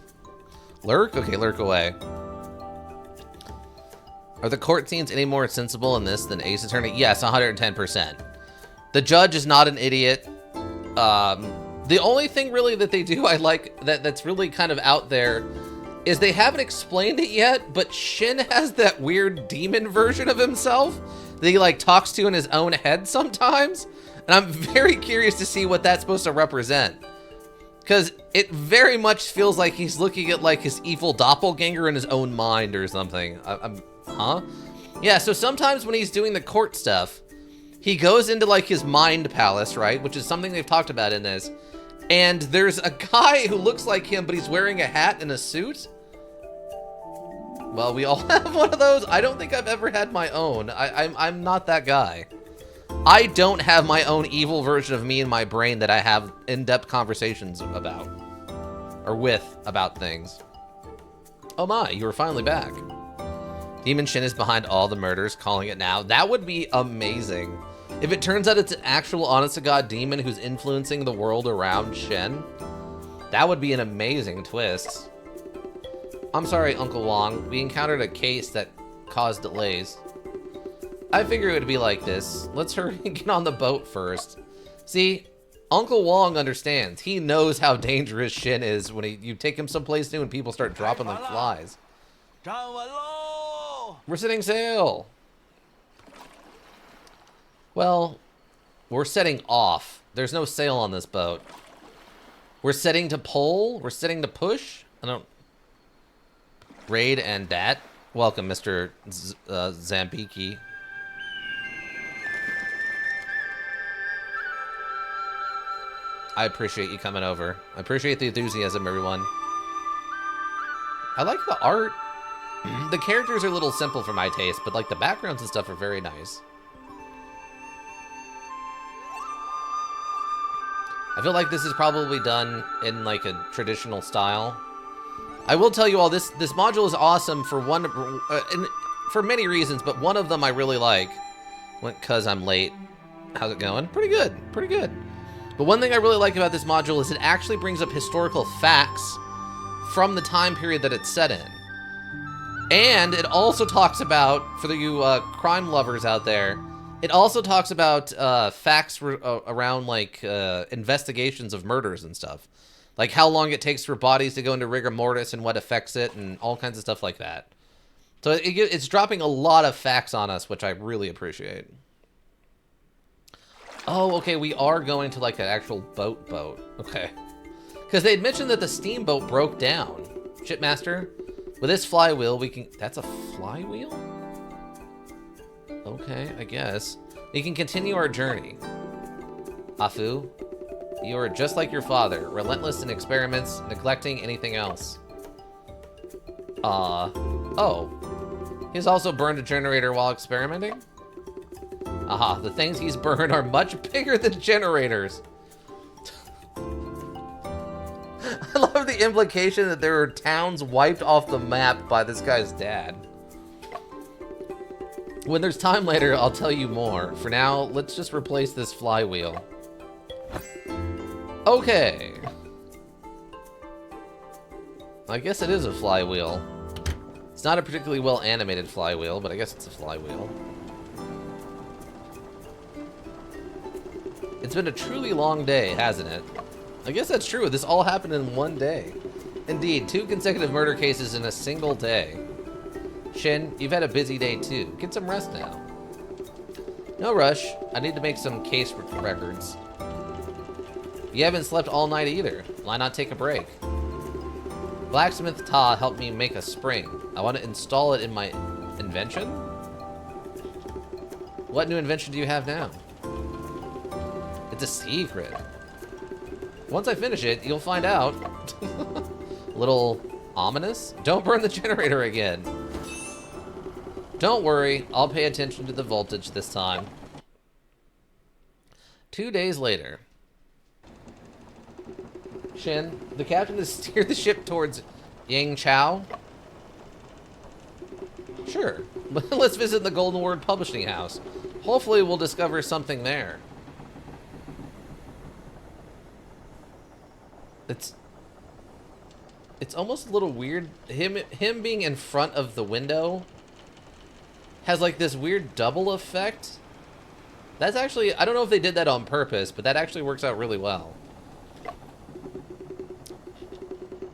Lurk? Okay, lurk away. Are the court scenes any more sensible in this than Ace Attorney? Yes, 110%. The judge is not an idiot. The only thing really that they do I like that's really kind of out there is they haven't explained it yet, but Shin has that weird demon version of himself that he like talks to in his own head sometimes. And I'm very curious to see what that's supposed to represent. Because it very much feels like he's looking at like his evil doppelganger in his own mind or something. Huh? Yeah, so sometimes when he's doing the court stuff, he goes into like his mind palace, right? Which is something they've talked about in this. And there's a guy who looks like him, but he's wearing a hat and a suit. Well, we all have one of those. I don't think I've ever had my own. I'm not that guy. I don't have my own evil version of me in my brain that I have in-depth conversations about. Or with about things. Oh my, you were finally back. Demon Shin is behind all the murders, calling it now. That would be amazing. If it turns out it's an actual honest-to-God demon who's influencing the world around Shin, that would be an amazing twist. I'm sorry, Uncle Wong. We encountered a case that caused delays. I figured it would be like this. Let's hurry and get on the boat first. See, Uncle Wong understands. He knows how dangerous Shin is when you take him someplace new and people start dropping like flies. We're setting sail. Well, we're setting off. There's no sail on this boat. We're setting to pull. We're setting to push. I don't... Raid and Dat. Welcome, Mr. Zambiki. I appreciate you coming over. I appreciate the enthusiasm, everyone. I like the art. The characters are a little simple for my taste, but like the backgrounds and stuff are very nice. I feel like this is probably done in like a traditional style. I will tell you all, this module is awesome for for many reasons, but one of them I really like. Because I'm late. How's it going? Pretty good. Pretty good. But one thing I really like about this module is it actually brings up historical facts from the time period that it's set in. And it also talks about, for you crime lovers out there, it also talks about facts around like investigations of murders and stuff. Like how long it takes for bodies to go into rigor mortis and what affects it and all kinds of stuff like that. So it's dropping a lot of facts on us, which I really appreciate. Oh, okay, we are going to like an actual boat. Okay. Because they'd mentioned that the steamboat broke down. Shipmaster, with this flywheel, we can... That's a flywheel? Okay, I guess. We can continue our journey. Afu, you are just like your father, relentless in experiments, neglecting anything else. Oh. He's also burned a generator while experimenting? Aha, the things he's burned are much bigger than generators. I love the implication that there are towns wiped off the map by this guy's dad. When there's time later, I'll tell you more. For now, let's just replace this flywheel. Okay. I guess it is a flywheel. It's not a particularly well animated flywheel, but I guess it's a flywheel. It's been a truly long day, hasn't it? I guess that's true. This all happened in one day. Indeed, 2 consecutive murder cases in a single day. Shin, you've had a busy day too. Get some rest now. No rush. I need to make some case records. You haven't slept all night either. Why not take a break? Blacksmith Ta helped me make a spring. I want to install it in my invention? What new invention do you have now? It's a secret. Once I finish it, you'll find out. Little ominous? Don't burn the generator again. Don't worry, I'll pay attention to the voltage this time. 2 days later. Shin, the captain has steered the ship towards Yangchao. Sure, let's visit the Golden Word Publishing House. Hopefully we'll discover something there. It's almost a little weird. Him being in front of the window has like this weird double effect. That's actually, I don't know if they did that on purpose, but that actually works out really well.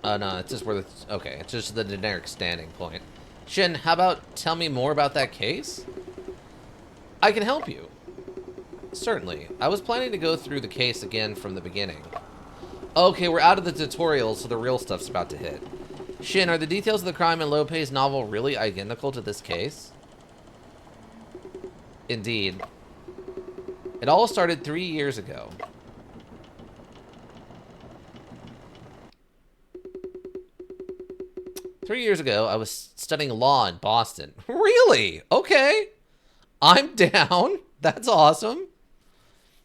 No, it's just where the, okay, it's just the generic standing point. Shin, how about tell me more about that case? I can help you. Certainly. I was planning to go through the case again from the beginning. Okay, we're out of the tutorial, so the real stuff's about to hit. Shin, are the details of the crime in Lopez's novel really identical to this case? Indeed. It all started 3 years ago. 3 years ago, I was studying law in Boston. Really? Okay. I'm down. That's awesome.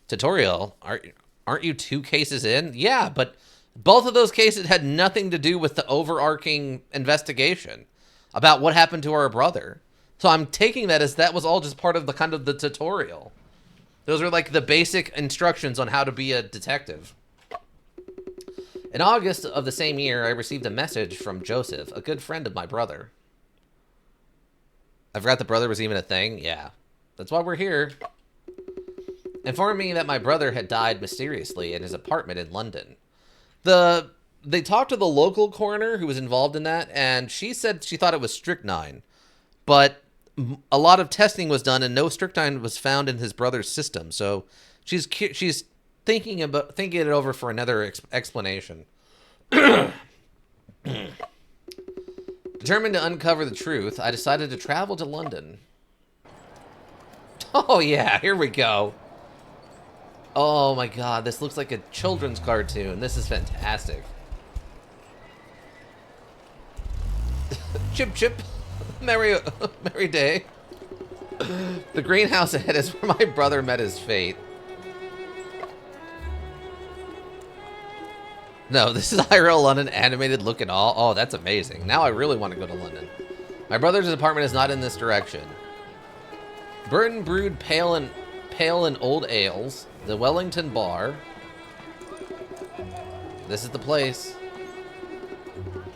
Tutorial. Aren't you 2 cases in? Yeah, but both of those cases had nothing to do with the overarching investigation about what happened to our brother. So I'm taking that as that was all just part of the kind of the tutorial. Those are like the basic instructions on how to be a detective. In August of the same year, I received a message from Joseph, a good friend of my brother. I forgot the brother was even a thing? Yeah. That's why we're here. Informing me that my brother had died mysteriously in his apartment in London. They talked to the local coroner who was involved in that, and she said she thought it was strychnine. But a lot of testing was done, and no strychnine was found in his brother's system. So she's thinking it over for another explanation. Determined to uncover the truth, I decided to travel to London. Oh yeah, here we go. Oh my god, this looks like a children's cartoon. This is fantastic. Chip chip. Merry day. The greenhouse ahead is where my brother met his fate. No, this is IRL London animated look and all. Oh, that's amazing. Now I really want to go to London. My brother's apartment is not in this direction. Burton brewed pale and old ales. The Wellington Bar. This is the place.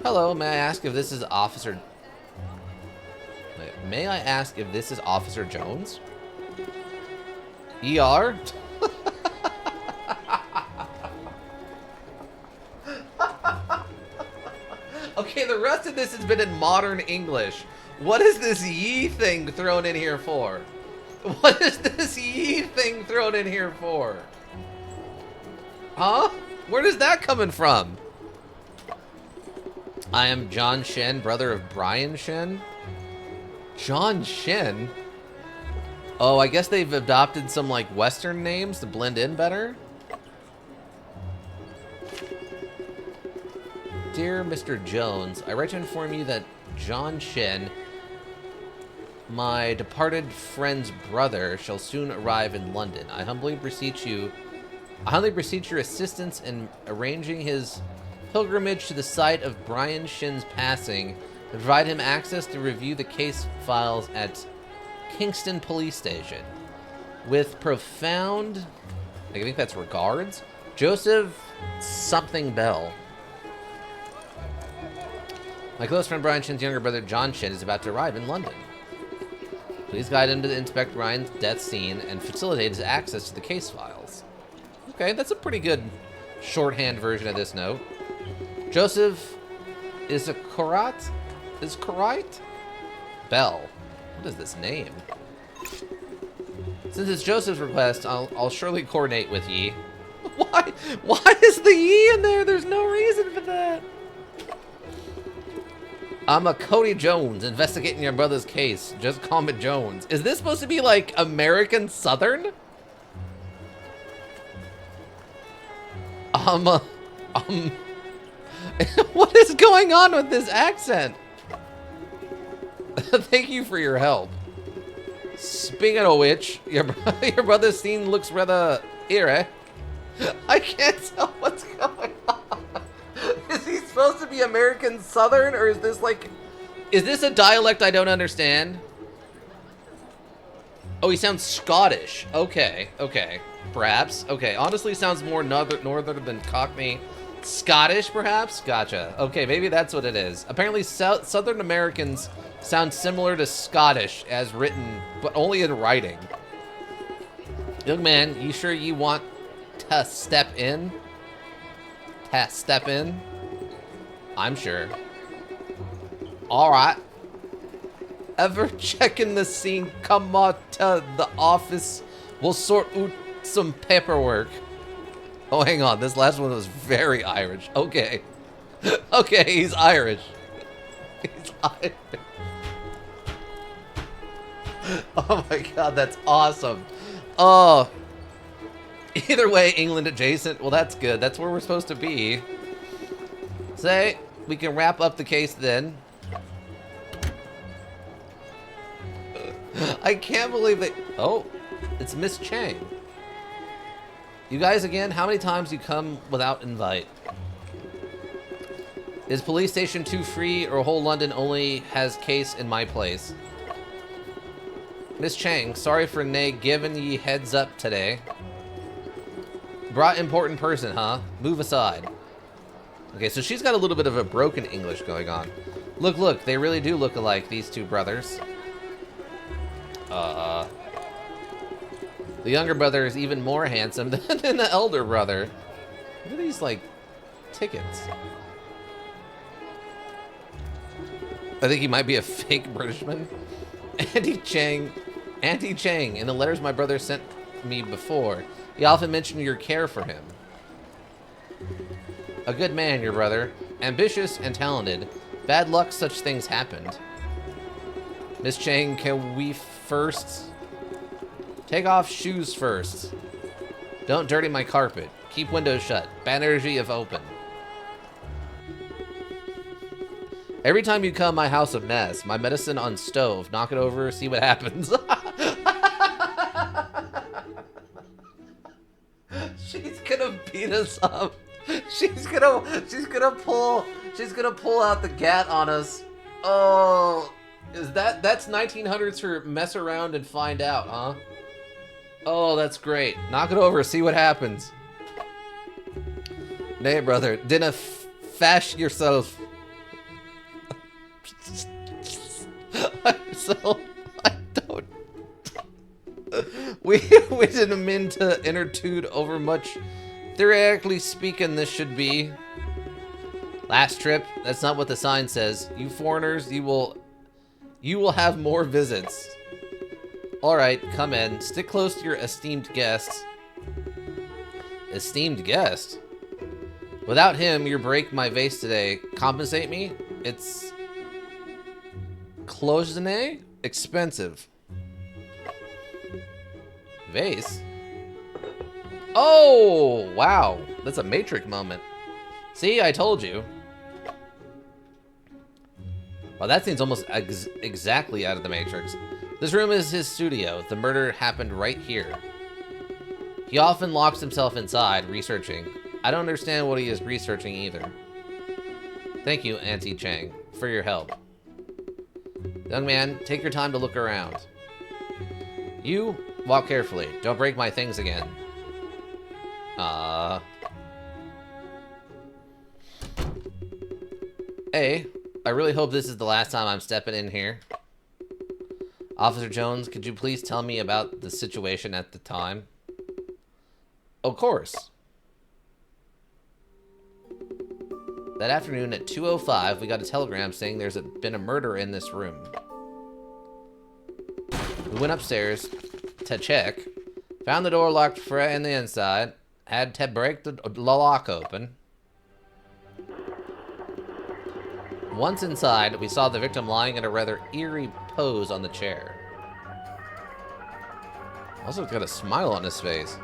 Hello, may I ask if this is Officer... Wait, may I ask if this is Officer Jones? ER? Okay, the rest of this has been in modern English. What is this ye thing thrown in here for? What is this ye thing thrown in here for? Huh? Where is that coming from? I am John Shen, brother of Brian Shen. John Shen? Oh, I guess they've adopted some, like, Western names to blend in better. Dear Mr. Jones, I write to inform you that John Shen, my departed friend's brother, shall soon arrive in London. I humbly beseech your assistance in arranging his pilgrimage to the site of Brian Shin's passing, to provide him access to review the case files at Kingston Police Station. With profound, I think that's regards, Joseph something Bell. My close friend Brian Shin's younger brother John Shin is about to arrive in London. Please guide him to inspect Ryan's death scene and facilitate his access to the case files. Okay, that's a pretty good shorthand version of this note. Joseph is correct? Bell. What is this name? Since it's Joseph's request, I'll surely coordinate with ye. Why is the ye in there? There's no reason for that. I'm a Cody Jones, investigating your brother's case. Just call me Jones. Is this supposed to be like American Southern? What is going on with this accent? Thank you for your help. Speaking of which, your brother's scene looks rather eerie. I can't tell what's going on. Is he supposed to be American Southern, or is this like... Is this a dialect I don't understand? Oh, he sounds Scottish. Okay, okay. Perhaps. Okay, honestly sounds more northern than Cockney. Scottish, perhaps? Gotcha. Okay, maybe that's what it is. Apparently, Southern Americans sound similar to Scottish as written, but only in writing. Young man, you sure you want to step in? Step in? I'm sure. Alright. Ever checking the scene? Come on to the office. We'll sort out some paperwork. Oh, hang on. This last one was very Irish. Okay. Okay, he's Irish. He's Irish. Oh my god, that's awesome. Oh. Either way, England adjacent. Well, that's good. That's where we're supposed to be. Say, we can wrap up the case then. I can't believe they... Oh, it's Miss Chang. You guys again? How many times you come without invite? Is police station 2 free or whole London only has case in my place? Miss Chang, sorry for nay giving ye heads up today. Brought important person, huh? Move aside. Okay, so she's got a little bit of a broken English going on. Look, look, they really do look alike, these two brothers. The younger brother is even more handsome than the elder brother. What are these, like, tickets? I think he might be a fake Britishman. Auntie Chang, in the letters my brother sent me before, he often mentioned your care for him. A good man, your brother. Ambitious and talented. Bad luck such things happened. Miss Chang, can we first... Take off shoes first. Don't dirty my carpet. Keep windows shut. Bad energy if open. Every time you come, my house a mess. My medicine on stove. Knock it over, see what happens. She's gonna beat us up. She's gonna pull out the gat on us. Oh, that's 1900s for mess around and find out, huh? Oh, that's great. Knock it over, see what happens. Nay, brother, dinna fash yourself. So, I don't... We didn't mean to intertude over much. Theoretically speaking, this should be... Last trip? That's not what the sign says. You foreigners, you will have more visits. Alright, come in. Stick close to your esteemed guest. Esteemed guest? Without him, you break my vase today. Compensate me? It's... Cloisonné? Expensive. Vase? Oh, wow. That's a Matrix moment. See, I told you. Well, that seems almost exactly out of the Matrix. This room is his studio. The murder happened right here. He often locks himself inside, researching. I don't understand what he is researching either. Thank you, Auntie Chang, for your help. Young man, take your time to look around. You, walk carefully. Don't break my things again. Hey, I really hope this is the last time I'm stepping in here. Officer Jones, could you please tell me about the situation at the time? Of course. That afternoon at 2:05, we got a telegram saying there's been a murder in this room. We went upstairs to check, found the door locked from the inside, had to break the lock open. Once inside, we saw the victim lying in a rather eerie pose on the chair. Also got a smile on his face.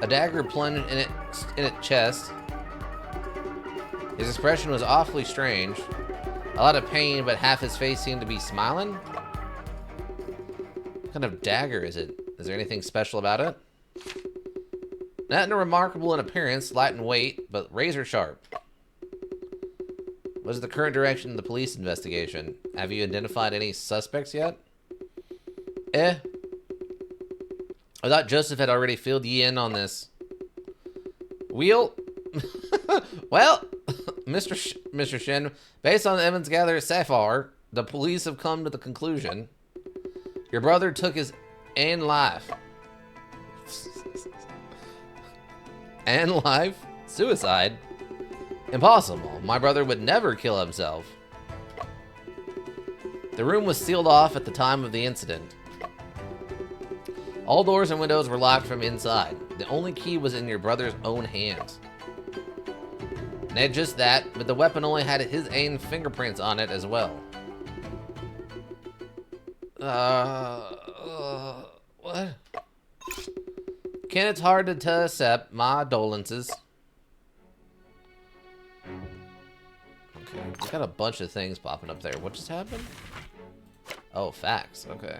A dagger plunged in its chest. His expression was awfully strange. A lot of pain, but half his face seemed to be smiling. What kind of dagger is it? Is there anything special about it? Nothing remarkable in appearance, light in weight, but razor sharp. What is the current direction of the police investigation? Have you identified any suspects yet? I thought Joseph had already filled ye in on this. Well, Mr. Shin, based on the evidence gathered so far, the police have come to the conclusion your brother took his own life. And life? Suicide? Impossible. My brother would never kill himself. The room was sealed off at the time of the incident. All doors and windows were locked from inside. The only key was in your brother's own hands. Not just that, but the weapon only had his own fingerprints on it as well. What? Ken, it's hard to accept my dolences. Okay, we got a bunch of things popping up there. What just happened? Oh, facts. Okay.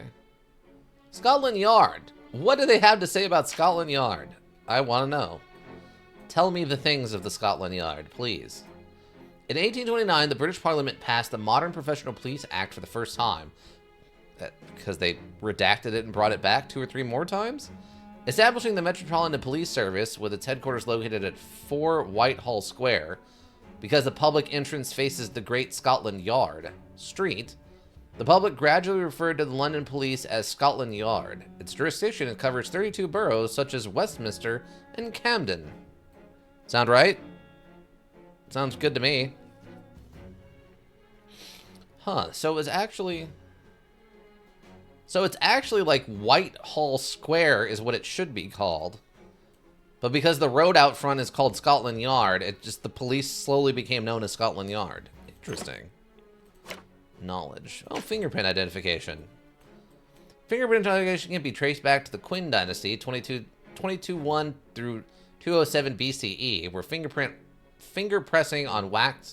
Scotland Yard. What do they have to say about Scotland Yard? I want to know. Tell me the things of the Scotland Yard, please. In 1829, the British Parliament passed the Modern Professional Police Act for the first time. Because they redacted it and brought it back 2 or 3 more times? Establishing the Metropolitan Police Service with its headquarters located at 4 Whitehall Square, because the public entrance faces the Great Scotland Yard Street, the public gradually referred to the London Police as Scotland Yard. Its jurisdiction covers 32 boroughs such as Westminster and Camden. Sound right? Sounds good to me. Huh, so it's actually like Whitehall Square is what it should be called. But because the road out front is called Scotland Yard, the police slowly became known as Scotland Yard. Interesting. Knowledge. Oh, fingerprint identification. Fingerprint identification can be traced back to the Qin Dynasty, 221 through 207 BCE, where finger pressing on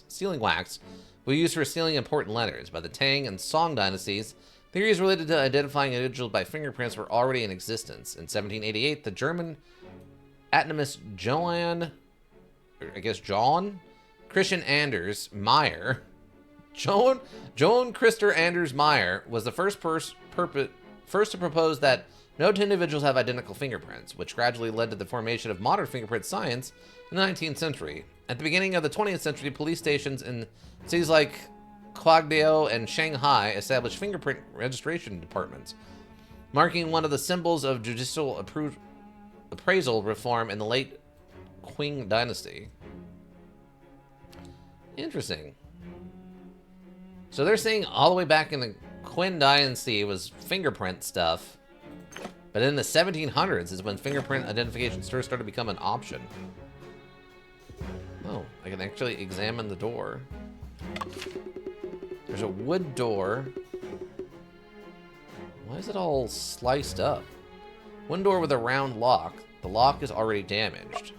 sealing wax was used for sealing important letters. By the Tang and Song dynasties, theories related to identifying individuals by fingerprints were already in existence. In 1788, the German anatomist John Christian Anders Meyer, Joan Christer Anders Meyer was the first to propose that no two individuals have identical fingerprints, which gradually led to the formation of modern fingerprint science in the 19th century. At the beginning of the 20th century, police stations in cities like Guangzhou and Shanghai established fingerprint registration departments, marking one of the symbols of judicial appraisal reform in the late Qing Dynasty. Interesting. So they're saying all the way back in the Qin Dynasty was fingerprint stuff, but in the 1700s is when fingerprint identification first started to become an option. Oh, I can actually examine the door. There's a wood door. Why is it all sliced up? One door with a round lock. The lock is already damaged.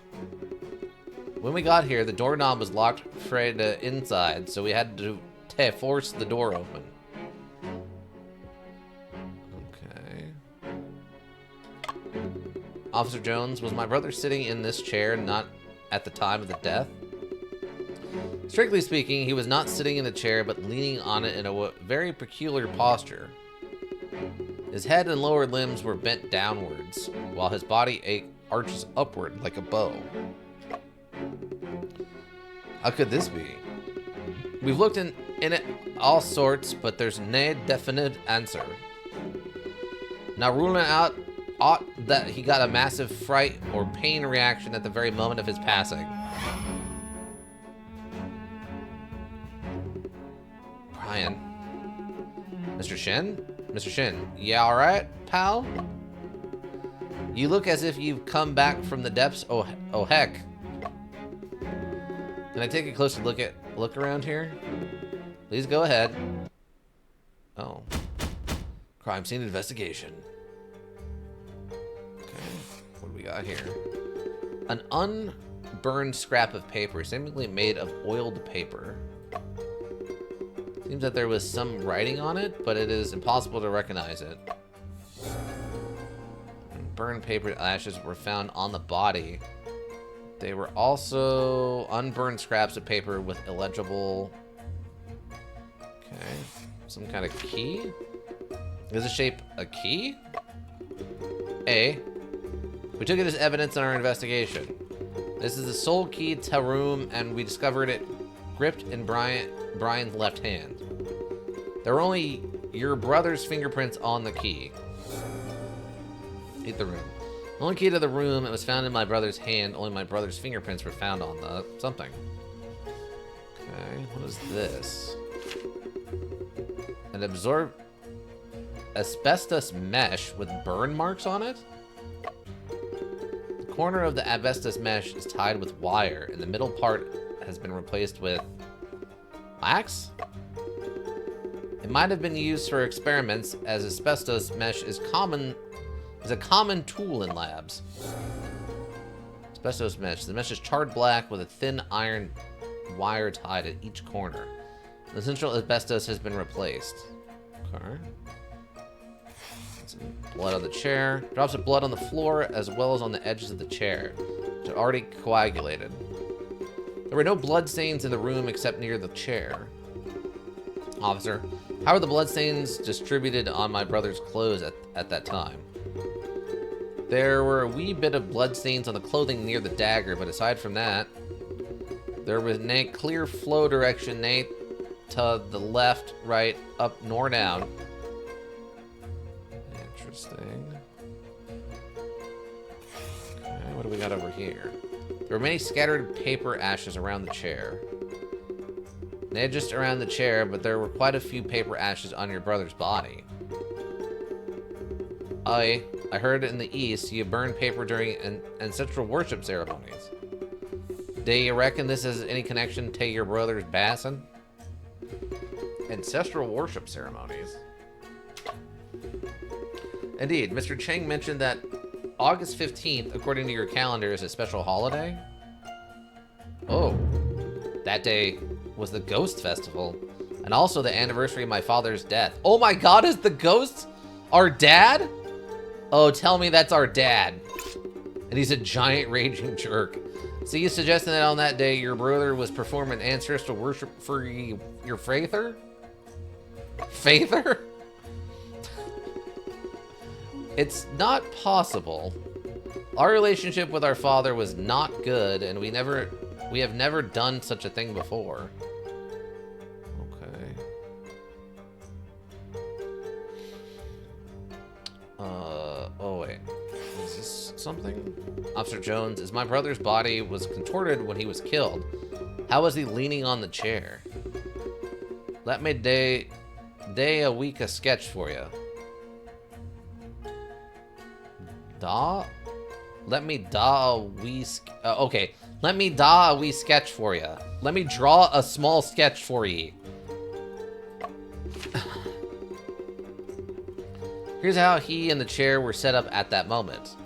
When we got here, the doorknob was locked from the inside, so we had to force the door open. Okay. Officer Jones, was my brother sitting in this chair not at the time of the death? Strictly speaking, he was not sitting in the chair, but leaning on it in a very peculiar posture. His head and lower limbs were bent downwards, while his body arches upward like a bow. How could this be? We've looked in it all sorts, but there's no definite answer. Now ruling out ought that he got a massive fright or pain reaction at the very moment of his passing. Brian. Mr. Shen? Mr. Shen, yeah, alright, pal? You look as if you've come back from the depths. Oh heck. Can I take a closer look around here? Please go ahead. Oh. Crime scene investigation. Okay, what do we got here? An unburned scrap of paper, seemingly made of oiled paper. Seems that there was some writing on it, but it is impossible to recognize it. Burned paper ashes were found on the body. They were also unburned scraps of paper with illegible... Okay, some kind of key? Is the shape a key? A. We took it as evidence in our investigation. This is the sole key to a room, and we discovered it gripped in Brian's left hand. There were only your brother's fingerprints on the key. Eat the room. The only key to the room, it was found in my brother's hand. Only my brother's fingerprints were found on the something. Okay, what is this? An asbestos mesh with burn marks on it? The corner of the asbestos mesh is tied with wire, and the middle part has been replaced with wax? It might have been used for experiments, as asbestos mesh is a common tool in labs. Asbestos mesh. The mesh is charred black with a thin iron wire tied at each corner. The central asbestos has been replaced. Okay. Some blood on the chair. Drops of blood on the floor as well as on the edges of the chair, which are already coagulated. There were no blood stains in the room except near the chair. Officer, how were the blood stains distributed on my brother's clothes at that time? There were a wee bit of blood stains on the clothing near the dagger, but aside from that, there was no clear flow direction, nay to the left, right, up, nor down. Interesting. Okay, what do we got over here? There were many scattered paper ashes around the chair. They had just around the chair, but there were quite a few paper ashes on your brother's body. I heard in the East you burn paper during ancestral worship ceremonies. Do you reckon this has any connection to your brother's bassin? Ancestral worship ceremonies? Indeed, Mr. Cheng mentioned that August 15th, according to your calendar, is a special holiday. Oh, that day was the Ghost Festival, and also the anniversary of my father's death. Oh my god, is the ghost our dad? Oh, tell me that's our dad. And he's a giant raging jerk. So you suggesting that on that day your brother was performing ancestral worship for your faither? Faither? It's not possible. Our relationship with our father was not good, and we have never done such a thing before. Okay. Oh wait. Is this something? Officer Jones, as my brother's body was contorted when he was killed, how was he leaning on the chair? Let me day a week a sketch for you. Let me draw a wee sketch for you. Let me draw a small sketch for ye. Here's how he and the chair were set up at that moment.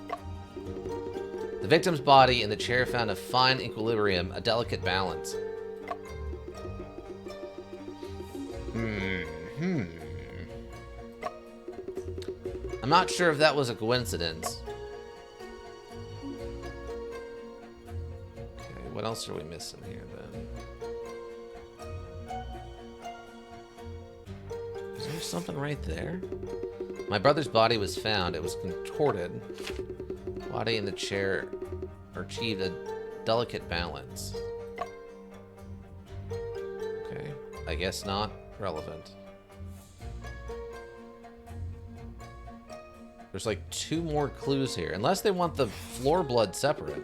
The victim's body and the chair found a fine equilibrium, a delicate balance. I'm not sure if that was a coincidence. Okay, what else are we missing here then? Is there something right there? My brother's body was found. It was contorted. Body in the chair achieved a delicate balance. Okay, I guess not relevant. There's like 2 more clues here. Unless they want the floor blood separate.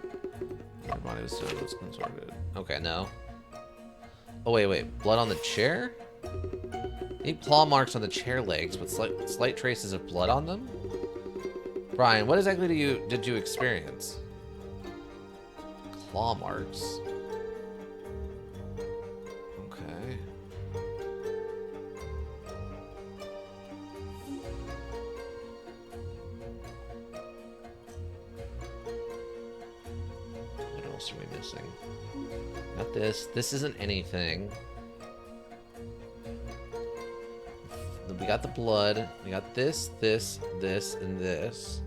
My body was contorted. Okay, no. Oh, wait. Blood on the chair? Any claw marks on the chair legs with slight traces of blood on them? Brian, what exactly did you experience? Claw marks. Okay. What else are we missing? Got this. This isn't anything. We got the blood. We got this, this, this, and this.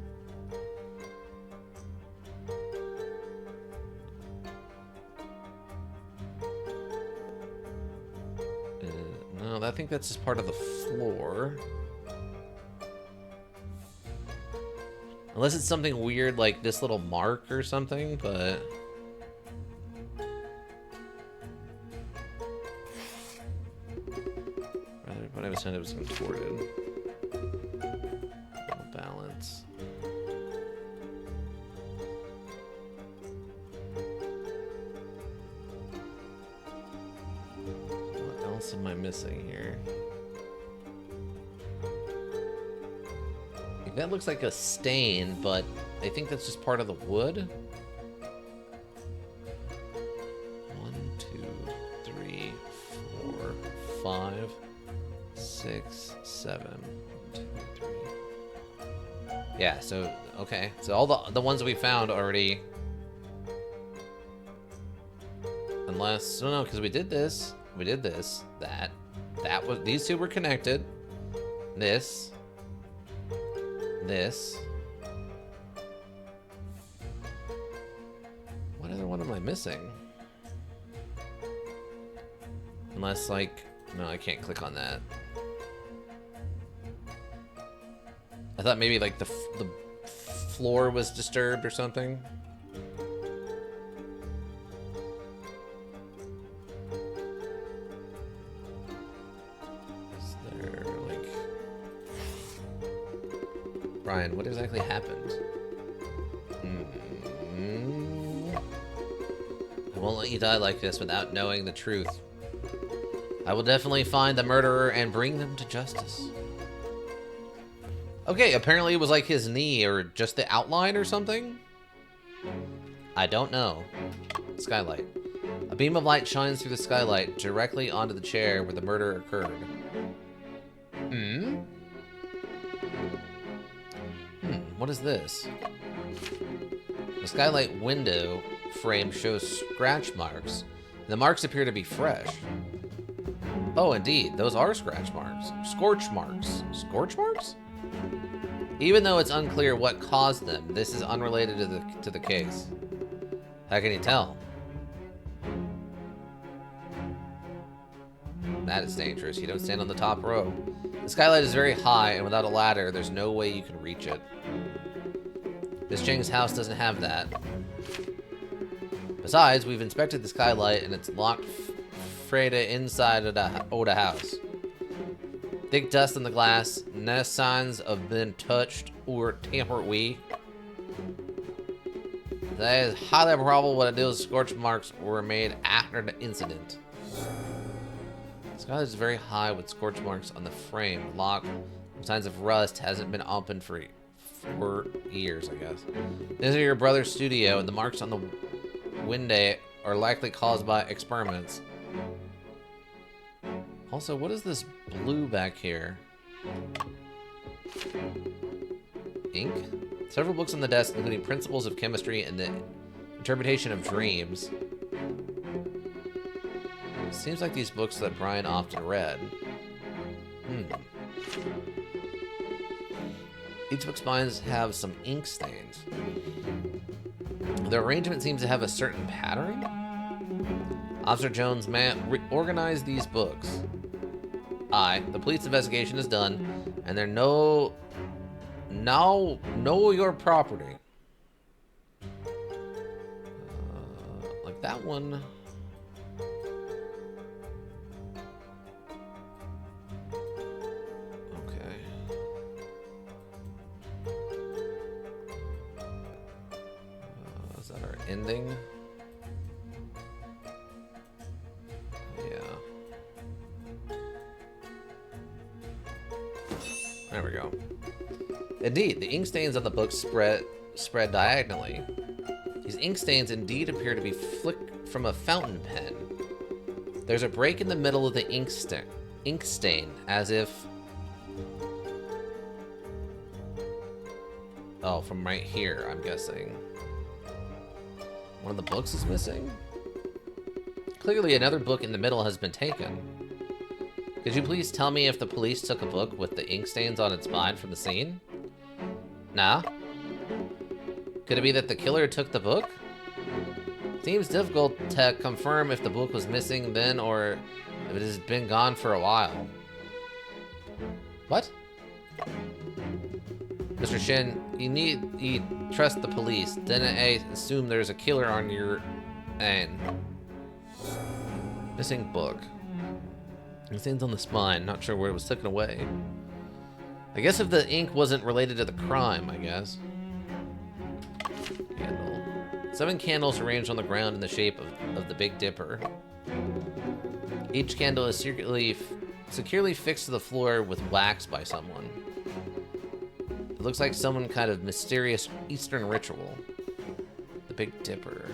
No, I think that's just part of the floor. Unless it's something weird like this little mark or something, but... But I was saying it was contorted. No balance. What else am I missing here? That looks like a stain, but I think that's just part of the wood. 1, 2, 3, 4, 5, 6, 7, 2, 3. Yeah, so okay. So all the ones we found already. Unless no, because we did this, that was these two were connected. This. This. What other one am I missing? Unless, like... No, I can't click on that. I thought maybe, like, the floor was disturbed or something. Is there, like... Brian, what exactly happened? I won't let you die like this without knowing the truth. I will definitely find the murderer and bring them to justice. Okay, apparently it was like his knee or just the outline or something? I don't know. Skylight. A beam of light shines through the skylight directly onto the chair where the murder occurred. What is this? The skylight window frame shows scratch marks. The marks appear to be fresh. Oh, indeed, those are scratch marks. Scorch marks. Scorch marks? Even though it's unclear what caused them, this is unrelated to the case. How can you tell? That is dangerous. You don't stand on the top row. The skylight is very high, and without a ladder, there's no way you can reach it. Miss Cheng's house doesn't have that. Besides, we've inspected the skylight, and it's locked Freda inside of the house. Thick dust on the glass, no signs of being touched or tampered with. That is highly probable what those scorch marks were made after the incident. The skylight is very high with scorch marks on the frame. Locked. Signs of rust hasn't been opened for years, I guess. This is your brother's studio, and the marks on the window are likely caused by experiments. Also, what is this blue back here? Ink? Several books on the desk, including Principles of Chemistry and the Interpretation of Dreams. Seems like these books that Brian often read. Each book's spines have some ink stains. The arrangement seems to have a certain pattern. Officer Jones, reorganize these books. The police investigation is done, and there know your property. Like that one. Okay. Is that our ending? There we go. Indeed, the ink stains on the book spread diagonally. These ink stains indeed appear to be flicked from a fountain pen. There's a break in the middle of the ink stain, as if... Oh, from right here, I'm guessing. One of the books is missing? Clearly another book in the middle has been taken. Could you please tell me if the police took a book with the ink stains on its spine from the scene? Nah? Could it be that the killer took the book? Seems difficult to confirm if the book was missing then or if it has been gone for a while. What? Mr. Shin, you trust the police. Didn't I assume there's a killer on your end? Missing book. It stains on the spine. Not sure where it was taken away. I guess if the ink wasn't related to the crime, I guess. Candle. 7 candles arranged on the ground in the shape of the Big Dipper. Each candle is securely fixed to the floor with wax by someone. It looks like some kind of mysterious Eastern ritual. The Big Dipper.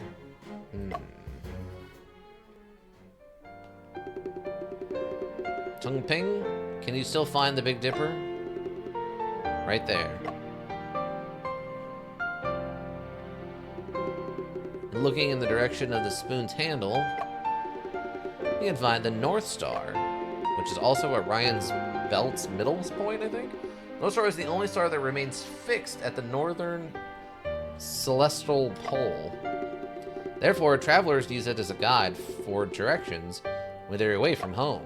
Ping, can you still find the Big Dipper? Right there. Looking in the direction of the spoon's handle, you can find the North Star, which is also Orion's Belt's middle point, I think. North Star is the only star that remains fixed at the northern celestial pole. Therefore, travelers use it as a guide for directions when they're away from home.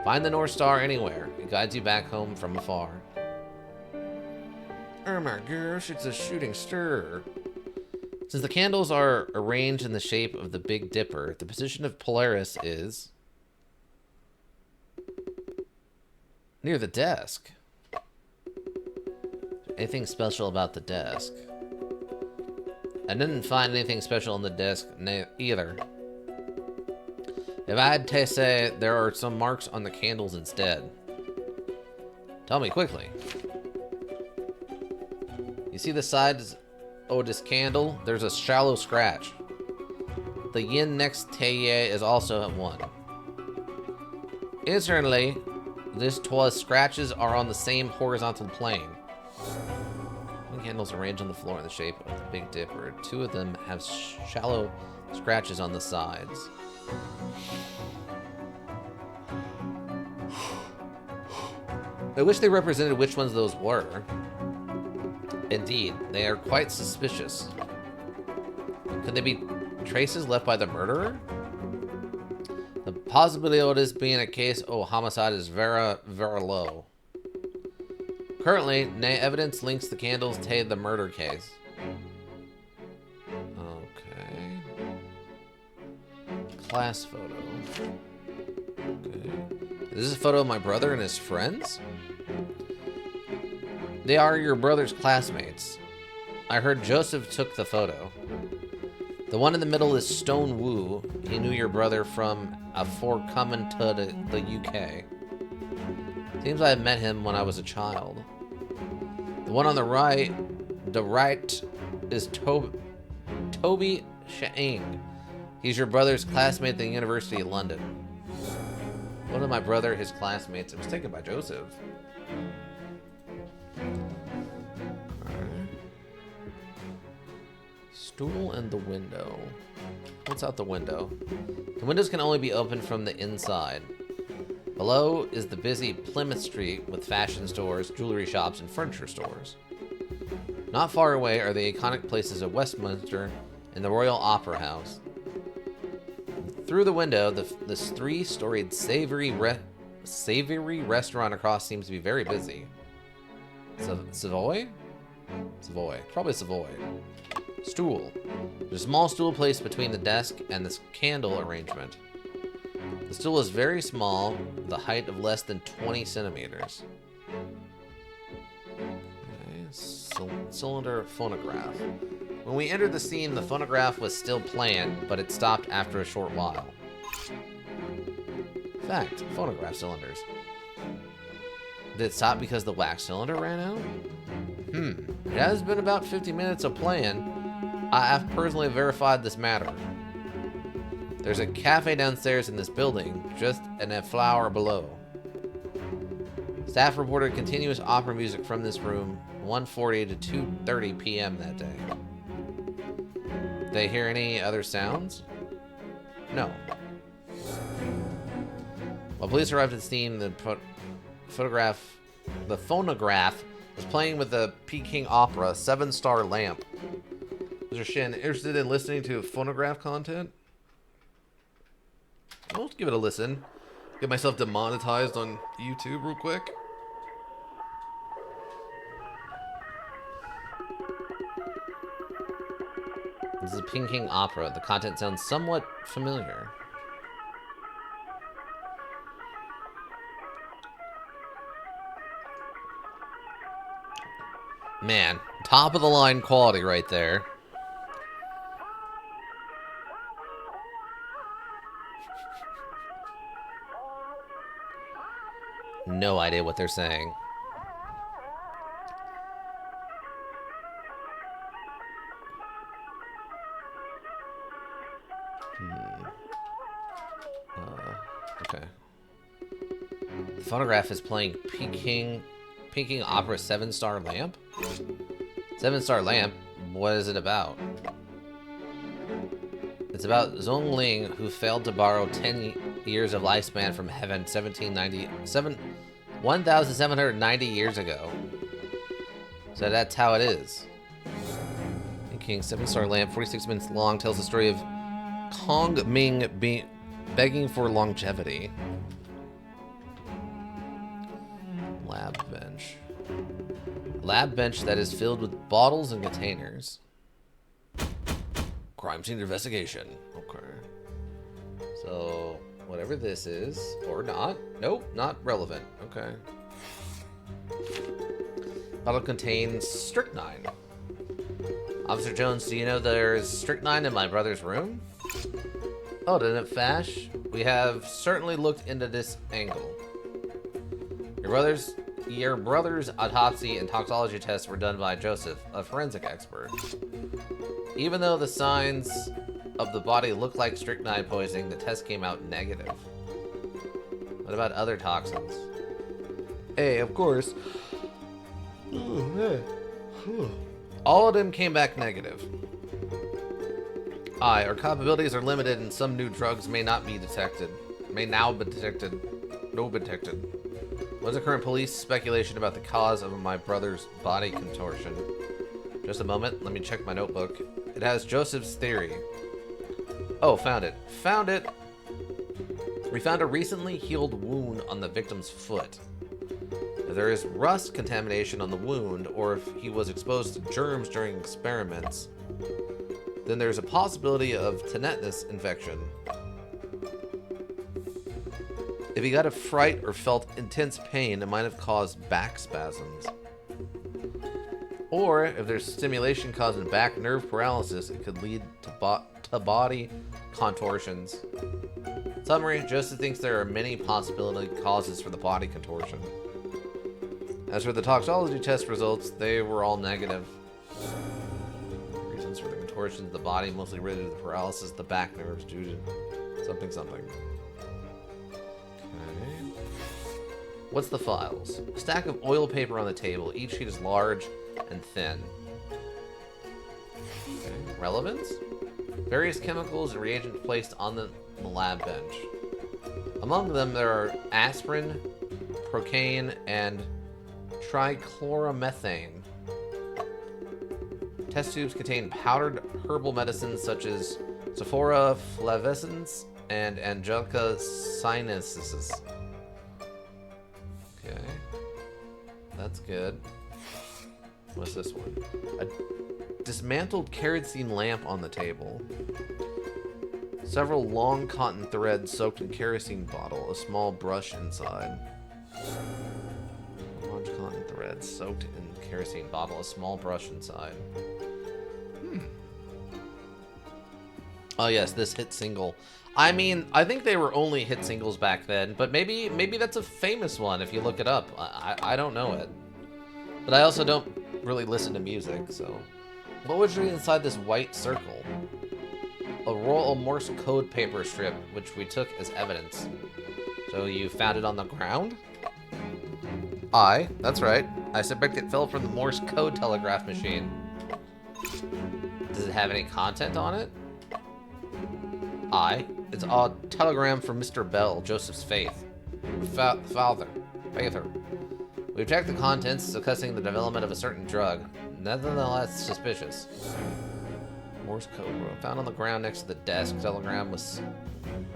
Find the North Star anywhere. It guides you back home from afar. Oh my gosh, it's a shooting star. Since the candles are arranged in the shape of the Big Dipper, the position of Polaris is near the desk. Anything special about the desk? I didn't find anything special on the desk either. If I had to say, there are some marks on the candles instead. Tell me quickly. You see the sides of this candle? There's a shallow scratch. The yin next to ye is also at 1. Internally, this twas scratches are on the same horizontal plane. Candles arranged on the floor in the shape of the Big Dipper. 2 of them have shallow scratches on the sides. I wish they represented which ones those were. Indeed, they are quite suspicious. Could they be traces left by the murderer? The possibility of this being a case of homicide is very, very low. Currently, no evidence links the candles to the murder case. Okay. Class photo. Okay. Is this a photo of my brother and his friends? They are your brother's classmates. I heard Joseph took the photo. The one in the middle is Stone Wu. He knew your brother from afore coming to the UK. Seems I had met him when I was a child. The one on the right is Toby Shaing. He's your brother's classmate at the University of London. One of my brother, his classmates. It was taken by Joseph. Stool and the window. What's out the window? The windows can only be opened from the inside. Below is the busy Plymouth Street with fashion stores, jewelry shops, and furniture stores. Not far away are the iconic places of Westminster and the Royal Opera House. Through the window, this 3-storied savory restaurant across seems to be very busy. Savoy? Savoy. Probably Savoy. Stool. There's a small stool placed between the desk and this candle arrangement. The stool is very small, with a height of less than 20 centimeters. Okay, cylinder phonograph. When we entered the scene, the phonograph was still playing, but it stopped after a short while. Fact, phonograph cylinders. Did it stop because the wax cylinder ran out? It has been about 50 minutes of playing. I have personally verified this matter. There's a cafe downstairs in this building, just in a floor below. Staff reported continuous opera music from this room, 1:40 to 2:30 p.m. that day. Did they hear any other sounds? No. While police arrived at the scene, the phonograph was playing with the Peking Opera 7-star lamp. Mr. Shin, interested in listening to phonograph content? I'll give it a listen. Get myself demonetized on YouTube real quick. This is a Peking Opera. The content sounds somewhat familiar. Man, top of the line quality right there. No idea what they're saying. Okay. The phonograph is playing Peking Opera 7-star lamp? 7-star lamp? What is it about? It's about Zhong Ling, who failed to borrow 10 years of lifespan from heaven 1797 1,790 years ago. So that's how it is. King, 7-star lamp, 46 minutes long, tells the story of Kong Ming begging for longevity. Lab bench. Lab bench that is filled with bottles and containers. Crime scene investigation. Okay. So, whatever this is, or not. Nope, not relevant. Okay. Bottle contains strychnine. Officer Jones, do you know there's strychnine in my brother's room? Oh, didn't it fash? We have certainly looked into this angle. Your brother's autopsy and toxicology tests were done by Joseph, a forensic expert. Even though the signs of the body look like strychnine poisoning, the test came out negative. What about other toxins? Hey, of course. All of them came back negative. Our capabilities are limited and some new drugs may not be detected. May now be detected. No detected. What's the current police speculation about the cause of my brother's body contortion? Just a moment, let me check my notebook. It has Joseph's theory. Oh, found it. Found it! We found a recently healed wound on the victim's foot. If there is rust contamination on the wound, or if he was exposed to germs during experiments, then there's a possibility of tetanus infection. If he got a fright or felt intense pain, it might have caused back spasms. Or if there's stimulation causing back nerve paralysis, it could lead to body contortions. Summary, Joseph thinks there are many possible causes for the body contortion. As for the toxicology test results, they were all negative. Reasons for the contortions of the body, mostly related to the paralysis of the back nerves due to something. Okay. What's the files? A stack of oil paper on the table. Each sheet is large and thin. Okay. Relevance? Various chemicals and reagents placed on the lab bench. Among them, there are aspirin, procaine, and trichloromethane. Test tubes contain powdered herbal medicines such as Sophora flavescens and Angelica sinensis. Okay. That's good. What's this one? A dismantled kerosene lamp on the table. Several long cotton threads soaked in kerosene bottle. A small brush inside. Large cotton threads soaked in kerosene bottle. A small brush inside. Oh yes, this hit single. I mean, I think they were only hit singles back then, but maybe that's a famous one if you look it up. I don't know it. But I also don't really listen to music, so. What was inside this white circle? A roll of Morse code paper strip, which we took as evidence. So you found it on the ground? That's right. I suspect it fell from the Morse code telegraph machine. Does it have any content on it? It's a telegram from Mr. Bell, Joseph's father. We've checked the contents, discussing the development of a certain drug. Nonetheless suspicious. Morse code found on the ground next to the desk. Telegram was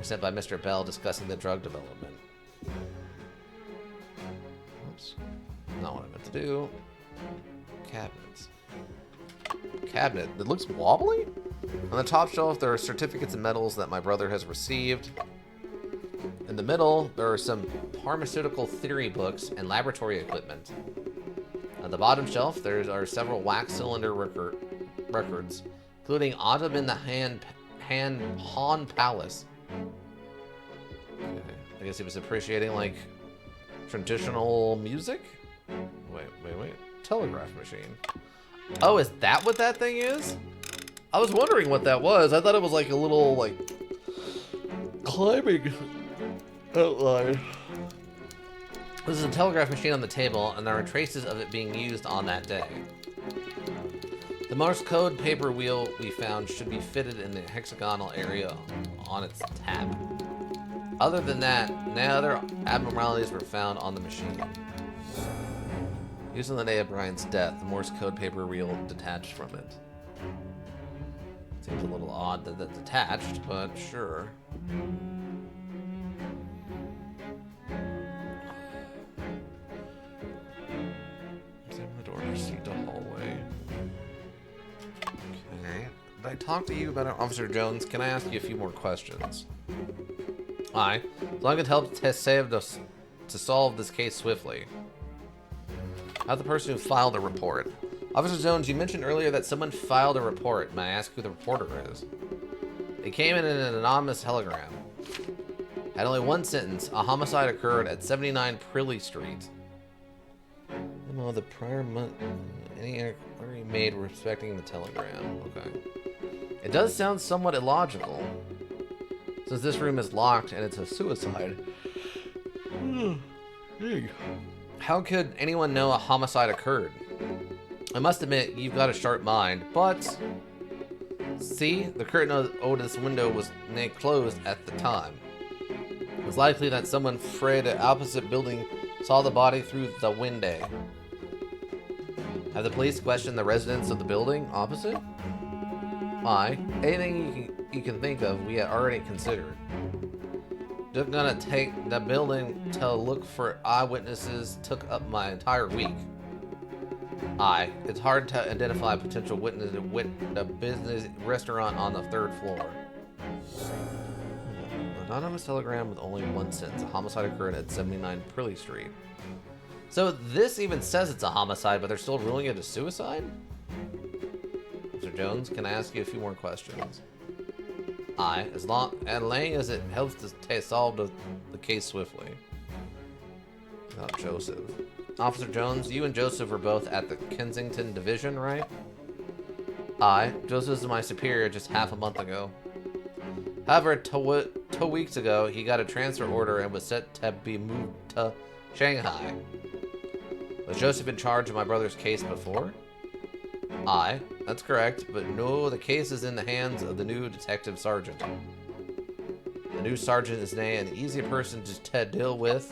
sent by Mr. Bell discussing the drug development. Oops. Not what I meant to do. Cabinets. Cabinet. It looks wobbly? On the top shelf, there are certificates and medals that my brother has received. In the middle, there are some pharmaceutical theory books and laboratory equipment. On the bottom shelf, there are several wax cylinder records, including Autumn in the Han Palace. Okay. I guess he was appreciating, like, traditional music? Wait. Telegraph machine. Oh, is that what that thing is? I was wondering what that was. I thought it was like a little, like, climbing outline. This is a telegraph machine on the table, and there are traces of it being used on that day. The Morse code paper wheel we found should be fitted in the hexagonal area on its tab. Other than that, no other abnormalities were found on the machine. Used on the day of Brian's death, the Morse code paper reel detached from it. Seems a little odd that that's attached, but sure. Examine the door to proceed to hallway. Okay. Did I talk to you about it, Officer Jones? Can I ask you a few more questions? Aye. As long as it helps to solve this case swiftly. How's the person who filed the report? Officer Jones, you mentioned earlier that someone filed a report. May I ask who the reporter is? It came in an anonymous telegram. Had only one sentence. A homicide occurred at 79 Prilly Street. No, the prior month. Any inquiry made respecting the telegram. Okay. It does sound somewhat illogical. Since this room is locked and it's a suicide. How could anyone know a homicide occurred? I must admit, you've got a sharp mind, but... See, the curtain over this window was closed at the time. It's likely that someone from the opposite building saw the body through the window. Have the police questioned the residents of the building opposite? Aye. Anything you can think of, we had already considered. Just gonna take the building to look for eyewitnesses took up my entire week. Aye, it's hard to identify potential witnesses with the business restaurant on the 3rd floor. Anonymous telegram with only one sentence. A homicide occurred at 79 Prilly Street. So this even says it's a homicide, but they're still ruling it a suicide? Mr. Jones, can I ask you a few more questions? Aye, as long as it helps to solve the case swiftly. About Joseph. Officer Jones, you and Joseph were both at the Kensington Division, right? Aye, Joseph is my superior just half a month ago. However, 2 weeks ago, he got a transfer order and was set to be moved to Shanghai. Was Joseph in charge of my brother's case before? Aye, that's correct, but no, the case is in the hands of the new detective sergeant. The new sergeant is an easy person to deal with.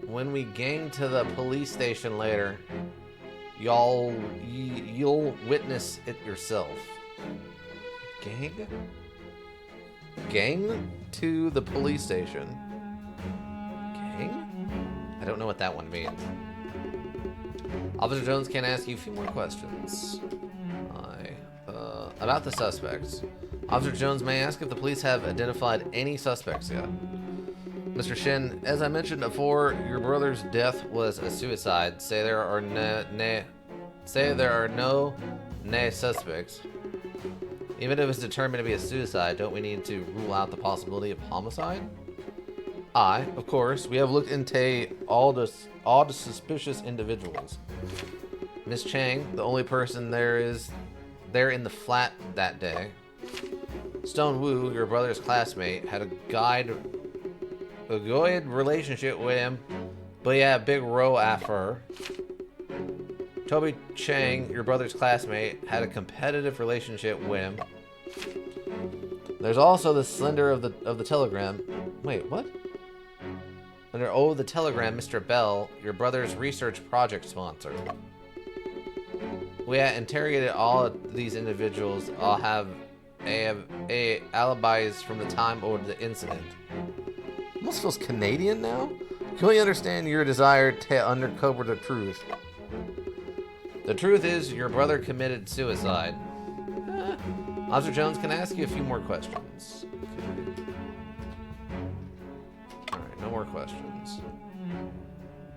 When we gang to the police station later, you'll witness it yourself. Gang to the police station. Gang? I don't know what that one means. Officer Jones, can I ask you a few more questions? About the suspects. Officer Jones, may I ask if the police have identified any suspects yet? Mr. Shin, as I mentioned before, your brother's death was a suicide. Say there are no suspects. Even if it's determined to be a suicide, don't we need to rule out the possibility of homicide? Aye, of course. We have looked into all the suspicious individuals. Miss Chang, the only person there in the flat that day. Stone Wu, your brother's classmate, had a good relationship with him, but he had a big row after her. Toby Chang, your brother's classmate, had a competitive relationship with him. There's also the slender of the telegram. Wait, what? Under the telegram, Mr. Bell, your brother's research project sponsor. We had interrogated all of these individuals. All have alibis from the time of the incident. Almost feels Canadian now. Can we understand your desire to uncover the truth? The truth is, your brother committed suicide. Officer Jones, can I ask you a few more questions? Okay. Alright, no more questions.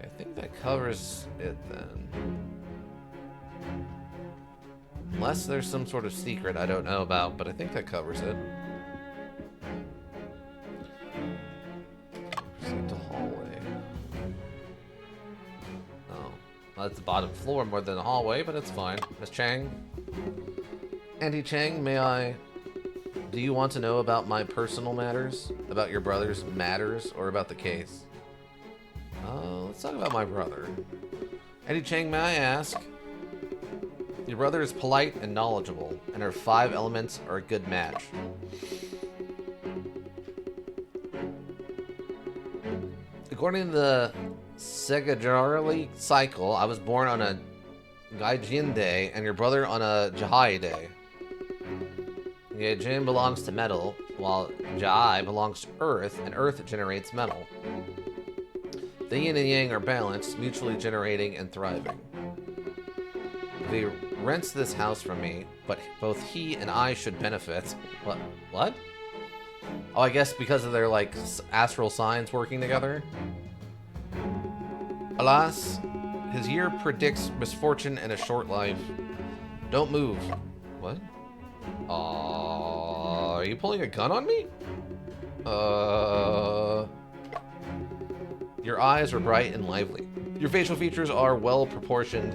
I think that covers it then. Unless there's some sort of secret I don't know about, but I think that covers it. Proceed to hallway. Oh. Well, that's the bottom floor more than the hallway, but it's fine. Miss Chang? Auntie Chang, do you want to know about my personal matters? About your brother's matters? Or about the case? Let's talk about my brother. Auntie Chang, may I ask? Your brother is polite and knowledgeable, and her 5 elements are a good match. According to the Segajarli cycle, I was born on a Gaijin day and your brother on a Jahai day. Gaijin belongs to metal, while Jahai belongs to earth, and earth generates metal. The yin and yang are balanced, mutually generating and thriving. He rents this house from me, but both he and I should benefit. What? Oh, I guess because of their, like, astral signs working together? Alas, his year predicts misfortune and a short life. Don't move. What? Are you pulling a gun on me? Your eyes are bright and lively. Your facial features are well proportioned.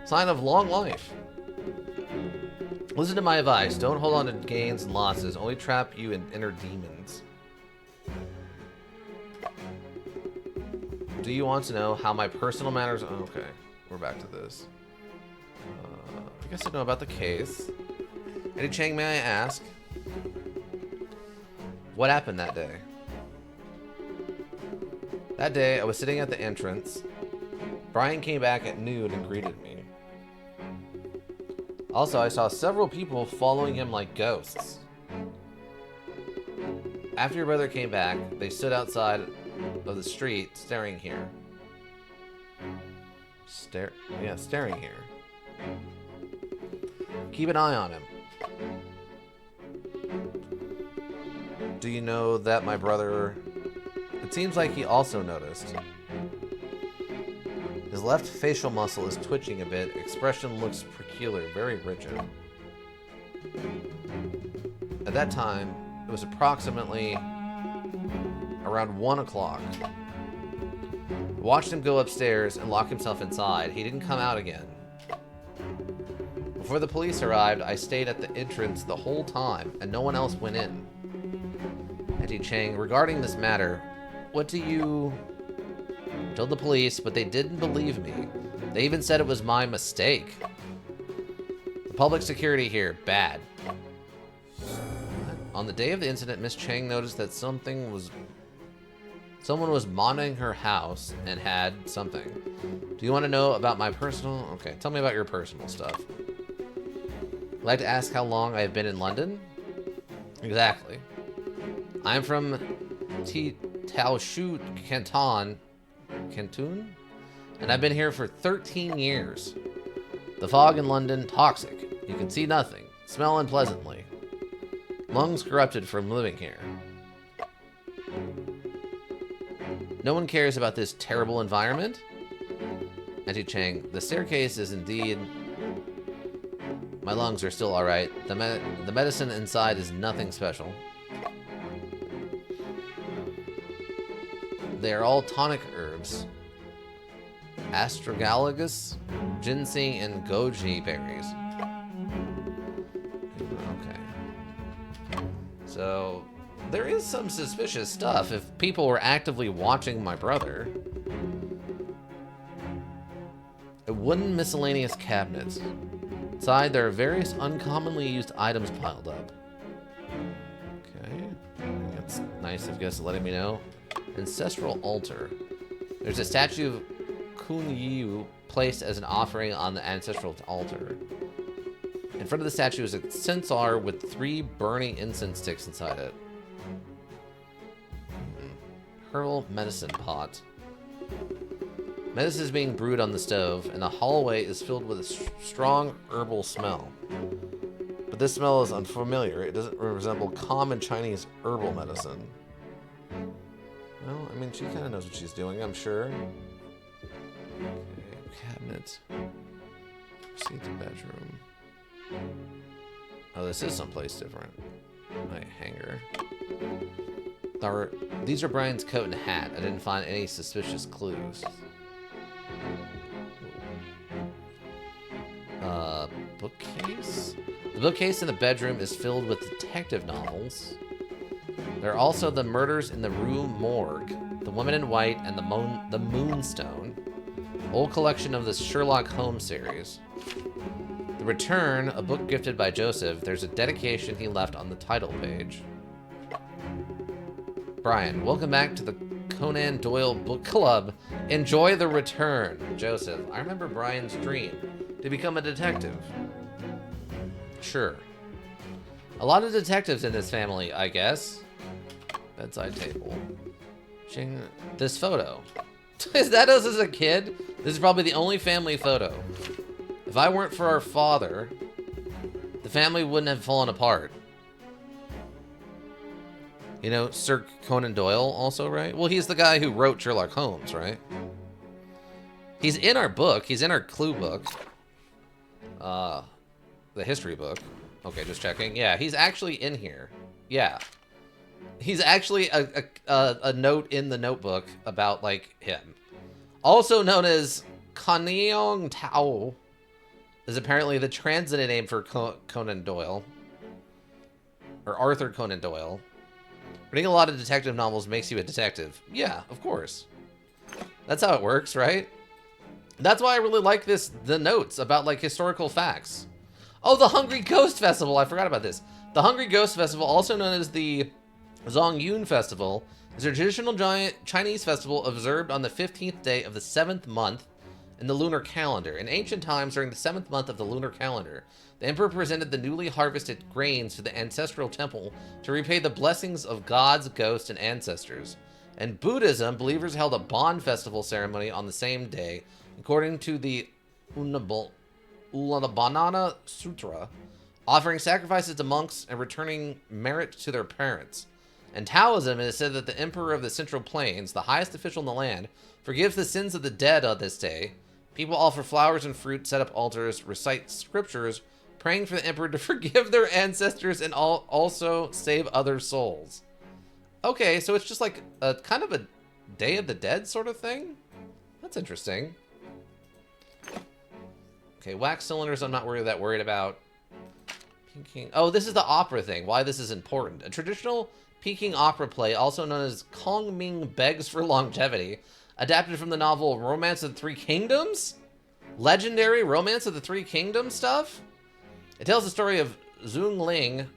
Sign of long life. Listen to my advice. Don't hold on to gains and losses. Only trap you in inner demons. Do you want to know how my personal matters... Oh, okay, we're back to this. I guess I know about the case. Eddie Chang, may I ask? What happened that day? That day, I was sitting at the entrance. Brian came back at noon and greeted me. Also, I saw several people following him like ghosts. After your brother came back, they stood outside of the street staring here. Staring here. Keep an eye on him. Do you know that my brother... It seems like he also noticed. His left facial muscle is twitching a bit. Expression looks peculiar, very rigid. At that time, it was approximately around 1 o'clock. I watched him go upstairs and lock himself inside. He didn't come out again. Before the police arrived, I stayed at the entrance the whole time, and no one else went in. Eddie Chang, regarding this matter, what do you... I told the police, but they didn't believe me. They even said it was my mistake. The public security here, bad. On the day of the incident, Miss Chang noticed that someone was monitoring her house and had something. Do you want to know about my personal... Okay, tell me about your personal stuff. I'd like to ask how long I have been in London? Exactly. I'm from Taoshu Canton, and I've been here for 13 years. The fog in London, toxic. You can see nothing. Smell unpleasantly. Lungs corrupted from living here. No one cares about this terrible environment? Auntie Chang, the staircase is indeed... My lungs are still alright. The medicine inside is nothing special. They are all tonic herbs. Astragalus, ginseng, and goji berries. Okay. So, there is some suspicious stuff if people were actively watching my brother. A wooden miscellaneous cabinet. Inside, there are various uncommonly used items piled up. Okay. That's nice of you guys letting me know. Ancestral altar. There's a statue of Kun Yu placed as an offering on the ancestral altar. In front of the statue is a censer with 3 burning incense sticks inside it. Herbal medicine pot. Medicine is being brewed on the stove, and the hallway is filled with a strong herbal smell. But this smell is unfamiliar. It doesn't resemble common Chinese herbal medicine. Well, I mean, she kind of knows what she's doing, I'm sure. Okay, cabinet. Proceed to bedroom. Oh, this is someplace different. My hanger. These are Brian's coat and hat. I didn't find any suspicious clues. Bookcase? The bookcase in the bedroom is filled with detective novels. There are also the murders in the Rue Morgue, The Woman in White, and the Moonstone. Old collection of the Sherlock Holmes series. The Return, a book gifted by Joseph. There's a dedication he left on the title page. Brian, welcome back to the Conan Doyle Book Club. Enjoy the return. Joseph, I remember Brian's dream to become a detective. Sure. A lot of detectives in this family, I guess. Bedside table. This photo. Is that us as a kid? This is probably the only family photo. If I weren't for our father, the family wouldn't have fallen apart. You know, Sir Conan Doyle also, right? Well, he's the guy who wrote Sherlock Holmes, right? He's in our book. He's in our clue book. The history book. Okay, just checking. Yeah, he's actually in here. Yeah. He's actually a note in the notebook about, like, him. Also known as Kanyong Tao is apparently the translated name for Conan Doyle. Or Arthur Conan Doyle. Reading a lot of detective novels makes you a detective. Yeah, of course. That's how it works, right? That's why I really like the notes about, like, historical facts. Oh, the Hungry Ghost Festival. I forgot about this. The Hungry Ghost Festival, also known as the Zongyun Festival, is a traditional giant Chinese festival observed on the 15th day of the 7th month in the lunar calendar. In ancient times, during the 7th month of the lunar calendar, the emperor presented the newly harvested grains to the ancestral temple to repay the blessings of gods, ghosts, and ancestors. In Buddhism, believers held a Bon festival ceremony on the same day, according to the Ulanabana Sutra, offering sacrifices to monks and returning merit to their parents. In Taoism, it is said that the Emperor of the Central Plains, the highest official in the land, forgives the sins of the dead on this day. People offer flowers and fruit, set up altars, recite scriptures, praying for the Emperor to forgive their ancestors and also save other souls. Okay, so it's just like a kind of a Day of the Dead sort of thing? That's interesting. Okay, wax cylinders I'm not that worried about. Peking. Oh, this is the opera thing. Why this is important. A traditional Peking opera play, also known as Kong Ming Begs for Longevity, adapted from the novel Romance of the Three Kingdoms? Legendary Romance of the Three Kingdoms stuff? It tells the story of Zhong Ling,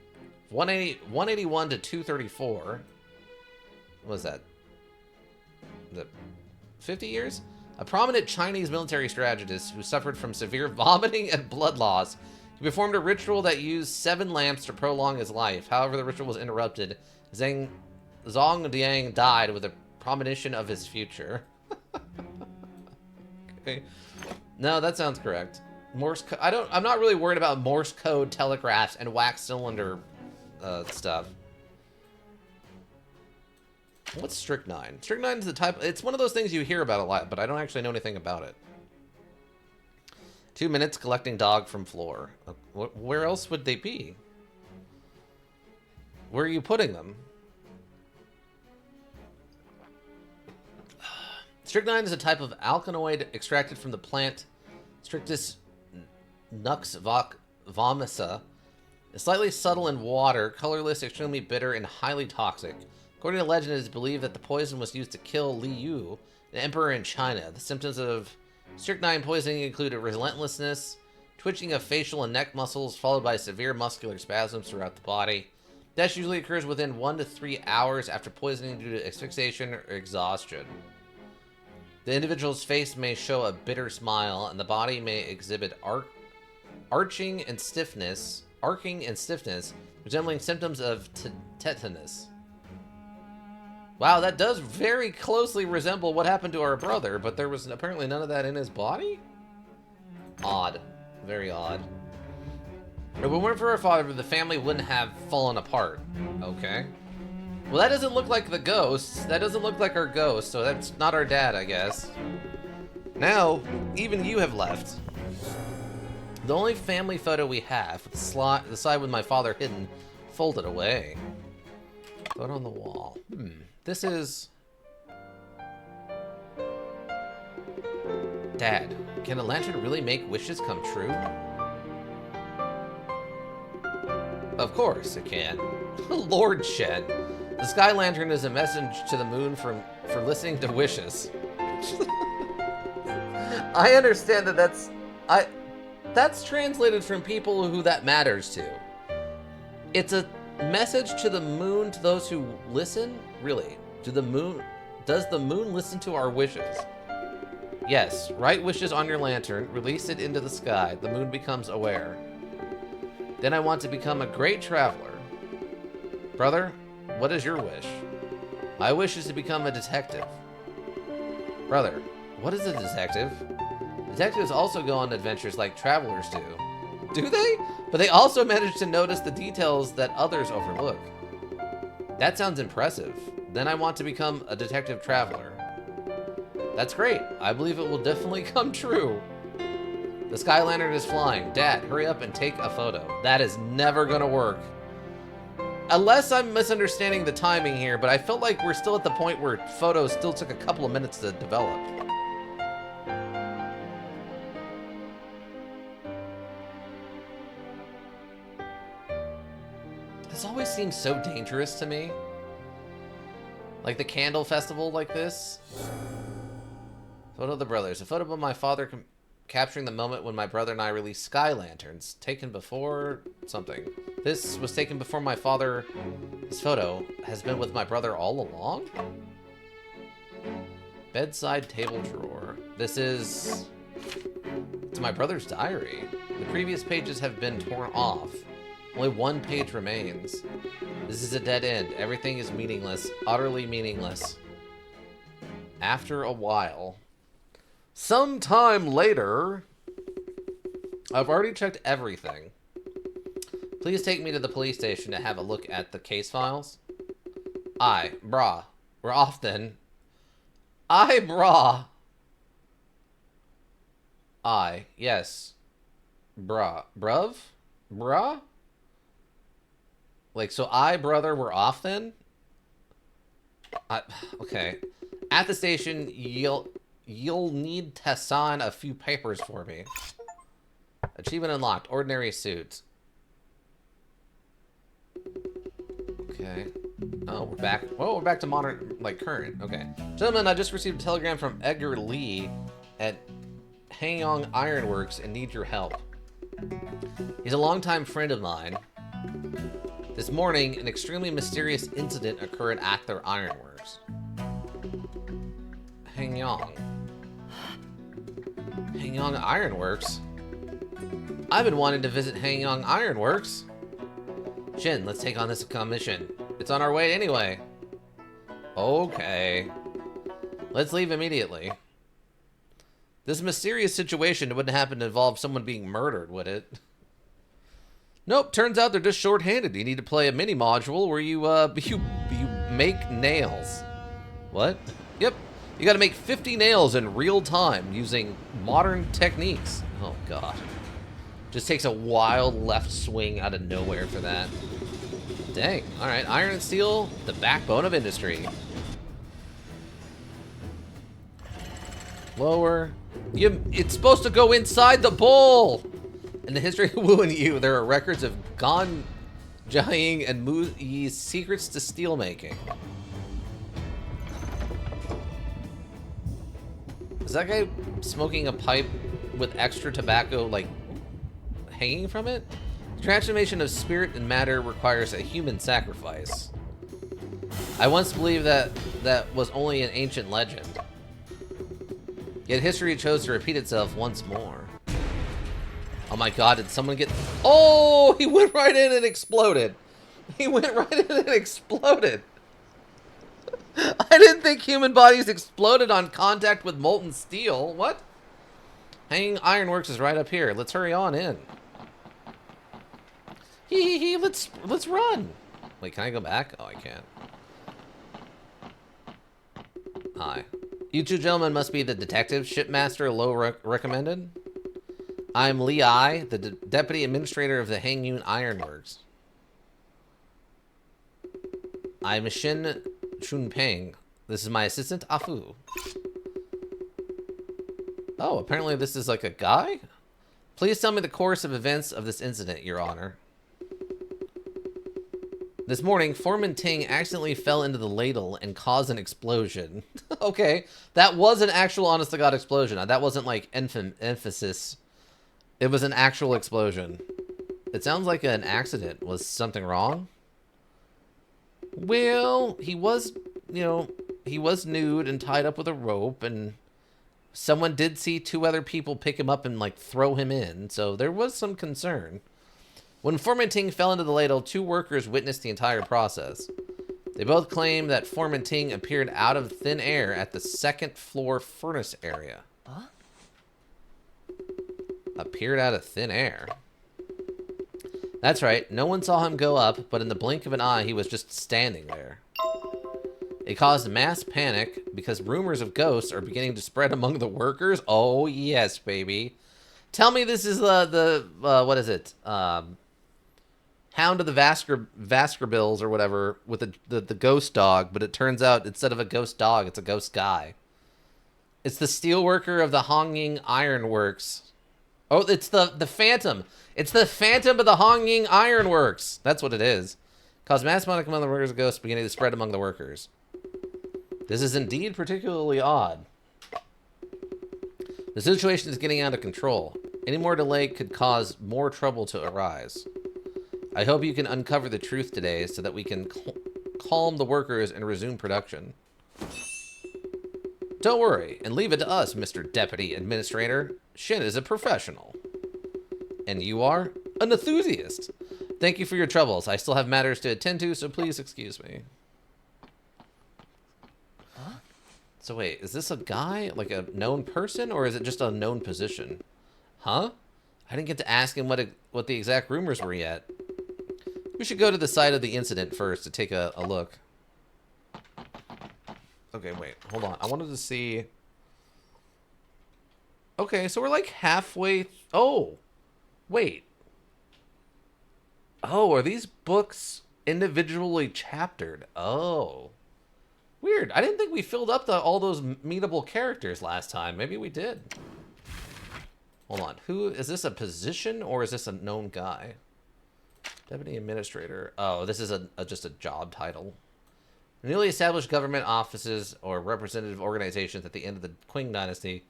181 to 234. What was that? Was it 50 years? A prominent Chinese military strategist who suffered from severe vomiting and blood loss. He performed a ritual that used 7 lamps to prolong his life. However, the ritual was interrupted. Zhong Diang died with a premonition of his future. Okay. No, that sounds correct. Morse code. I'm not really worried about Morse code telegraphs and wax cylinder stuff. What's strychnine? Strychnine is the type. It's one of those things you hear about a lot, but I don't actually know anything about it. 2 minutes collecting dog from floor. Where else would they be? Where are you putting them? Strychnine is a type of alkaloid extracted from the plant Strychnus nux vomica. It's slightly subtle in water, colorless, extremely bitter, and highly toxic. According to legend, it is believed that the poison was used to kill Li Yu, an emperor in China. The symptoms of strychnine poisoning included relentlessness, twitching of facial and neck muscles, followed by severe muscular spasms throughout the body. Death usually occurs within 1 to 3 hours after poisoning due to asphyxiation or exhaustion. The individual's face may show a bitter smile, and the body may exhibit arcing and stiffness, resembling symptoms of tetanus. Wow, that does very closely resemble what happened to our brother, but there was apparently none of that in his body? Odd. Very odd. If it weren't for our father, the family wouldn't have fallen apart. Okay. Well, that doesn't look like the ghost. That doesn't look like our ghost, so that's not our dad, I guess. Now, even you have left. The only family photo we have, the side with my father hidden, folded away. Photo on the wall. This is... Dad, can a lantern really make wishes come true? Of course it can. Lord Shen. The Sky Lantern is a message to the moon for listening to wishes. I understand that that's translated from people who that matters to. It's a message to the moon to those who listen? Really? To the moon? Does the moon listen to our wishes? Yes. Write wishes on your lantern. Release it into the sky. The moon becomes aware. Then I want to become a great traveler. Brother, what is your wish? My wish is to become a detective. Brother, what is a detective? Detectives also go on adventures like travelers do. Do they? But they also manage to notice the details that others overlook. That sounds impressive. Then I want to become a detective traveler. That's great. I believe it will definitely come true. The sky lantern is flying. Dad, hurry up and take a photo. That is never gonna work. Unless I'm misunderstanding the timing here, but I felt like we're still at the point where photos still took a couple of minutes to develop. This always seems so dangerous to me. Like the candle festival like this. Photo of the brothers. A photo of my father capturing the moment when my brother and I released sky lanterns. Taken before something. This was taken before my father. This photo has been with my brother all along? Bedside table drawer. This is... It's my brother's diary. The previous pages have been torn off. Only one page remains. This is a dead end. Everything is meaningless. Utterly meaningless. After a while. Sometime later. I've already checked everything. Please take me to the police station to have a look at the case files. Aye, brah. We're off then. Aye, brah. Aye, yes. Brah. Bruv? Brah? Like, so brother, we're off then? Okay. At the station, you'll need to sign a few papers for me. Achievement unlocked. Ordinary suit. Okay. Oh, we're back. Oh, we're back to modern, like, current. Okay. Gentlemen, I just received a telegram from Edgar Lee at Hangyong Ironworks and need your help. He's a longtime friend of mine. This morning, an extremely mysterious incident occurred at their ironworks. Hangyong. Hangyong Ironworks? I've been wanting to visit Hangyong Ironworks. Shin, let's take on this commission. It's on our way anyway. Okay. Let's leave immediately. This mysterious situation wouldn't happen to involve someone being murdered, would it? Nope, turns out they're just short-handed. You need to play a mini module where you make nails. What? Yep. You gotta make 50 nails in real time using modern techniques. Oh, God. Just takes a wild left swing out of nowhere for that. Dang. Alright, iron and steel, the backbone of industry. Lower. It's supposed to go inside the bowl! In the history of Wu and Yu, there are records of Gan Jiaying and Mu Yi's secrets to steelmaking. Is that guy smoking a pipe with extra tobacco, like, hanging from it? The transformation of spirit and matter requires a human sacrifice. I once believed that was only an ancient legend. Yet history chose to repeat itself once more. Oh my God, did someone get... Oh, he went right in and exploded. He went right in and exploded. I didn't think human bodies exploded on contact with molten steel. What? Hanging Ironworks is right up here. Let's hurry on in. Let's run. Wait, can I go back? Oh, I can't. Hi. You two gentlemen must be the detective shipmaster Lo recommended. I'm Li Ai, the deputy administrator of the Hangyun Ironworks. I'm Shin Chunpeng. This is my assistant, Afu. Oh, apparently this is like a guy? Please tell me the course of events of this incident, Your Honor. This morning, Foreman Ting accidentally fell into the ladle and caused an explosion. Okay, that was an actual honest-to-God explosion. That wasn't like emphasis. It was an actual explosion. It sounds like an accident. Was something wrong? Well, he was, you know, he was nude and tied up with a rope, and someone did see two other people pick him up and, like, throw him in, so there was some concern. When Foreman Ting fell into the ladle, two workers witnessed the entire process. They both claim that Foreman Ting appeared out of thin air at the second floor furnace area. Huh? Appeared out of thin air. That's right, no one saw him go up, but in the blink of an eye, he was just standing there. It caused mass panic because rumors of ghosts are beginning to spread among the workers. Oh, yes, baby. Tell me this is what is it? Hound of the Vaskerbills or whatever with the ghost dog, but it turns out instead of a ghost dog, it's a ghost guy. It's the steelworker of the Hongying Iron Works. Oh, it's the Phantom. It's the Phantom of the Hongying Iron Works. That's what it is. Caused mass panic among the workers of ghosts beginning to spread among the workers. This is indeed particularly odd. The situation is getting out of control. Any more delay could cause more trouble to arise. I hope you can uncover the truth today so that we can calm the workers and resume production. Don't worry, and leave it to us, Mr. Deputy Administrator. Shin is a professional. And you are? An enthusiast. Thank you for your troubles. I still have matters to attend to, so please excuse me. Huh? So wait, is this a guy, like a known person, or is it just a known position? Huh? I didn't get to ask him what the exact rumors were yet. We should go to the site of the incident first to take a look. Okay, wait, hold on. I wanted to see... Okay, so we're like halfway... Oh! Wait. Oh, are these books individually chaptered? Oh. Weird. I didn't think we filled up all those meetable characters last time. Maybe we did. Hold on. Who... Is this a position or is this a known guy? Deputy Administrator. Oh, this is just a job title. Newly established government offices or representative organizations at the end of the Qing Dynasty.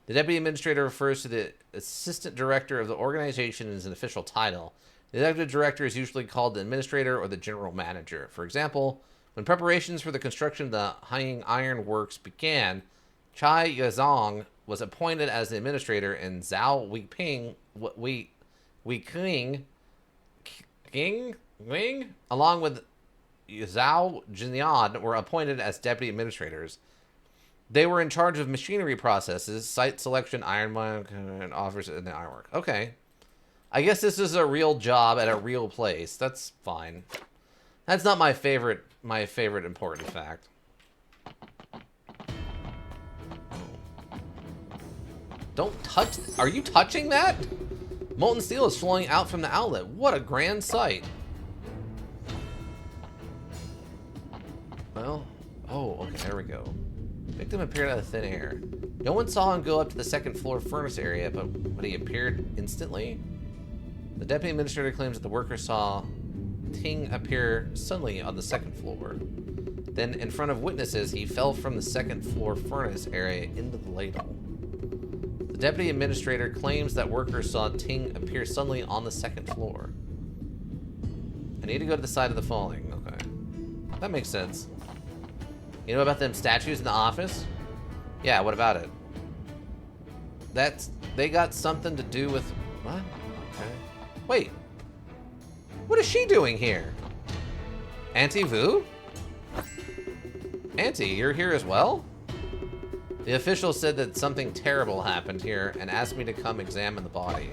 The Deputy Administrator refers to the Assistant Director of the organization as an official title. The Executive Director is usually called the Administrator or the General Manager. For example, when preparations for the construction of the Hanying Iron Works began, Chai Yazong was appointed as the Administrator and Zhao Wing, along with Zhao Jinyan, were appointed as deputy administrators. They were in charge of machinery processes, site selection, ironwork, and offers in the ironwork. Okay. I guess this is a real job at a real place. That's fine. That's not my favorite important fact. Don't touch... Are you touching that? Molten steel is flowing out from the outlet. What a grand sight. Well, oh, okay, there we go. Victim appeared out of thin air. No one saw him go up to the second floor furnace area, but he appeared instantly. The deputy administrator claims that the worker saw Ting appear suddenly on the second floor. Then, in front of witnesses, he fell from the second floor furnace area into the ladle. The deputy administrator claims that workers saw Ting appear suddenly on the second floor. I need to go to the side of the falling. Okay. That makes sense. You know about them statues in the office? Yeah, what about it? They got something to do with... What? Okay. Wait. What is she doing here? Auntie Vu? Auntie, you're here as well? The official said that something terrible happened here and asked me to come examine the body.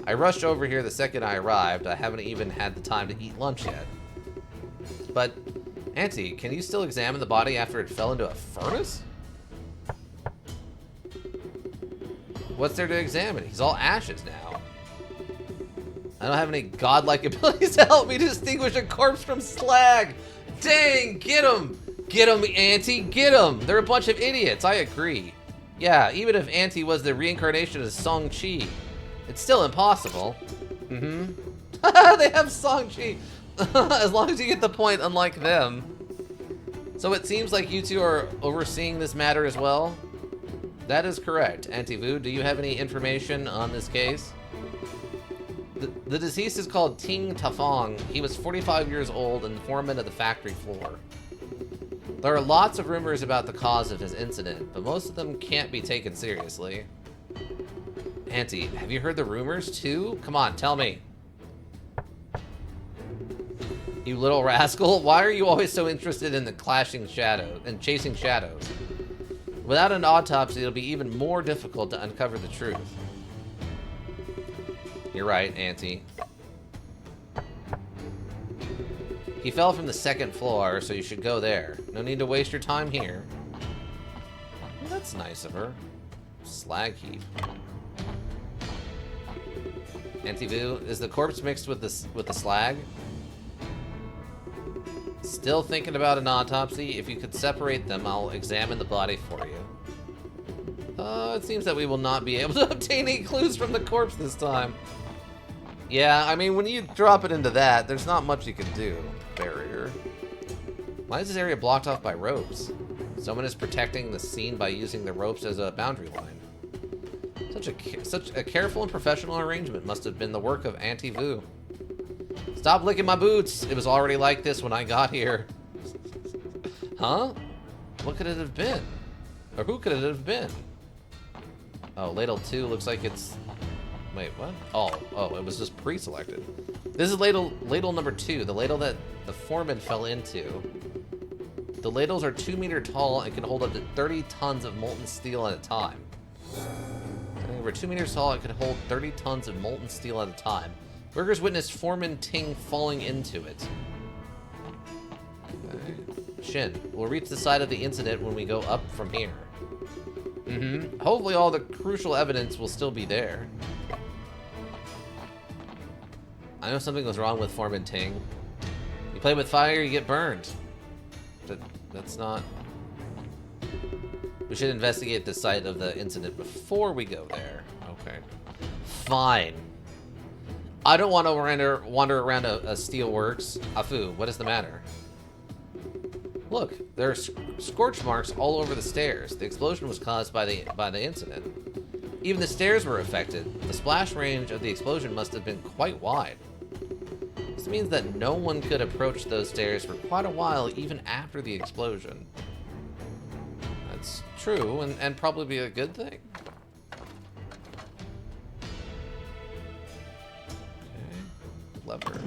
I rushed over here the second I arrived. I haven't even had the time to eat lunch yet. But, Auntie, can you still examine the body after it fell into a furnace? What's there to examine? He's all ashes now. I don't have any godlike abilities to help me distinguish a corpse from slag. Dang, get him! Get him, Auntie, get him! They're a bunch of idiots, I agree. Yeah, even if Auntie was the reincarnation of Song-Chi, it's still impossible. Mm-hmm. They have Song-Chi. As long as you get the point, unlike them. So it seems like you two are overseeing this matter as well? That is correct. Auntie Vu, do you have any information on this case? The deceased is called Ting Tafong. He was 45 years old and foreman of the factory floor. There are lots of rumors about the cause of his incident, but most of them can't be taken seriously. Auntie, have you heard the rumors too? Come on, tell me. You little rascal, why are you always so interested in the clashing shadows and chasing shadows? Without an autopsy, it'll be even more difficult to uncover the truth. You're right, Auntie. He fell from the second floor, so you should go there. No need to waste your time here. Well, that's nice of her. Slag heap. Auntie Vu, is the corpse mixed with the slag? Still thinking about an autopsy? If you could separate them, I'll examine the body for you. It seems that we will not be able to obtain any clues from the corpse this time. Yeah, I mean, when you drop it into that, there's not much you can do. Barrier. Why is this area blocked off by ropes? Someone is protecting the scene by using the ropes as a boundary line. Such a careful and professional arrangement must have been the work of Auntie Vu. Stop licking my boots! It was already like this when I got here. Huh? What could it have been? Or who could it have been? Oh, ladle 2 looks like it's... Wait, what? Oh, it was just pre-selected. This is ladle number 2, the ladle that the foreman fell into. The ladles are 2 meters tall and can hold up to 30 tons of molten steel at a time. Over 2 meters tall, it could hold 30 tons of molten steel at a time. Workers witnessed Foreman Ting falling into it. Okay. Shin, we'll reach the site of the incident when we go up from here. Hopefully all the crucial evidence will still be there. I know something was wrong with Foreman Ting. You play with fire, you get burned. That's not... We should investigate the site of the incident before we go there. Okay. Fine. I don't want to wander around a steelworks. Afu, what is the matter? Look, there are scorch marks all over the stairs. The explosion was caused by the incident. Even the stairs were affected. The splash range of the explosion must have been quite wide. This means that no one could approach those stairs for quite a while, even after the explosion. That's true, and probably be a good thing. Okay, lever.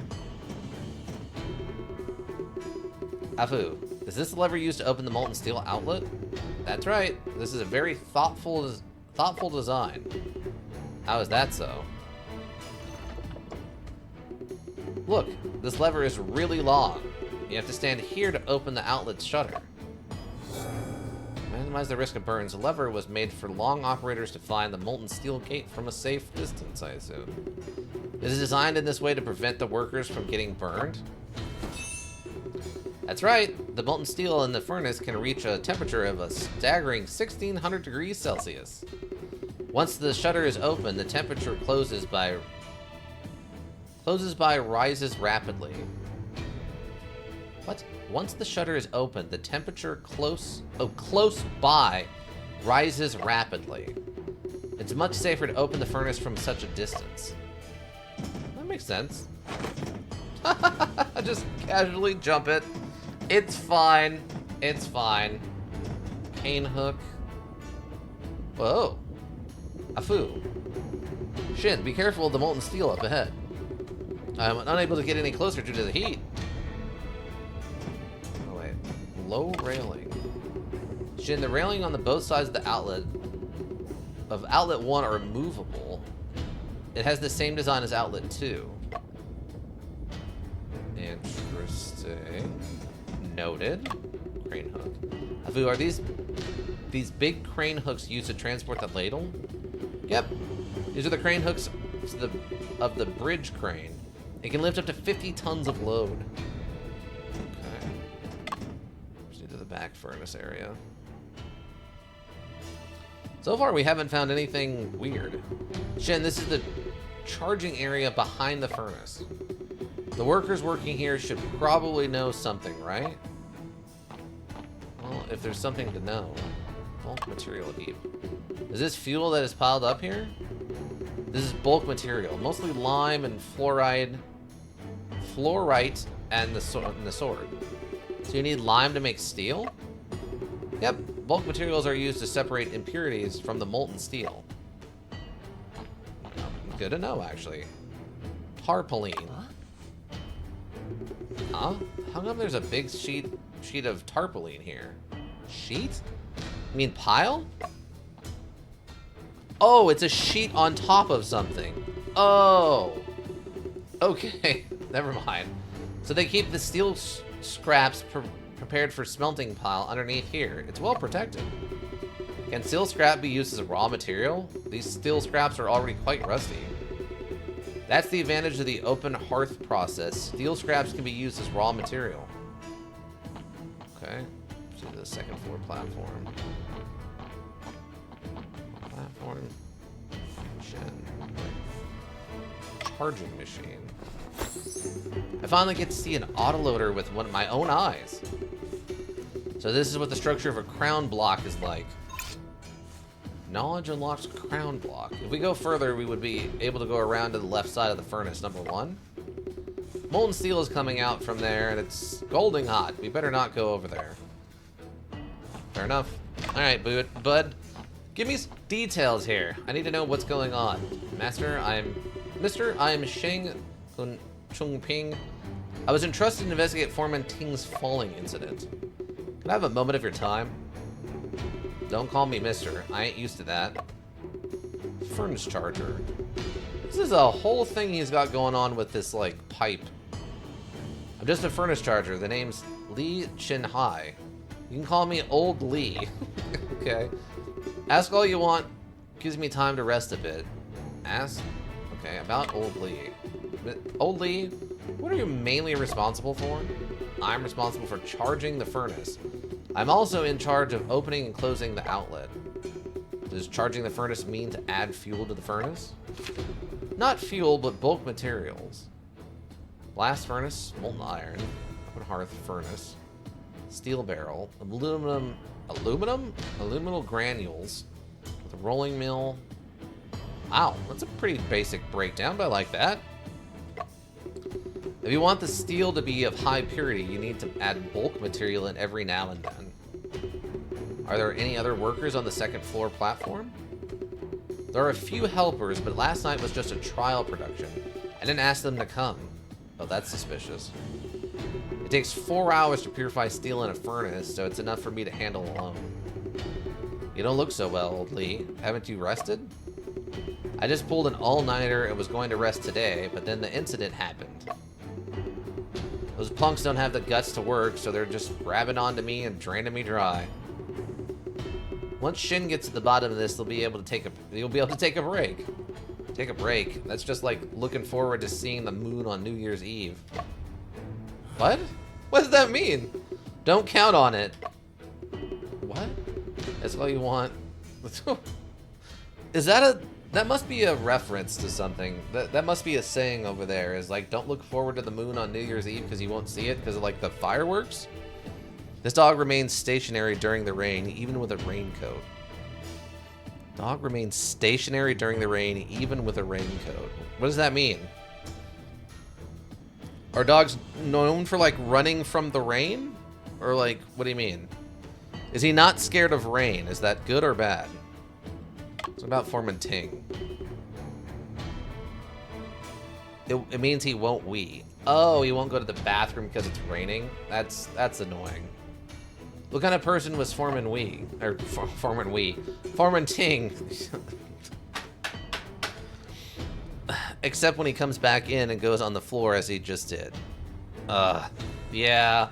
Afu, is this the lever used to open the molten steel outlet? That's right. This is a very thoughtful design. How is that so? Look, this lever is really long. You have to stand here to open the outlet's shutter. To minimize the risk of burns, the lever was made for long operators to find the molten steel gate from a safe distance, I assume. It is designed in this way to prevent the workers from getting burned. That's right. The molten steel in the furnace can reach a temperature of a staggering 1600 degrees Celsius. Once the shutter is open, the temperature rises rapidly. What? Once the shutter is open, the temperature close by rises rapidly. It's much safer to open the furnace from such a distance. That makes sense. Just casually jump it. It's fine. It's fine. Cane hook. Whoa. Afu. Shin, be careful of the molten steel up ahead. I'm unable to get any closer due to the heat. Oh wait. Low railing. Shin, the railing on the both sides of the outlet outlet 1 are movable. It has the same design as outlet 2. Interesting. Noted. Crane hook. Afu, are these big crane hooks used to transport the ladle? Yep. These are the crane hooks of the bridge crane. It can lift up to 50 tons of load. Okay. Proceed to the back furnace area. So far, we haven't found anything weird. Shin, this is the charging area behind the furnace. The workers working here should probably know something, right? Well, if there's something to know. Bulk material heap. Is this fuel that is piled up here? This is bulk material, mostly lime and fluorite and the sword. So you need lime to make steel? Yep, bulk materials are used to separate impurities from the molten steel. Good to know, actually. Tarpaulin. Huh? How come there's a big sheet of tarpaulin here? Sheet? You mean pile? Oh, it's a sheet on top of something. Oh. Okay, never mind. So they keep the steel scraps prepared for smelting pile underneath here. It's well protected. Can steel scrap be used as a raw material? These steel scraps are already quite rusty. That's the advantage of the open hearth process. Steel scraps can be used as raw material. Okay, to the second floor platform. Platform. Charging machine. I finally get to see an autoloader with one of my own eyes. So this is what the structure of a crown block is like. Knowledge unlocks crown block. If we go further, we would be able to go around to the left side of the furnace, number 1. Molten steel is coming out from there, and it's scalding hot. We better not go over there. Fair enough. Alright, bud. Give me details here. I need to know what's going on. Master, I'm Sheng Chungping. I was entrusted to investigate Foreman Ting's falling incident. Can I have a moment of your time? Don't call me mister. I ain't used to that. Furnace charger. This is a whole thing he's got going on with this, like, pipe. I'm just a furnace charger. The name's Li Chinhai. You can call me Old Lee. Okay. Ask all you want. Gives me time to rest a bit. Ask? Okay, about Old Lee. Old Lee, what are you mainly responsible for? I'm responsible for charging the furnace. I'm also in charge of opening and closing the outlet. Does charging the furnace mean to add fuel to the furnace? Not fuel, but bulk materials. Blast furnace, molten iron, open hearth furnace, steel barrel, aluminum granules, with a rolling mill. Wow, that's a pretty basic breakdown, but I like that. If you want the steel to be of high purity, you need to add bulk material in every now and then. Are there any other workers on the second floor platform? There are a few helpers, but last night was just a trial production. I didn't ask them to come. Oh, that's suspicious. It takes 4 hours to purify steel in a furnace, so it's enough for me to handle alone. You don't look so well, Old Lee. Haven't you rested? I just pulled an all-nighter and was going to rest today, but then the incident happened. Those punks don't have the guts to work, so they're just grabbing onto me and draining me dry. Once Shin gets to the bottom of this, you'll be able to take a break. Take a break. That's just like looking forward to seeing the moon on New Year's Eve. What? What does that mean? Don't count on it. What? That's all you want. Is that a... That must be a reference to something. That must be a saying over there. Is like, don't look forward to the moon on New Year's Eve because you won't see it because of like the fireworks. This dog remains stationary during the rain, even with a raincoat. Dog remains stationary during the rain, even with a raincoat. What does that mean? Are dogs known for like running from the rain? Or like, what do you mean? Is he not scared of rain? Is that good or bad? It's about Foreman Ting. It means he won't wee. Oh, he won't go to the bathroom because it's raining? That's annoying. What kind of person was Foreman Wee? Or Foreman Wee? Foreman Ting. Except when he comes back in and goes on the floor as he just did. Yeah.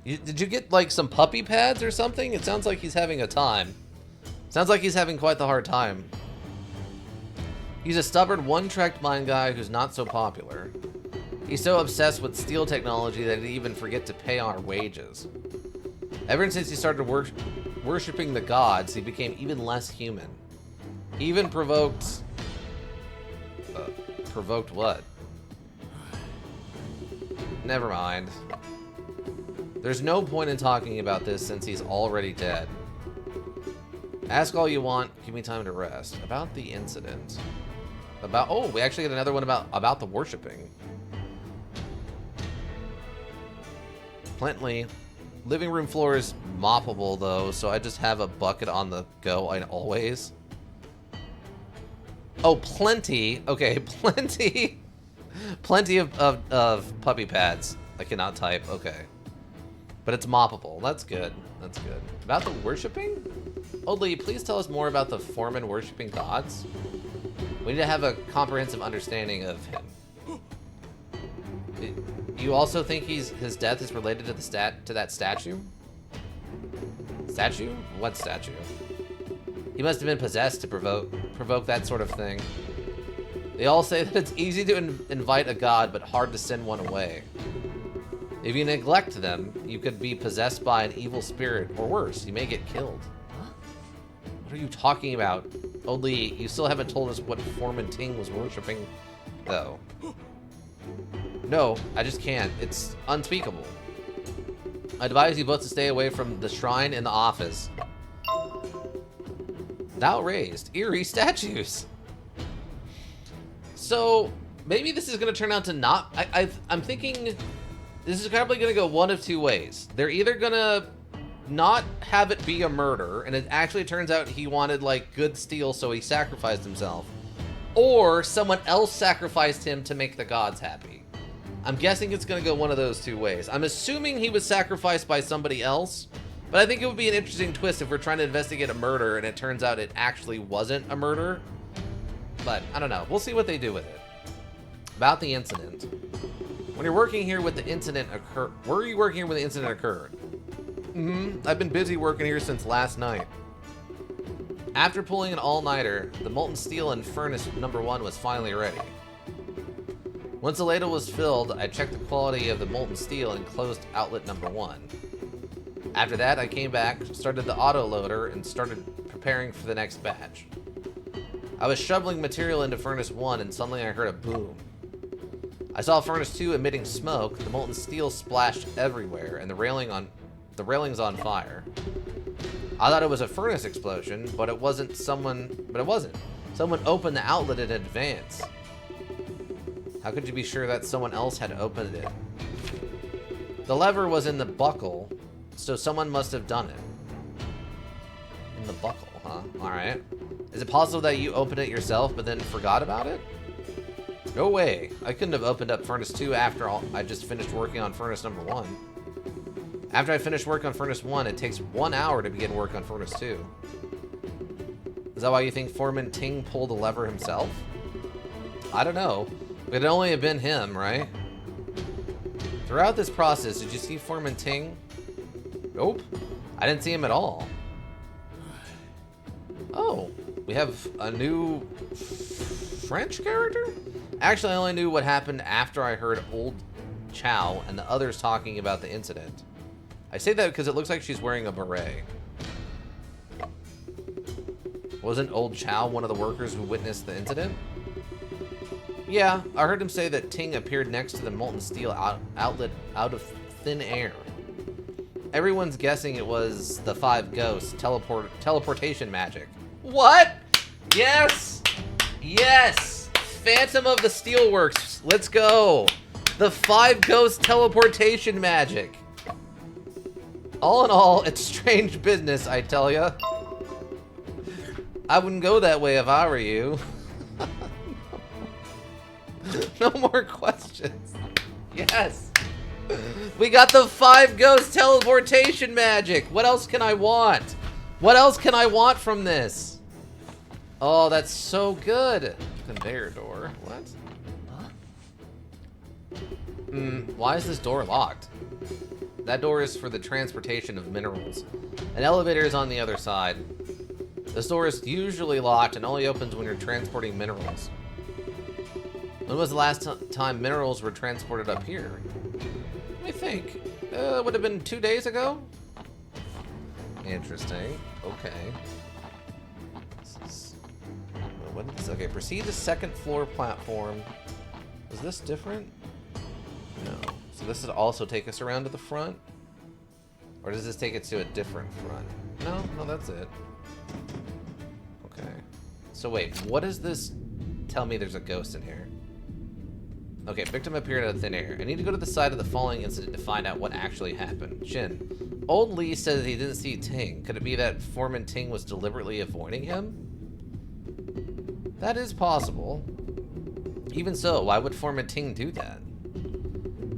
Did you get like some puppy pads or something? It sounds like he's having a time. Sounds like he's having quite the hard time. He's a stubborn, one-track mind guy who's not so popular. He's so obsessed with steel technology that he'd even forget to pay our wages. Ever since he started worshipping the gods, he became even less human. He even provoked... provoked what? Never mind. There's no point in talking about this since he's already dead. Ask all you want, give me time to rest. About the incident. Oh, we actually get another one about the worshipping. Plenty. Living room floor is moppable, though, so I just have a bucket on the go always. Oh, plenty. Okay, plenty. Plenty of puppy pads. I cannot type. Okay. But it's moppable. That's good. That's good. About the worshipping? Oldly, please tell us more about the foreman worshipping gods. We need to have a comprehensive understanding of him. You also think his death is related to that statue? Statue? What statue? He must have been possessed to provoke that sort of thing. They all say that it's easy to invite a god, but hard to send one away. If you neglect them, you could be possessed by an evil spirit, or worse, you may get killed. What are you talking about? Only you still haven't told us what Foreman Ting was worshipping, though. No, I just can't. It's unspeakable. I advise you both to stay away from the shrine in the office. Thou raised eerie statues. So maybe this is going to turn out to not. I'm thinking this is probably going to go one of two ways. They're either going to not have it be a murder, and it actually turns out he wanted like good steel, so he sacrificed himself, or someone else sacrificed him to make the gods happy. I'm guessing it's going to go one of those two ways. I'm assuming he was sacrificed by somebody else, but I think it would be an interesting twist if we're trying to investigate a murder and it turns out it actually wasn't a murder. But I don't know. We'll see what they do with it. About the incident. When you're working here with the incident occurred, were you working here when the incident occurred? I've been busy working here since last night. After pulling an all-nighter, the molten steel in furnace number 1 was finally ready. Once the ladle was filled, I checked the quality of the molten steel and closed outlet number 1. After that, I came back, started the autoloader, and started preparing for the next batch. I was shoveling material into furnace 1 and suddenly I heard a boom. I saw furnace 2 emitting smoke, the molten steel splashed everywhere, and the railings on fire. I thought it was a furnace explosion, but it wasn't. Someone opened the outlet in advance. How could you be sure that someone else had opened it? The lever was in the buckle, so someone must have done it. In the buckle, huh? Alright. Is it possible that you opened it yourself, but then forgot about it? No way. I couldn't have opened up furnace 2 after all. I just finished working on furnace number 1. After I finish work on furnace 1, it takes 1 hour to begin work on furnace 2. Is that why you think Foreman Ting pulled the lever himself? I don't know. It'd only have been him, right? Throughout this process, did you see Foreman Ting? Nope. I didn't see him at all. Oh, we have a new French character? Actually, I only knew what happened after I heard Old Chow and the others talking about the incident. I say that because it looks like she's wearing a beret. Wasn't Old Chow one of the workers who witnessed the incident? Yeah, I heard him say that Ting appeared next to the molten steel outlet out of thin air. Everyone's guessing it was the 5 ghosts teleportation magic. What? Yes! Yes! Phantom of the Steelworks. Let's go. The 5 ghost teleportation magic. All in all, it's strange business, I tell ya. I wouldn't go that way if I were you. No more questions. Yes. We got the 5 ghost teleportation magic. What else can I want? What else can I want from this? Oh, that's so good. Conveyor door. What? Why is this door locked? That door is for the transportation of minerals. An elevator is on the other side. This door is usually locked and only opens when you're transporting minerals. When was the last time minerals were transported up here? I think. Would have been 2 days ago? Interesting. Okay. What is this? Okay, proceed to second floor platform. Is this different? No. So this would also take us around to the front? Or does this take it to a different front? No, that's it. Okay. So wait, what does this tell me there's a ghost in here? Okay, victim appeared out of thin air. I need to go to the site of the falling incident to find out what actually happened. Shin. Old Lee said that he didn't see Ting. Could it be that Foreman Ting was deliberately avoiding him? That is possible. Even so, why would Foreman Ting do that?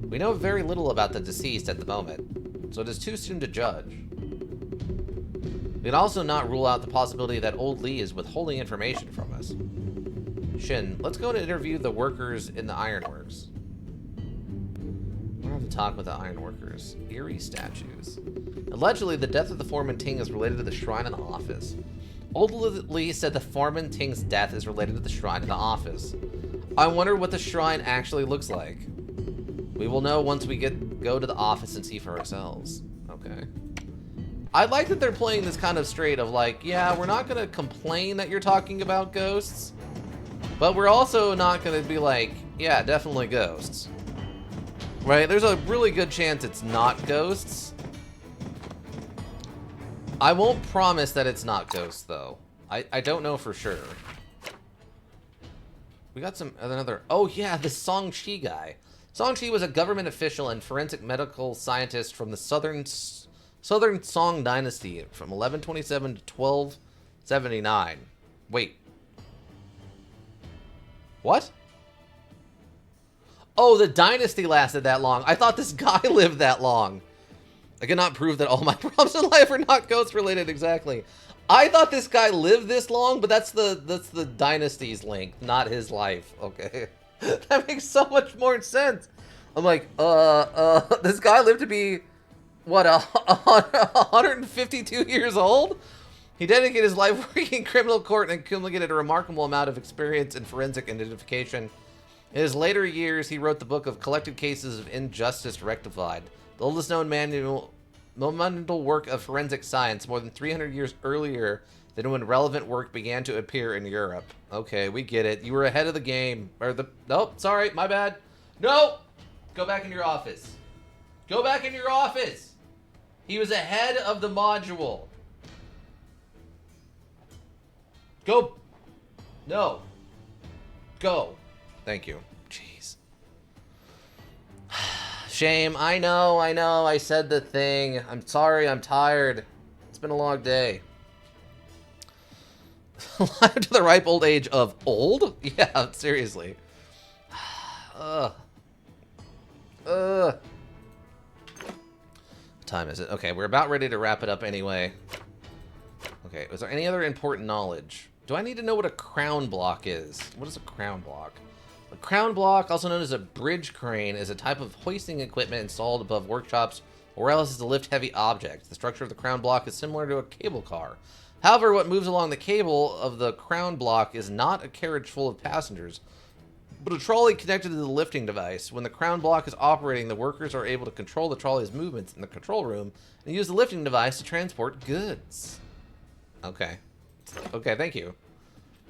We know very little about the deceased at the moment, so it is too soon to judge. We can also not rule out the possibility that Old Lee is withholding information from us. Shin, let's go and interview the workers in the ironworks. We'll have to talk with the ironworkers. Eerie statues. Allegedly, the death of the Foreman Ting is related to the shrine in the office. Old Lee said the Foreman Ting's death is related to the shrine in the office. I wonder what the shrine actually looks like. We will know once we go to the office and see for ourselves. Okay. I like that they're playing this kind of straight of like, yeah, we're not going to complain that you're talking about ghosts, but we're also not going to be like, yeah, definitely ghosts. Right? There's a really good chance it's not ghosts. I won't promise that it's not ghosts, though. I don't know for sure. We got another... Oh, yeah, the Song Chi guy. Song Chi was a government official and forensic medical scientist from the Southern Song Dynasty from 1127 to 1279. Wait. What? Oh, the dynasty lasted that long. I thought this guy lived that long. I cannot prove that all my problems in life are not ghost related exactly. I thought this guy lived this long, but that's the dynasty's length, not his life. Okay. That makes so much more sense. I'm like, this guy lived to be, what, 152 years old? He dedicated his life working in criminal court and accumulated a remarkable amount of experience in forensic identification. In his later years, he wrote the book of Collected Cases of Injustice Rectified, the oldest known monumental work of forensic science, more than 300 years earlier than when relevant work began to appear in Europe. Okay, we get it. You were ahead of the game. Nope, sorry, my bad. Nope! Go back in your office. Go back in your office! He was ahead of the module. Go. No. Go. Thank you. Jeez. Shame. I know. I said the thing. I'm sorry. I'm tired. It's been a long day. Alive to the ripe old age of old? Yeah, seriously. What time is it? Okay, we're about ready to wrap it up anyway. Okay, is there any other important knowledge? Do I need to know what a crown block is? What is a crown block? A crown block, also known as a bridge crane, is a type of hoisting equipment installed above workshops or else is to lift heavy objects. The structure of the crown block is similar to a cable car. However, what moves along the cable of the crown block is not a carriage full of passengers, but a trolley connected to the lifting device. When the crown block is operating, the workers are able to control the trolley's movements in the control room and use the lifting device to transport goods. Okay. Okay, thank you.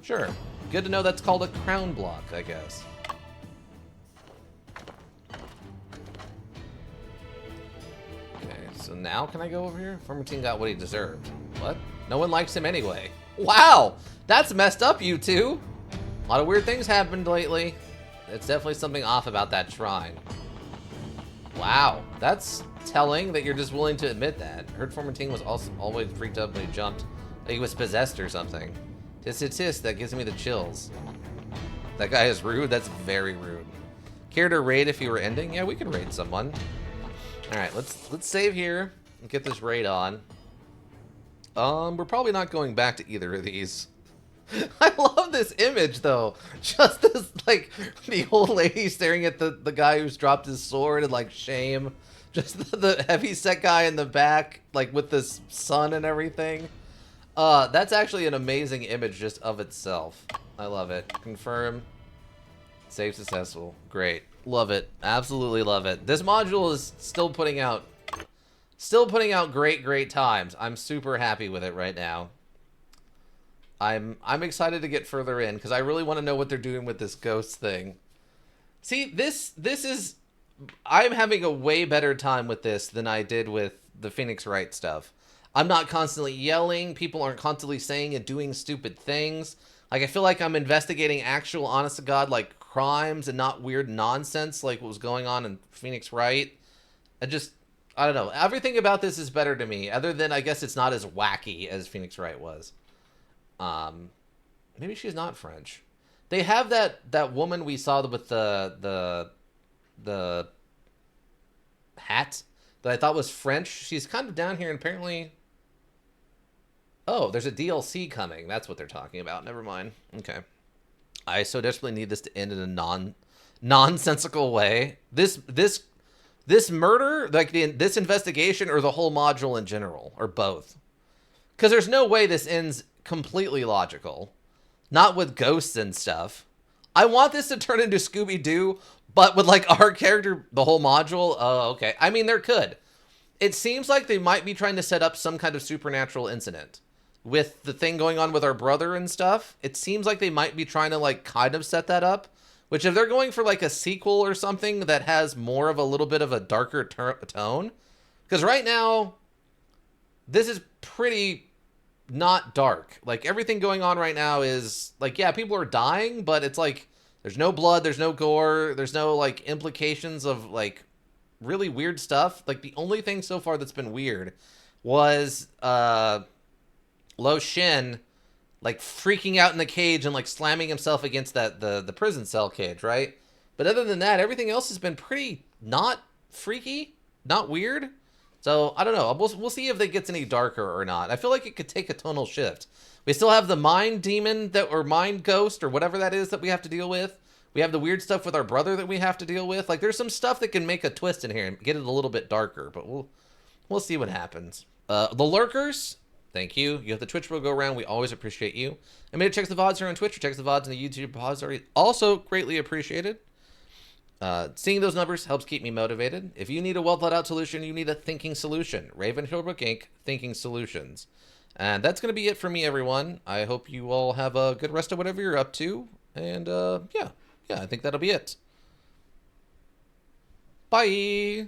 Sure. Good to know that's called a crown block, I guess. Okay, so now can I go over here? Former team got what he deserved. What? No one likes him anyway. Wow! That's messed up, you two! A lot of weird things happened lately. It's definitely something off about that shrine. Wow, that's telling that you're just willing to admit that. Heard former team was also always freaked up when he jumped. Like he was possessed or something. Tis, that gives me the chills. That guy is rude? That's very rude. Care to raid if you were ending? Yeah, we can raid someone. Alright, let's save here and get this raid on. We're probably not going back to either of these. I love this image, though. Just this, like, the old lady staring at the guy who's dropped his sword and, like, shame. Just the heavy-set guy in the back, like, with this sun and everything. That's actually an amazing image just of itself. I love it. Confirm. Save successful. Great. Love it. Absolutely love it. This module is still putting out great times. I'm super happy with it right now. I'm excited to get further in because I really want to know what they're doing with this ghost thing. See, this is... I'm having a way better time with this than I did with the Phoenix Wright stuff. I'm not constantly yelling. People aren't constantly saying and doing stupid things. Like, I feel like I'm investigating actual, honest-to-God, like, crimes and not weird nonsense like what was going on in Phoenix Wright. I don't know. Everything about this is better to me, other than I guess it's not as wacky as Phoenix Wright was. Um, Maybe she's not French. They have that woman we saw with the hat that I thought was French. She's kind of down here, and apparently, oh, there's a DLC coming. That's what they're talking about. Never mind. Okay. I so desperately need this to end in a nonsensical way. This murder, like this investigation, or the whole module in general, or both. Because there's no way this ends completely logical. Not with ghosts and stuff. I want this to turn into Scooby-Doo, but with like our character, the whole module. Oh, okay. I mean, there could. It seems like they might be trying to set up some kind of supernatural incident. With the thing going on with our brother and stuff, it seems like they might be trying to like kind of set that up. Which if they're going for like a sequel or something that has more of a little bit of a darker tone. Because right now, this is pretty not dark. Like everything going on right now is like, yeah, people are dying, but it's like there's no blood, there's no gore, there's no like implications of like really weird stuff. Like the only thing so far that's been weird was Lo Shin like freaking out in the cage and like slamming himself against the prison cell cage, right? But other than that, everything else has been pretty not freaky, not weird. So I don't know. We'll see if it gets any darker or not. I feel like it could take a tonal shift. We still have the mind demon or mind ghost or whatever that is that we have to deal with. We have the weird stuff with our brother that we have to deal with. Like there's some stuff that can make a twist in here and get it a little bit darker. But we'll see what happens. The lurkers. Thank you. You have the Twitch will go around. We always appreciate you. And maybe check the VODs here on Twitch or check the VODs in the YouTube repository. Also greatly appreciated. Seeing those numbers helps keep me motivated. If you need a well thought out solution, you need a thinking solution. Raven Hillbrook Inc. Thinking Solutions. And that's going to be it for me, everyone. I hope you all have a good rest of whatever you're up to. And yeah, I think that'll be it. Bye.